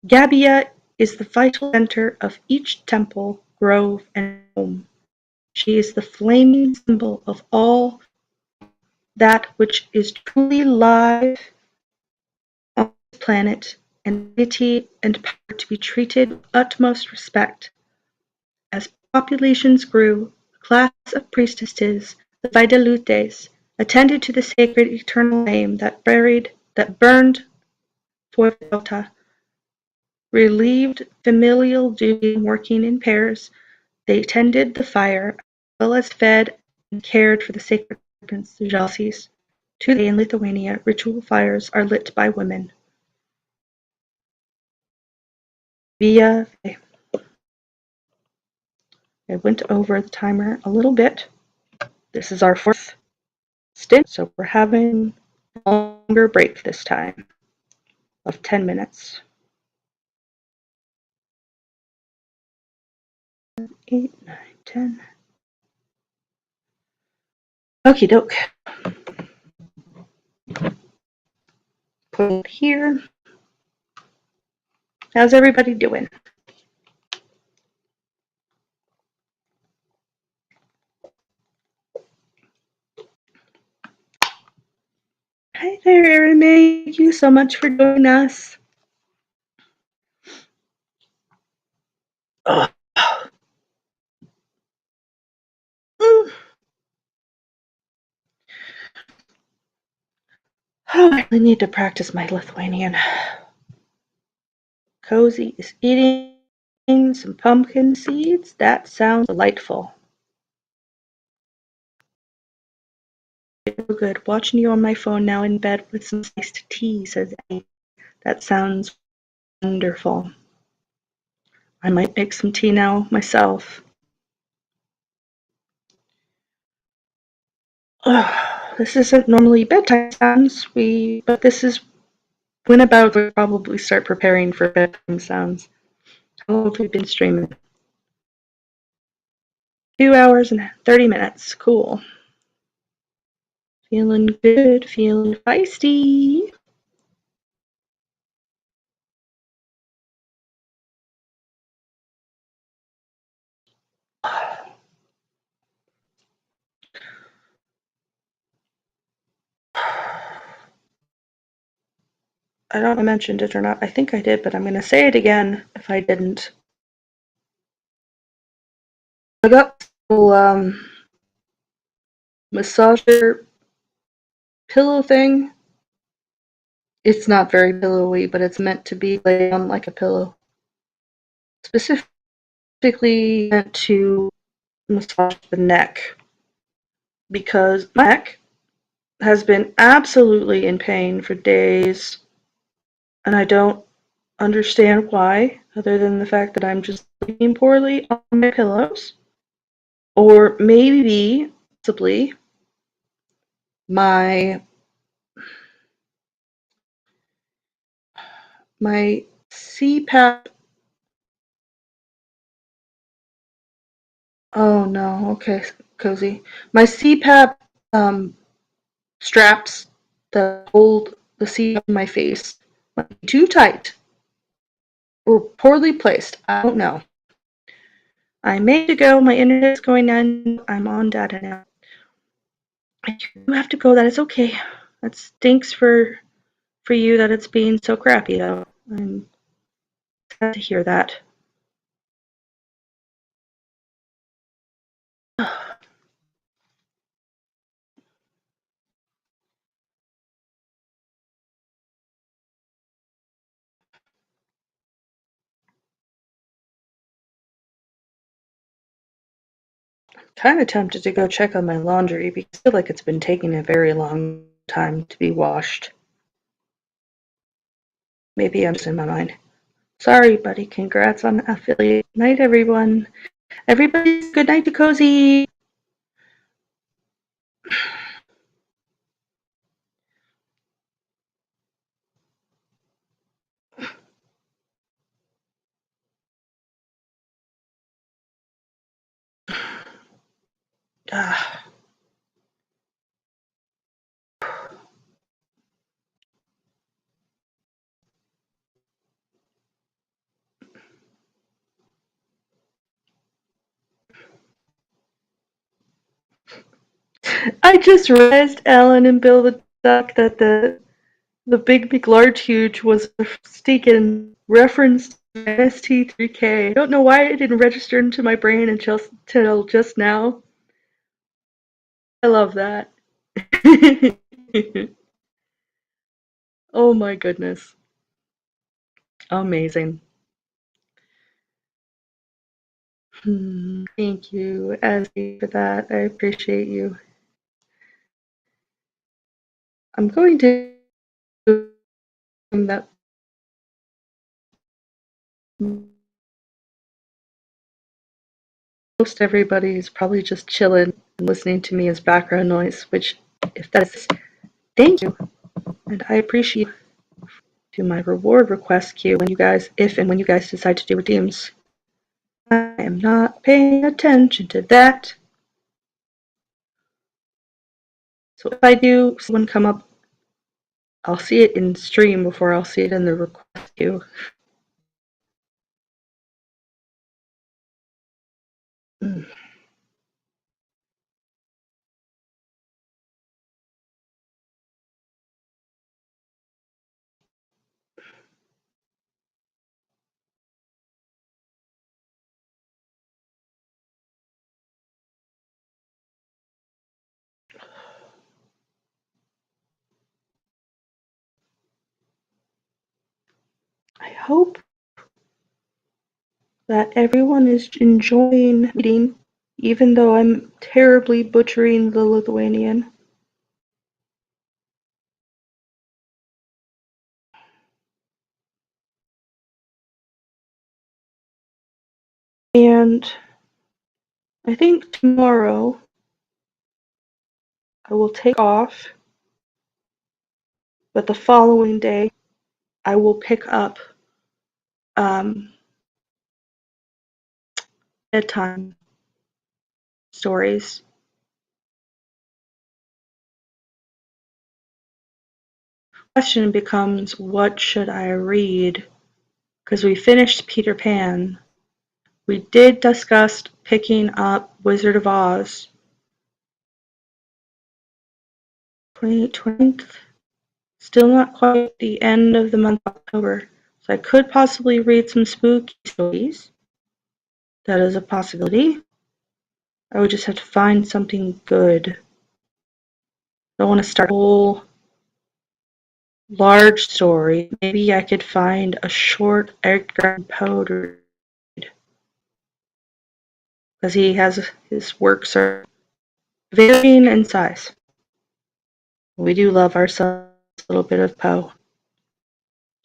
Gabiya is the vital center of each temple, grove, and home. She is the flaming symbol of all that which is truly live on this planet, and dignity and power to be treated with utmost respect. As populations grew, the class of priestesses, the Vidalutes, attended to the sacred eternal flame that burned for the Delta, relieved familial duty in working in pairs. They tended the fire, as well as fed and cared for the sacred serpents, the Jalsis. Today in Lithuania, ritual fires are lit by women. I went over the timer a little bit. This is our fourth stint, so we're having a longer break this time of 10 minutes. 8, 9, 10. Okie doke. Put it here. How's everybody doing? Hi there, Erin May. Thank you so much for joining us. Oh. Oh, I really need to practice my Lithuanian. Cozy is eating some pumpkin seeds. That sounds delightful. So good. Watching you on my phone now in bed with some iced tea, says Eddie. That sounds wonderful. I might make some tea now myself. This isn't normally bedtime sounds, but this is when about we probably start preparing for bedtime sounds. How long have we been streaming? 2 hours and 30 minutes. Cool. Feeling good, feeling feisty. I don't know if I mentioned it or not. I think I did, but I'm going to say it again if I didn't. I got a little massager pillow thing. It's not very pillowy, but it's meant to be laid on like a pillow. Specifically meant to massage the neck because my neck has been absolutely in pain for days, and I don't understand why, other than the fact that I'm just sleeping poorly on my pillows, or maybe, possibly, my my CPAP. Oh no, okay, cozy. My CPAP um, straps that hold the CPAP in my face might be too tight or poorly placed. I don't know. I made to go. My internet's going on. I'm on data now. I do have to go. That is okay. That stinks for you that it's being so crappy though. I'm sad to hear that. Kind of tempted to go check on my laundry because I feel like it's been taking a very long time to be washed. Maybe I'm just in my mind. Sorry, buddy. Congrats on affiliate. Night, everyone. Everybody, good night to Cozy. Ah, I just realized, Alan and Bill the Duck, that the Big McLarge Huge was a mistaken reference to ST3K. I don't know why it didn't register into my brain until just now. I love that. Oh my goodness. Amazing. Thank you, Azzy, for that. I appreciate you. I'm going to do that. Most everybody is probably just chilling and listening to me as background noise, which, if that's, thank you. And I appreciate to my reward request queue when you guys, if and when you guys decide to do redeems. I am not paying attention to that. So if I do someone come up, I'll see it in stream before I'll see it in the request queue. Mm. I hope that everyone is enjoying reading, even though I'm terribly butchering the Lithuanian. And I think tomorrow I will take off, but the following day I will pick up um, bedtime stories. The question becomes, what should I read? Because we finished Peter Pan. We did discuss picking up Wizard of Oz. 20th, still not quite the end of the month of October, so I could possibly read some spooky stories. That is a possibility. I would just have to find something good. I don't want to start a whole large story. Maybe I could find a short Edgar Allan Poe to read, because his works are varying in size. We do love ourselves a little bit of Poe,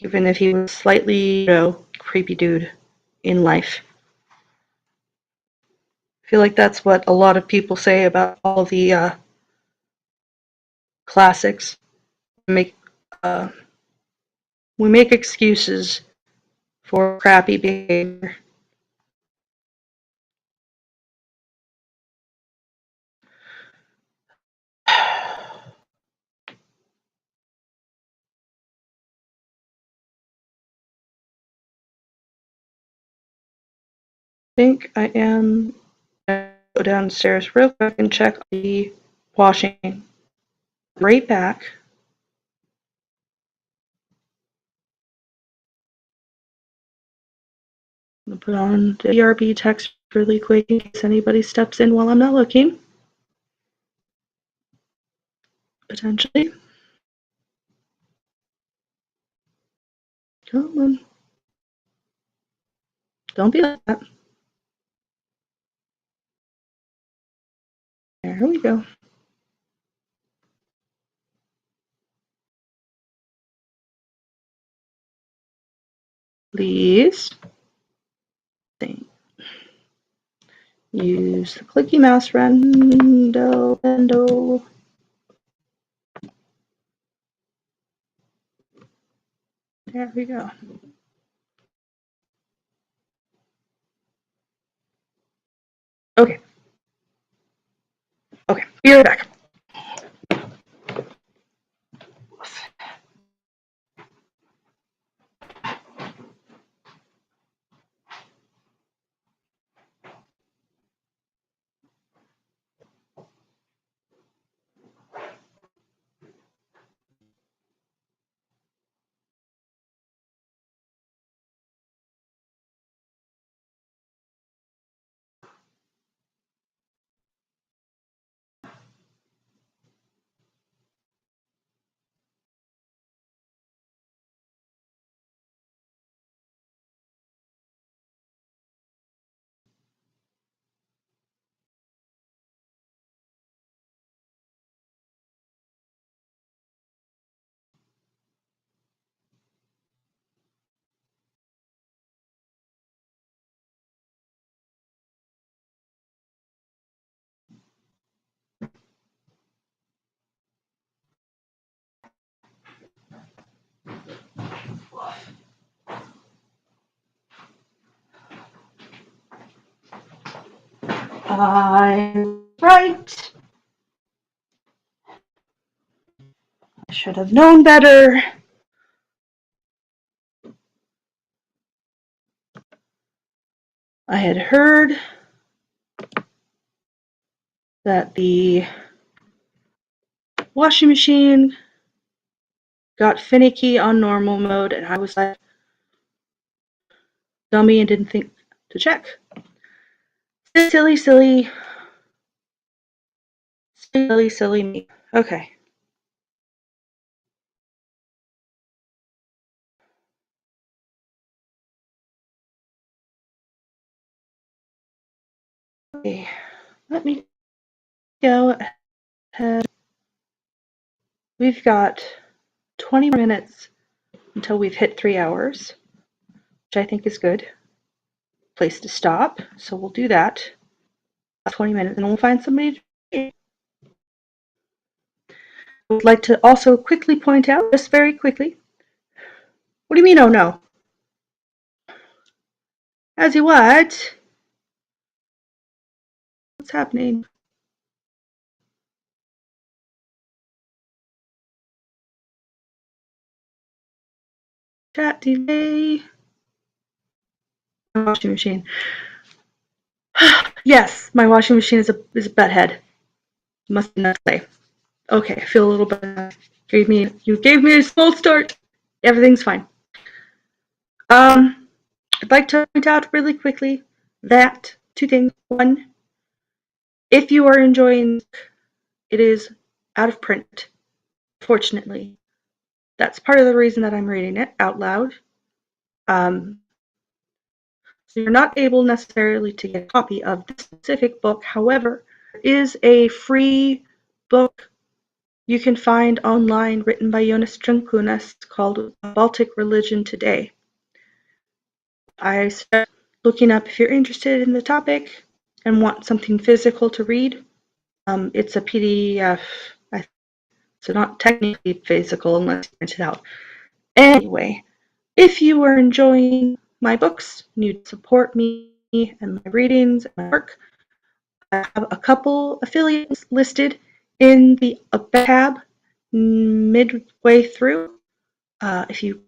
even if he was slightly, creepy dude in life. I feel like that's what a lot of people say about all the classics. Make uh, we make excuses for crappy behavior. I think I am gonna go downstairs real quick and check the washing. Right back. I'm gonna put on the BRB text really quick in case anybody steps in while I'm not looking. Potentially. Come on. Don't be like that. There we go. Please. Use the clicky mouse rando. There we go. Okay. Okay. Be right back. I'm right. I should have known better. I had heard that the washing machine got finicky on normal mode, and I was like, dummy, and didn't think to check. Silly, silly, silly, silly me. Okay. Okay, let me go ahead. We've got 20 minutes until we've hit 3 hours, which I think is good place to stop. So we'll do that. 20 minutes, and we'll find somebody to read. I would like to also quickly point out, just very quickly. What do you mean, oh no? As you what? What's happening? Chat delay. My washing machine. Yes, my washing machine is a butthead. Must be not play. Okay, I feel a little better. You gave me a small start. Everything's fine. I'd like to point out really quickly that 2 things. One, if you are enjoying, it is out of print, fortunately. That's part of the reason that I'm reading it out loud. So you're not able necessarily to get a copy of this specific book. However, there is a free book you can find online written by Jonas Trunkunas called Baltic Religion Today. I started looking up if you're interested in the topic and want something physical to read. It's a PDF, so not technically physical unless you print it out. Anyway, if you are enjoying my books and you support me and my readings and my work, I have a couple affiliates listed in the tab midway through. If you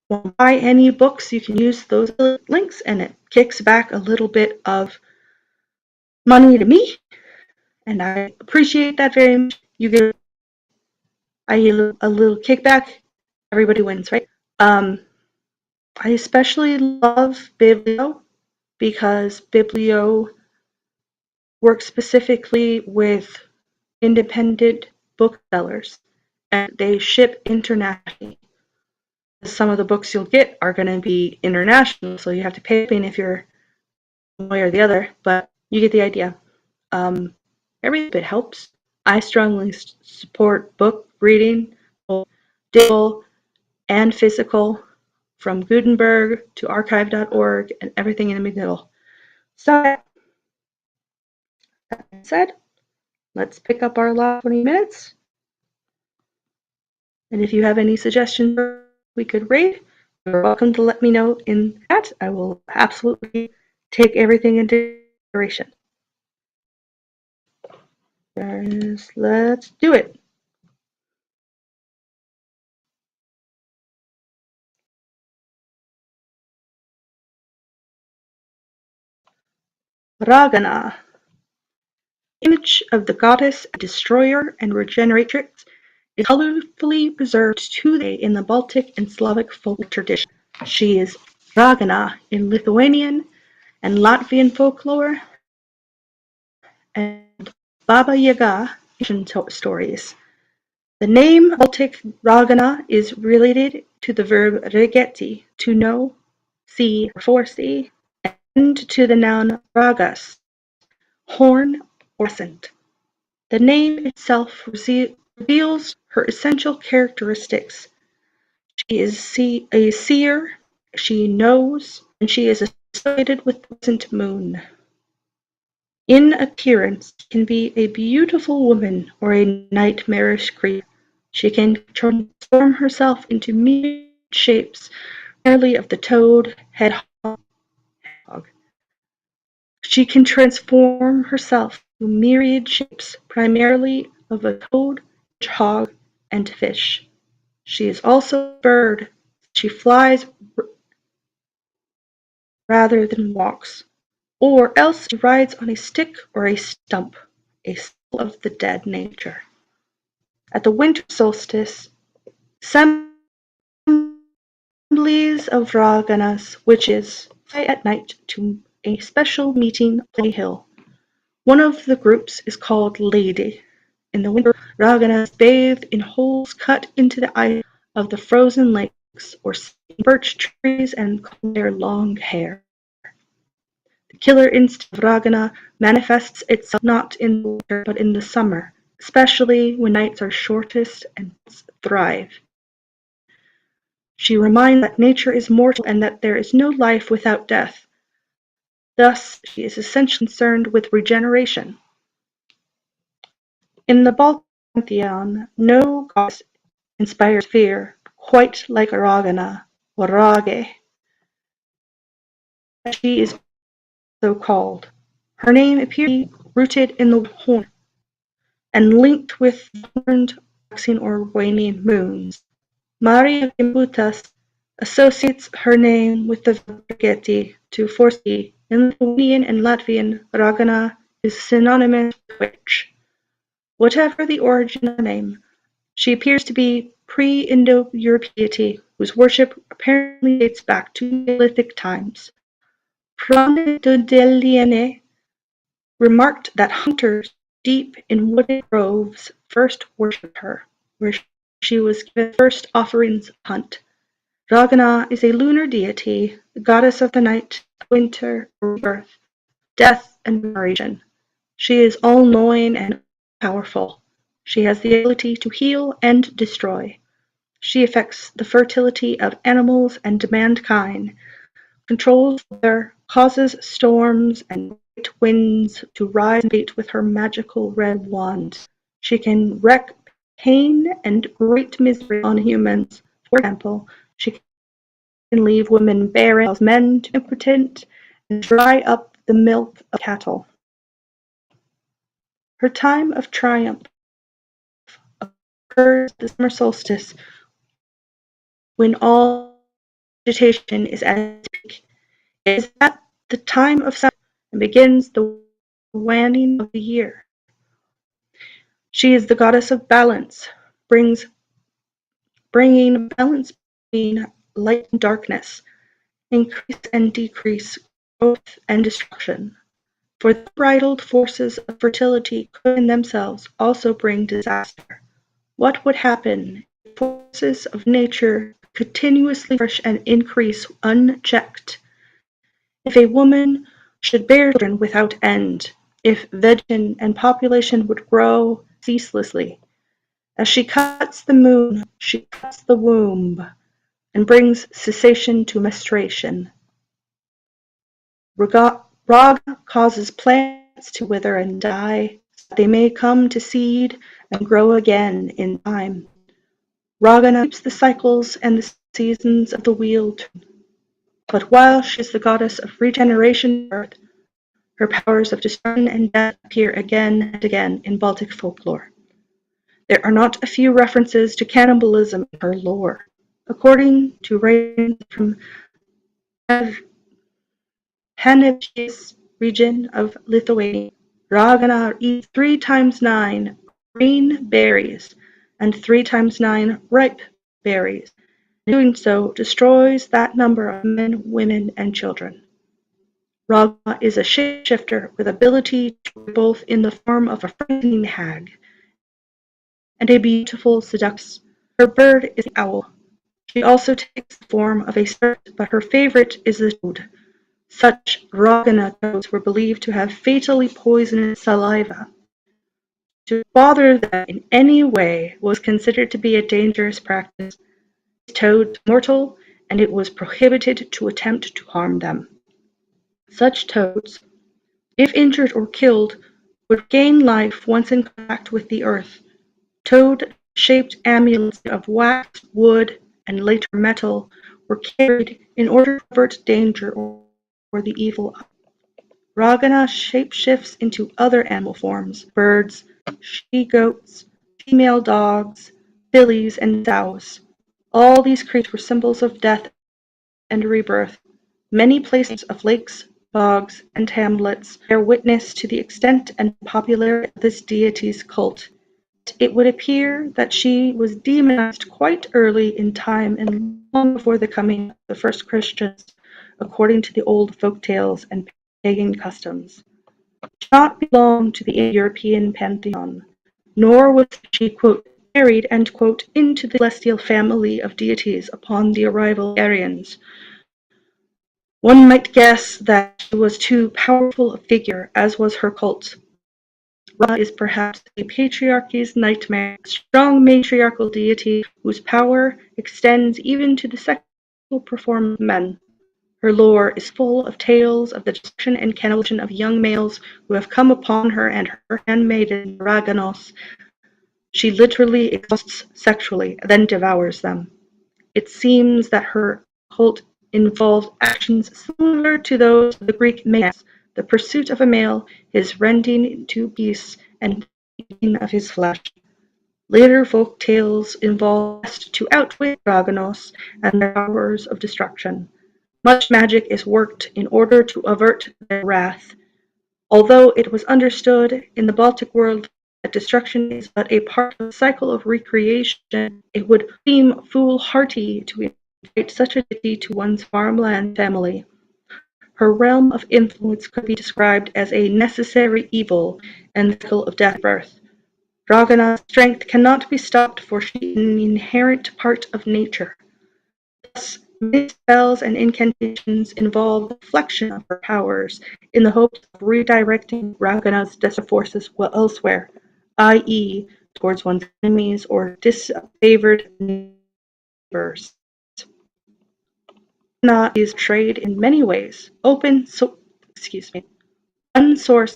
want to buy any books, you can use those links, and it kicks back a little bit of money to me, and I appreciate that very much. You get a little kickback. Everybody wins, right? I especially love Biblio because Biblio works specifically with independent booksellers, and they ship internationally. Some of the books you'll get are going to be international, so you have to pay if you're one way or the other, but you get the idea. Every bit helps. I strongly support book reading, both digital and physical, from Gutenberg to archive.org and everything in the middle. So, that being said, let's pick up our last 20 minutes. And if you have any suggestions we could read, you're welcome to let me know in that. I will absolutely take everything into consideration. Let's do it. Ragana, image of the goddess, destroyer, and regeneratrix, is colorfully preserved today in the Baltic and Slavic folk tradition. She is Ragana in Lithuanian and Latvian folklore, and Baba Yaga in Asian stories. The name Baltic Ragana is related to the verb regeti, to know, see, or foresee, and to the noun ragas, horn or crescent. The name itself reveals her essential characteristics. She is a seer, she knows, and she is associated with the crescent moon. In appearance, she can be a beautiful woman or a nightmarish creature. She can transform herself into myriad shapes, primarily of the toad, hedgehog. She can transform herself into myriad shapes, primarily of a toad, hedgehog, and fish. She is also a bird. She flies rather than walks, or else she rides on a stick or a stump, a symbol of the dead nature. At the winter solstice, assemblies of Raganas, witches, fly at night to a special meeting on a hill. One of the groups is called Lady. In the winter, Raganas bathe in holes cut into the ice of the frozen lakes or sit in birch trees and comb their long hair. The killer instinct of Ragana manifests itself not in the winter but in the summer, especially when nights are shortest and thrive. She reminds that nature is mortal and that there is no life without death. Thus, she is essentially concerned with regeneration. In the Baltic pantheon, no goddess inspires fear, quite like Ragana, or Rage. She is so called. Her name appears to be rooted in the horn and linked with the horned waxing or waning moons. Maria Gimbutas associates her name with the verb to foresee. In Lithuanian and Latvian, Ragana is synonymous with witch. Whatever the origin of her name, she appears to be pre-Indo-European, whose worship apparently dates back to Neolithic times. Prane Dudeliene remarked that hunters deep in wooded groves first worshipped her, where she was given first offerings of hunt. Ragana is a lunar deity, the goddess of the night, winter, rebirth, death, and regeneration. She is all-knowing and powerful. She has the ability to heal and destroy. She affects the fertility of animals and mankind, controls weather, causes storms and great winds to rise and beat with her magical red wand. She can wreak pain and great misery on humans. For example, she can leave women barren, cause men to be impotent, and dry up the milk of cattle. Her time of triumph occurs at the summer solstice, when all vegetation is at its peak. It is at the time of summer and begins the waning of the year. She is the goddess of balance, bringing balance between light and darkness, increase and decrease, growth and destruction. For the unbridled forces of fertility could in themselves also bring disaster. What would happen if forces of nature continuously flourish and increase unchecked? If a woman should bear children without end, if vegetation and population would grow ceaselessly. As she cuts the moon, she cuts the womb, and brings cessation to menstruation. Raga causes plants to wither and die, so that they may come to seed and grow again in time. Ragana keeps the cycles and the seasons of the wheel turn. But while she is the goddess of regeneration and birth, her powers of destruction and death appear again and again in Baltic folklore. There are not a few references to cannibalism in her lore. According to writings from Panevėžys region of Lithuania, Ragana eats 3 times 9 green berries and 3 times 9 ripe berries. In doing so, destroys that number of men, women, and children. Ragana is a shapeshifter with ability to appear both in the form of a frightening hag and a beautiful seductress. Her bird is the owl. She also takes the form of a serpent, but her favorite is the toad. Such Ragana toads were believed to have fatally poisonous saliva. To bother them in any way was considered to be a dangerous practice. These toads were mortal, and it was prohibited to attempt to harm them. Such toads, if injured or killed, would gain life once in contact with the earth. Toad-shaped amulets of wax, wood, and later metal were carried in order to avert danger or the evil eye. Ragana shapeshifts into other animal forms: birds, she-goats, female dogs, fillies, and sows. All these creatures were symbols of death and rebirth. Many places of lakes, bogs, and hamlets bear witness to the extent and popularity of this deity's cult. It would appear that she was demonized quite early in time and long before the coming of the first Christians, according to the old folk tales and pagan customs. She did not belong to the European pantheon, nor was she, quote, carried, end quote, into the celestial family of deities upon the arrival of Aryans. One might guess that she was too powerful a figure, as was her cult. Ra is perhaps a patriarchy's nightmare, a strong matriarchal deity whose power extends even to the sexual performance of men. Her lore is full of tales of the destruction and cannibalization of young males who have come upon her and her handmaiden Raganos. She literally exhausts sexually, then devours them. It seems that her cult involved actions similar to those of the Greek Maenads, the pursuit of a male, his rending into pieces, and eating of his flesh. Later folk tales involve quest to outwit Raganos and their powers of destruction. Much magic is worked in order to avert their wrath. Although it was understood in the Baltic world that destruction is but a part of the cycle of recreation, it would seem foolhardy to invite such a deity to one's farmland family. Her realm of influence could be described as a necessary evil and the cycle of death and birth. Ragana's strength cannot be stopped, for she is an inherent part of nature. Thus, many spells and incantations involve the deflection of her powers in the hopes of redirecting Ragana's destructive forces elsewhere, i.e., towards one's enemies or disfavored neighbors. Ragana is portrayed in many ways. One source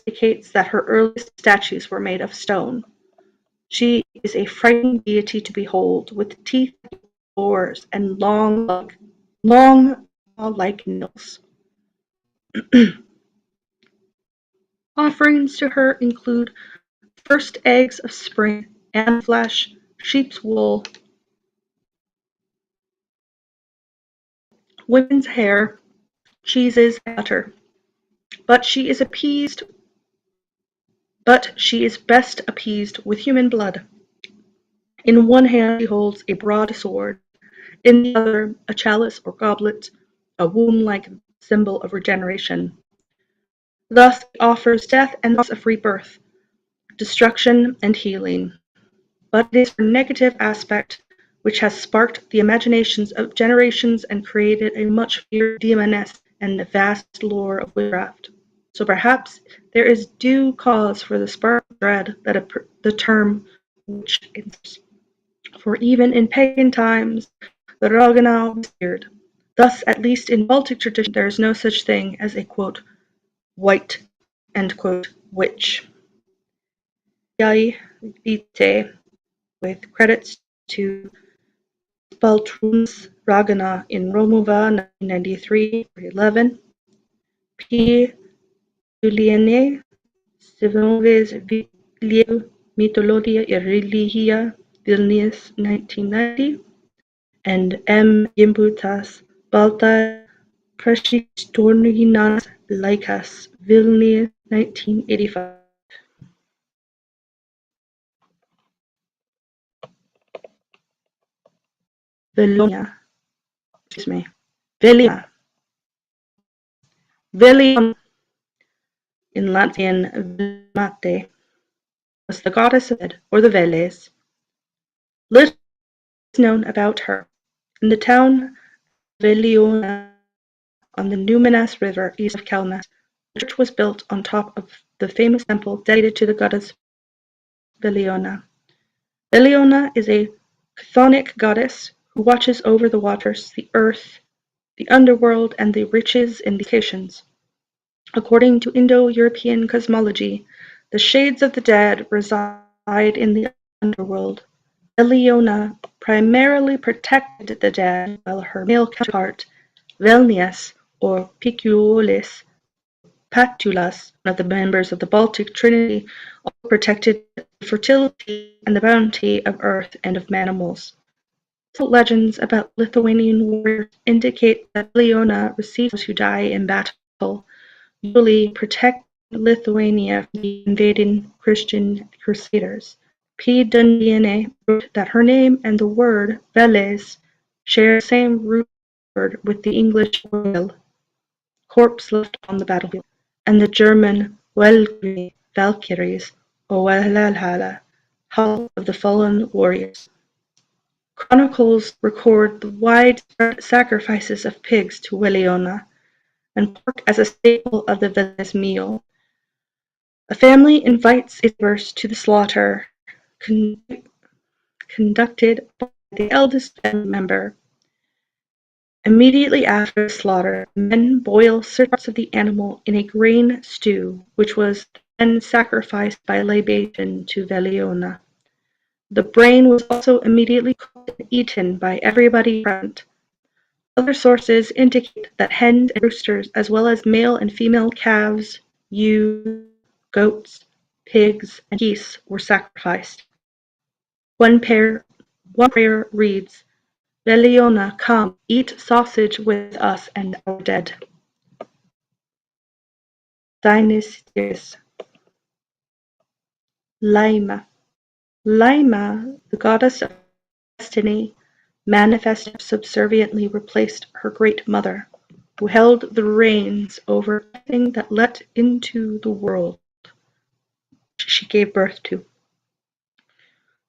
indicates that her earliest statues were made of stone. She is a frightening deity to behold, with teeth like boars and long like nails. Offerings to her include first eggs of spring, animal flesh, sheep's wool, women's hair, cheeses, and butter. But she is best appeased with human blood. In one hand she holds a broad sword, in the other a chalice or goblet, a womb-like symbol of regeneration. Thus it offers death and loss of rebirth, destruction and healing. But it is her negative aspect which has sparked the imaginations of generations and created a much feared demoness and vast lore of witchcraft. So perhaps there is due cause for the spark of dread that the term witch inspires. For even in pagan times, the Ragana was feared. Thus, at least in Baltic tradition, there is no such thing as a quote, white end quote, witch. Yai Vitae, with credits to Spaltrun's Ragana in Romuva 1993-11, P. Juliane, Sivnoves Vilieu, Mythologia y Religia, Vilnius 1990, and M. Gimbutas Balta Prashistorninas Laikas, Vilnius 1985. Velonia, Velia, Velion in Latvian Velmate, was the goddess of dead, or the Veles. Little is known about her. In the town Veliona on the Numinas River east of Kelmis, the church was built on top of the famous temple dedicated to the goddess Veliona. Veliona is a chthonic goddess who watches over the waters, the earth, the underworld, and the riches in the locations. According to Indo-European cosmology, the shades of the dead reside in the underworld. Veliona primarily protected the dead, while her male counterpart, Velnius or Picuolis Patulas, one of the members of the Baltic Trinity, also protected the fertility and the bounty of earth and of animals. Some legends about Lithuanian warriors indicate that Veliona receives those who die in battle, usually protecting Lithuania from the invading Christian crusaders. P. Dundiane wrote that her name and the word "Veles" share the same root word with the English "whale", corpse left on the battlefield, and the German "Valkyrie", Valkyries, or Valhalla, hall of the fallen warriors. Chronicles record the widespread sacrifices of pigs to Veliona. and pork as a staple of the village's meal. A family invites its neighbors to the slaughter, conducted by the eldest family member. Immediately after the slaughter, the men boil certain parts of the animal in a grain stew, which was then sacrificed by libation to Veliona. The brain was also immediately cooked and eaten by everybody present. Other sources indicate that hens and roosters, as well as male and female calves, ewes, goats, pigs, and geese were sacrificed. One prayer reads, Veliona, come, eat sausage with us and our dead. Dionysius. Laima. Laima, the goddess of destiny, manifested subserviently replaced her great mother, who held the reins over everything that let into the world she gave birth to.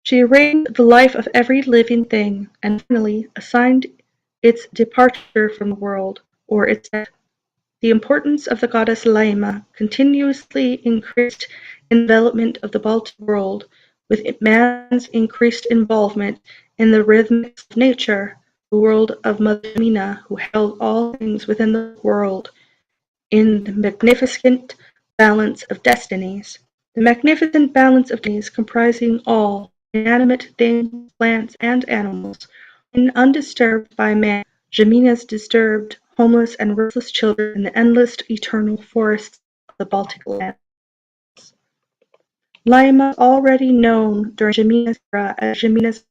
She arranged the life of every living thing, and finally assigned its departure from the world, or its death. The importance of the goddess Laima continuously increased in the development of the Baltic world, with man's increased involvement in the rhythms of nature, the world of Mother Mina, who held all things within the world in the magnificent balance of destinies. The magnificent balance of destinies comprising all inanimate things, plants, and animals, and undisturbed by man, Jamina's disturbed, homeless, and restless children in the endless eternal forests of the Baltic lands. Laima, already known during Jamina's era as Jamina's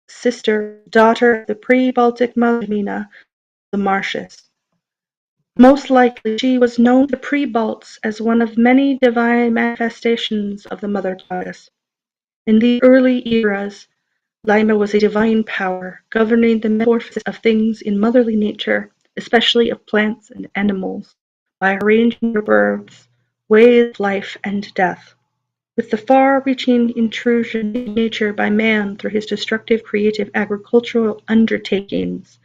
sister, daughter of the pre-Baltic mother Jamina, the Marshes. Most likely she was known to the pre-Balts as one of many divine manifestations of the Mother Goddess. In these early eras, Laima was a divine power, governing the metamorphosis of things in motherly nature, especially of plants and animals, by arranging their births, ways of life and death. With the far-reaching intrusion in nature by man through his destructive creative agricultural undertakings,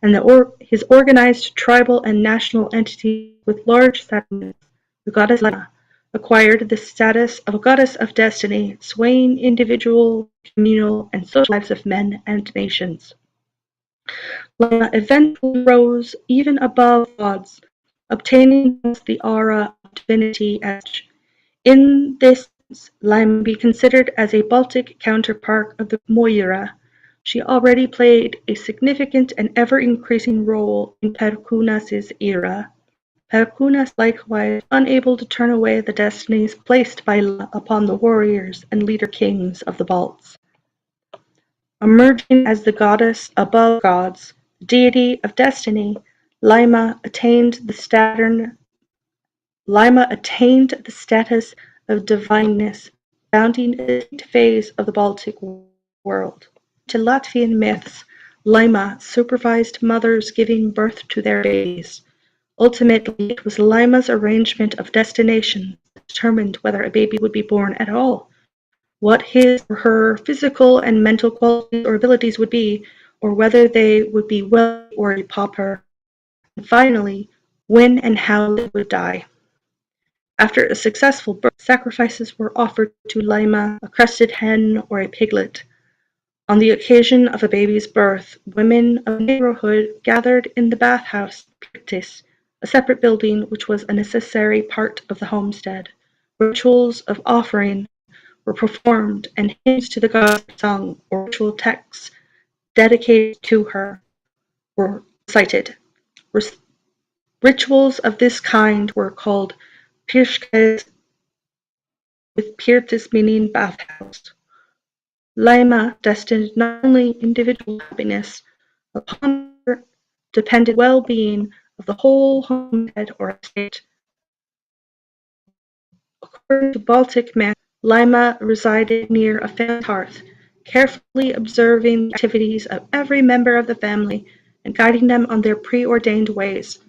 and his organized tribal and national entities with large settlements, the goddess Laima acquired the status of a goddess of destiny, swaying individual, communal, and social lives of men and nations. Laima eventually rose even above gods, obtaining the aura of divinity as in this sense, Laima may be considered as a Baltic counterpart of the Moira. She already played a significant and ever-increasing role in Perkunas's era. Perkunas, likewise, unable to turn away the destinies placed by Laima upon the warriors and leader kings of the Balts. Emerging as the goddess above gods, the deity of destiny, Laima attained the status of divineness, founding a distinct phase of the Baltic world. To Latvian myths, Laima supervised mothers giving birth to their babies. Ultimately, it was Laima's arrangement of destination that determined whether a baby would be born at all, what his or her physical and mental qualities or abilities would be, or whether they would be wealthy or a pauper, and finally, when and how they would die. After a successful birth, sacrifices were offered to Laima, a crested hen or a piglet. On the occasion of a baby's birth, women of the neighborhood gathered in the bathhouse Pirtis, a separate building which was a necessary part of the homestead. Rituals of offering were performed and hymns to the goddess sung, or ritual texts dedicated to her were recited. Rituals of this kind were called Pirshkes, with Pirtis meaning bathhouse. Laima destined not only individual happiness, upon her depended well-being of the whole homestead or estate. According to Baltic myth, Laima resided near a family hearth, carefully observing the activities of every member of the family and guiding them on their preordained ways.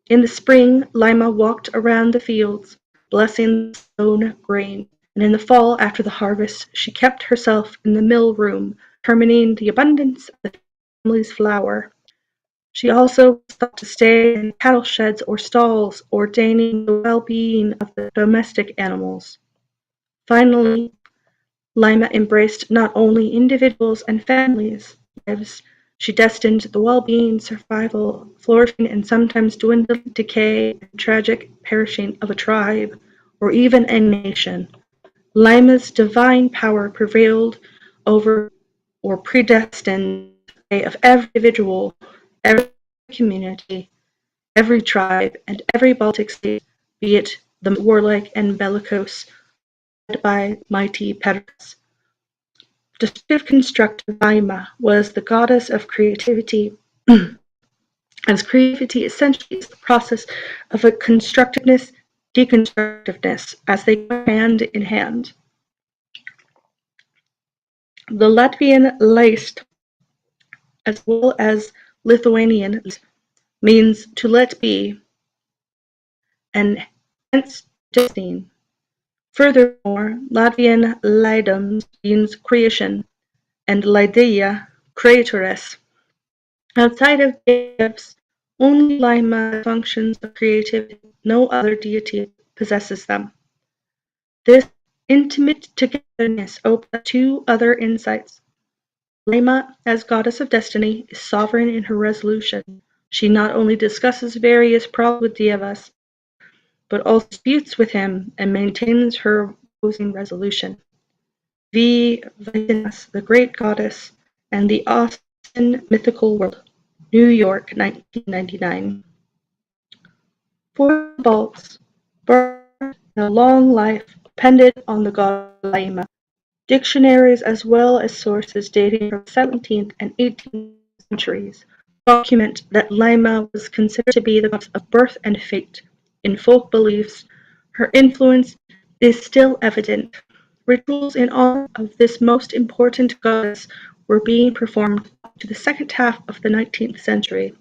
In the spring, Laima walked around the fields, blessing the sown grain, and in the fall, after the harvest, she kept herself in the mill room, determining the abundance of the family's flour. She also was thought to stay in cattle sheds or stalls, ordaining the well-being of the domestic animals. Finally, Lima embraced not only individuals and families' lives, she destined the well-being, survival, flourishing, and sometimes dwindling decay and tragic perishing of a tribe or even a nation. Lima's divine power prevailed over or predestined the fate of every individual, every community, every tribe, and every Baltic state, be it the warlike and bellicose, led by mighty Pericles. Descriptive constructive Lima was the goddess of creativity, as creativity essentially is the process of a constructiveness, deconstructiveness, as they go hand in hand. The Latvian list, as well as Lithuanian, means to let be, and hence destiny. Furthermore, Latvian Laidums means creation, and Laideia, creatoress. Outside of deities, only Lima functions of creativity, no other deity possesses them. This intimate togetherness opens up two other insights. Lima, as goddess of destiny, is sovereign in her resolution. She not only discusses various problems with Devas, but also disputes with him and maintains her opposing resolution. V. Vaidinas, the great goddess, and the Austin mythical world. New York, 1999. For the Balts, birth and a long life depended on the god Laima. Dictionaries as well as sources dating from the 17th and 18th centuries document that Laima was considered to be the goddess of birth and fate. In folk beliefs, her influence is still evident. Rituals in honor of this most important goddess were being performed up to the second half of the 19th century.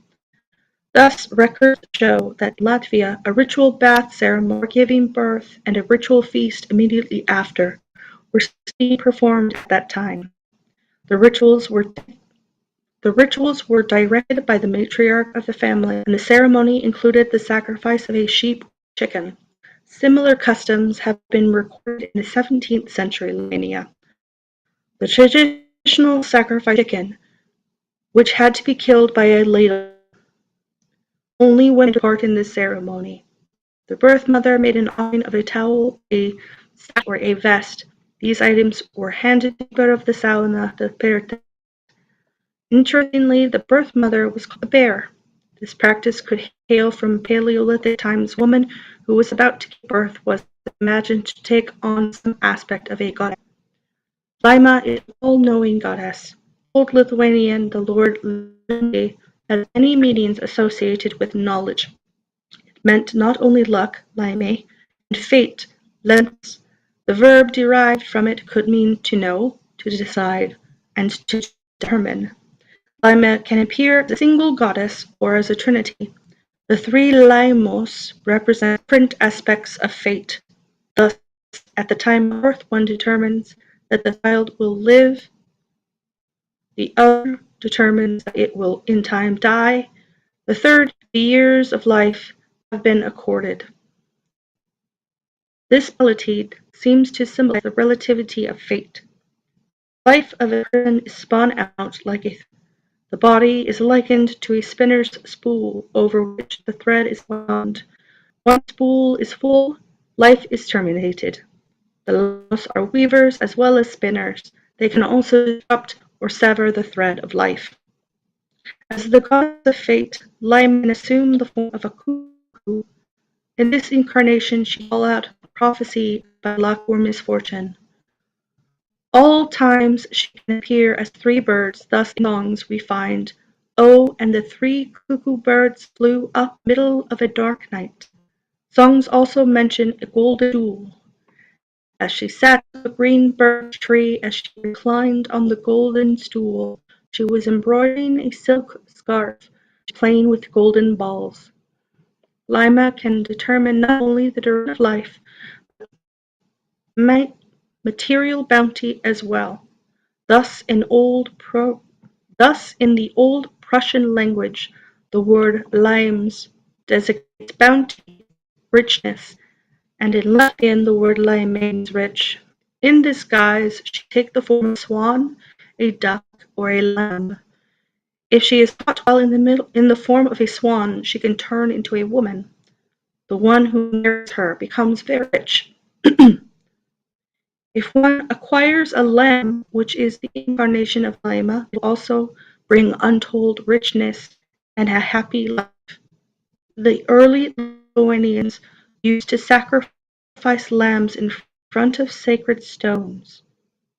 Thus, records show that in Latvia, a ritual bath ceremony before giving birth and a ritual feast immediately after were being performed at that time. The rituals were directed by the matriarch of the family, and the ceremony included the sacrifice of a sheep or chicken. Similar customs have been recorded in the 17th century Lithuania. The traditional sacrifice of chicken, which had to be killed by a ladle, only women took part in this ceremony. The birth mother made an offering of a towel, a sash, or a vest. These items were handed to the keeper of the sauna, the pirte. Interestingly, the birth mother was called a bear. This practice could hail from Paleolithic times. A woman who was about to give birth was imagined to take on some aspect of a goddess. Laima is an all-knowing goddess. Old Lithuanian, the Lord Linde, has many meanings associated with knowledge. It meant not only luck, laime, and fate, lens. The verb derived from it could mean to know, to decide, and to determine. Laima can appear as a single goddess or as a trinity. The three Laimos represent different aspects of fate. Thus, at the time of birth, one determines that the child will live, the other determines that it will in time die, the third, the years of life have been accorded. This polity seems to symbolize the relativity of fate. The life of a person is spun out like a the body is likened to a spinner's spool over which the thread is wound. Once the spool is full, life is terminated. The Laimos are weavers as well as spinners. They can also disrupt or sever the thread of life. As the goddess of fate, Laima can assume the form of a cuckoo. In this incarnation, she calls out prophecy about luck or misfortune. All times she can appear as three birds, thus in songs we find, "Oh, and the three cuckoo birds flew up middle of a dark night." Songs also mention a golden stool. As she sat on the green birch tree, as she reclined on the golden stool, she was embroidering a silk scarf, playing with golden balls. Laima can determine not only the direction of life, but material bounty as well. Thus in the old Prussian language, The word limes designates bounty, richness, and in Latvian the word lime means rich. In this guise, she takes the form of a swan, a duck, or a lamb. If she is caught while in the form of a swan, she can turn into a woman. The one who marries her becomes very rich. If one acquires a lamb, which is the incarnation of Laima, it will also bring untold richness and a happy life. The early Lithuanians used to sacrifice lambs in front of sacred stones.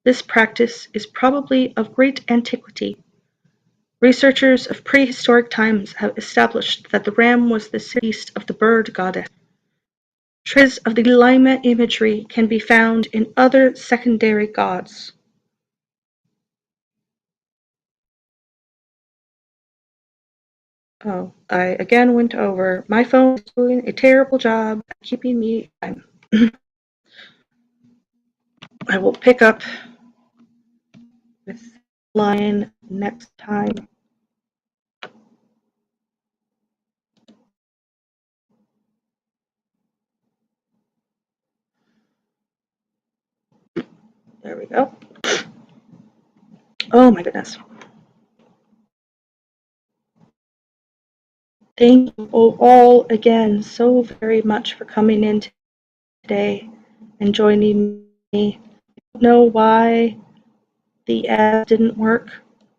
This practice is probably of great antiquity. Researchers of prehistoric times have established that the ram was the beast of the bird goddess. Traces of the Laima imagery can be found in other secondary gods. Oh, I again went over. My phone is doing a terrible job at keeping me time. I will pick up with line next time. There we go. Oh my goodness. Thank you all again so very much for coming in today and joining me. I don't know why the ad didn't work.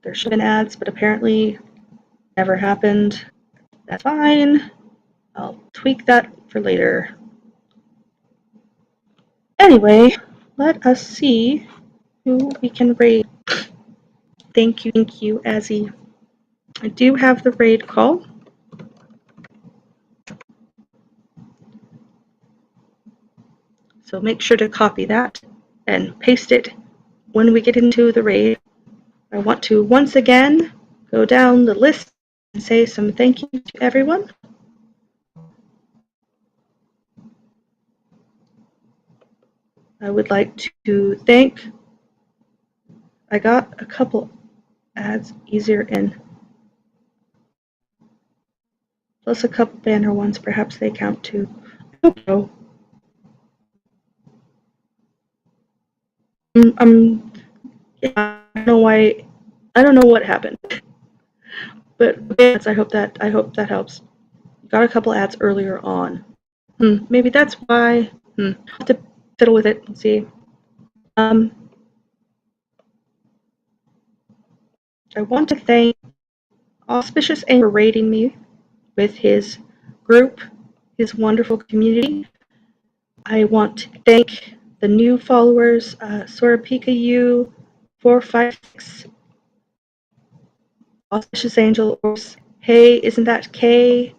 There should have been ads, but apparently never happened. That's fine. I'll tweak that for later. Anyway, let us see who we can raid. Thank you, Azzy. I do have the raid call. So make sure to copy that and paste it when we get into the raid. I want to once again go down the list and say some thank you to everyone. I would like to thank, I got a couple ads easier in, plus a couple banner ones, perhaps they count too. I hope so. Yeah, I don't know why, I don't know what happened, but I hope that helps. Got a couple ads earlier on. Maybe that's why. I'll have to fiddle with it and see. I want to thank Auspicious Aim for rating me with his group, his wonderful community. I want to thank the new followers, Sorapika U 456, Auspicious Angel, Hey, isn't that K? I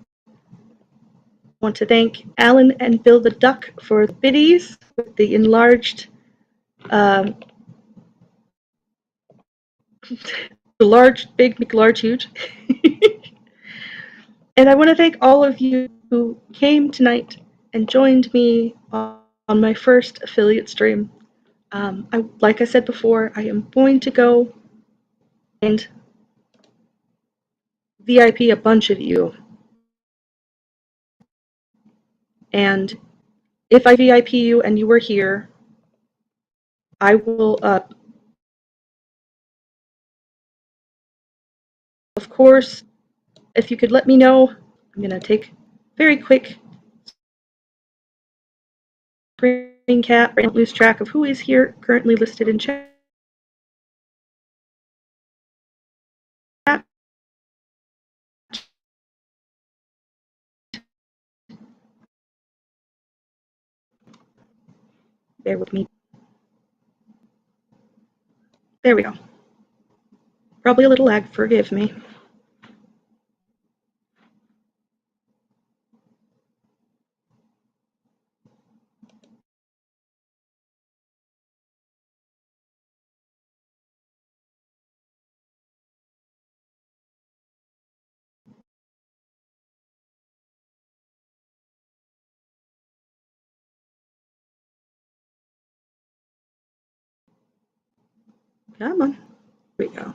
want to thank Alan and Bill the Duck for the biddies with the enlarged, um, large, big, McLarge, huge. And I want to thank all of you who came tonight and joined me on my first affiliate stream. Like I said before, I am going to go and VIP a bunch of you. And if I VIP you and you were here, I will, of course, if you could let me know, I'm going to take very quick screen cap. I don't lose track of who is here currently listed in chat. Bear with me. There we go. Probably a little lag, forgive me. Come on. Here we go.